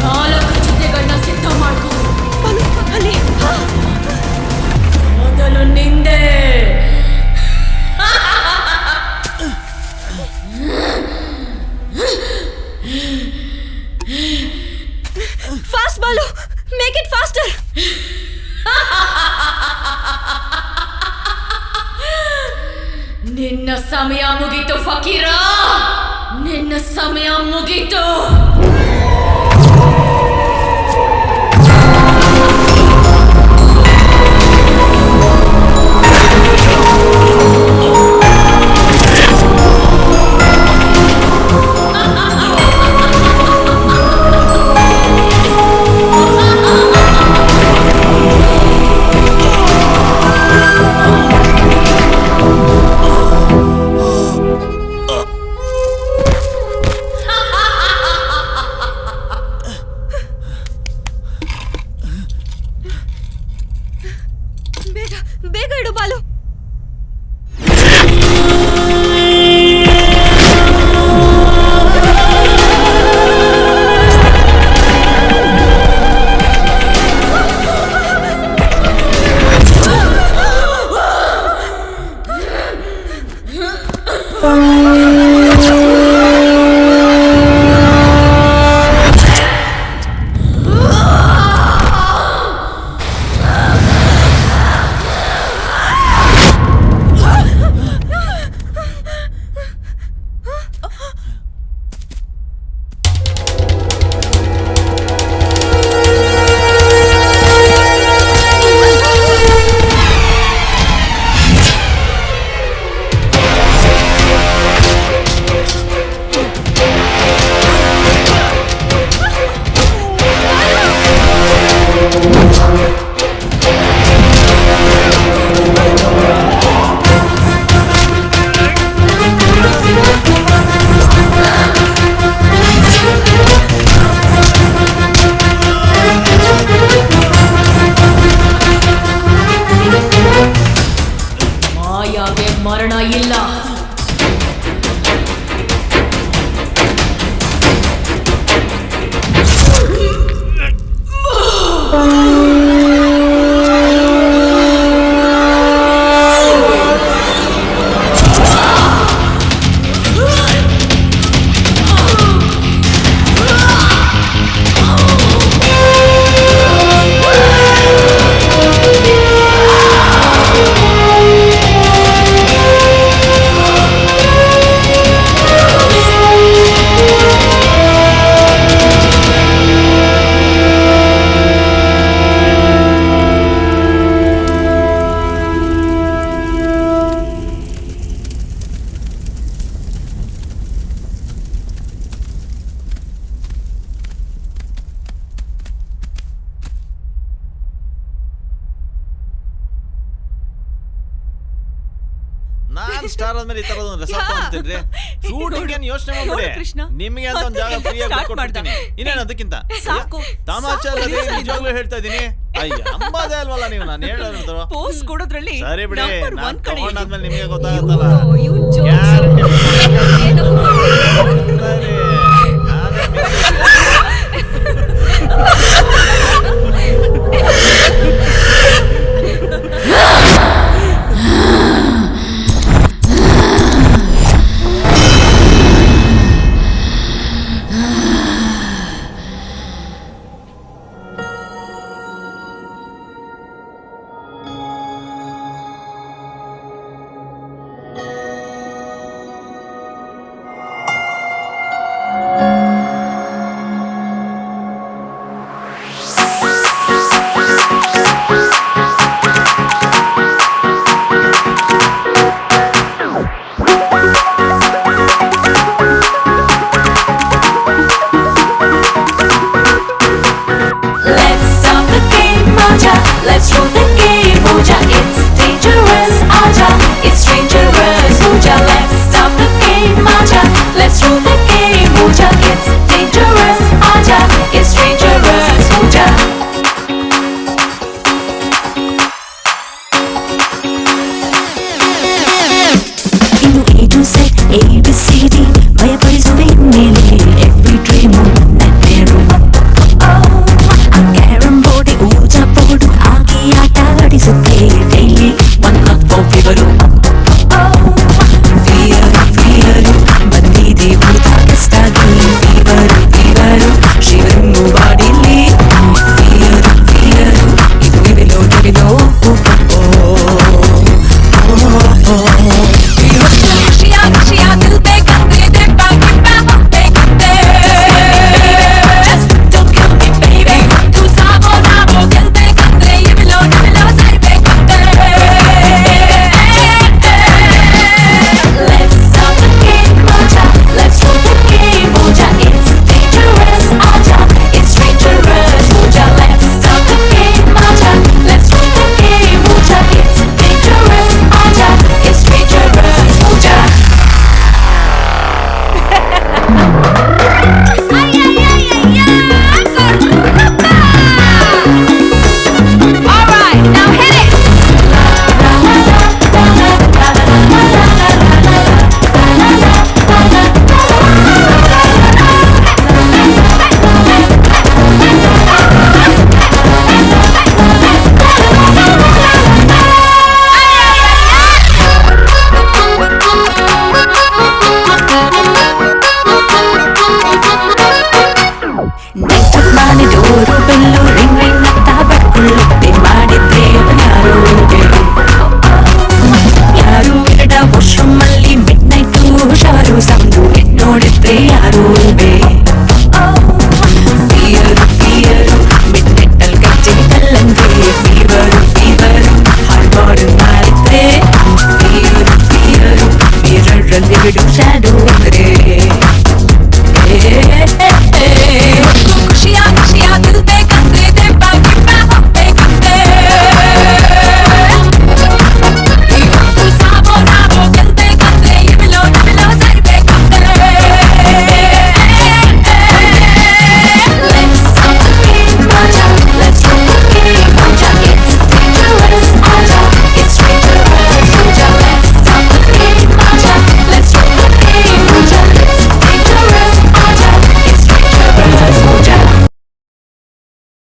ನಾಲ್ಕು ಜೊತೆಗಳನ್ನ ಸಿದ್ಧ ಮಾಡ್ಕೊ. ಅಲ್ಲಿ ಮೊದಲು ನಿಂದೆ. Fast ball, make it faster. ನಿನ್ನ ಸಮಯ ಮುಗೀತು ಫಕೀರ, ನಿನ್ನ ಸಮಯ ಮುಗೀತು. ಮರಣ ಇಲ್ಲ. ನಾನ್ ಸ್ಟಾರ್ ಆದ್ಮೇಲೆ ಈ ತರದ ಒಂದು ರೆಸಾರ್ಟ್ ತಗೊಂತೀನಿ. ಶೂಟಿಂಗ್ ಏನ್ ಯೋಚನೆ ಮಾಡ್ಬೇಡಿ, ಕೃಷ್ಣ, ನಿಮಗೆ ಅಂತ ಒಂದು ಜಾಗ ಫ್ರೀ ಆಗಿ ಕೊಡ್ತೀನಿ. ಇನ್ನೇನು ಅದಕ್ಕಿಂತ ಸಾಕು. ತಮಾಚೆ ಅಲ್ಲ, ನಿಜವಾಗ್ಲೂ ಹೇಳ್ತಾ ಇದೀನಿ. ಅಯ್ಯ ಅಂಬಾದೇ ಅಲ್ವಲ್ಲ ನೀವು, ನಾನು ಹೇಳೋದು. ಪೋಸ್ ಕೊಡೋದ್ರಲ್ಲಿ ಸರಿ ಬಿಡಿ, number ನಾನು one ಕಡೆ ತಗೊಂಡಾದ್ಮೇಲೆ ನಿಮಗೆ ಗೊತ್ತಾಗುತ್ತಲ್ಲ. ಇವ್ನ್ jokes. Guarantee. ಸರಿ, Let's roll the game, Moja. It's dangerous, Aja. It's dangerous, Moja. Let's stop the game, Aja. Let's roll the game, Moja. It's dangerous, Aja. It's dangerous, Moja. ಇನ್ನು A to Z ABCD ಭಯಪಡಿಸುವೆ ಮೇಲೆ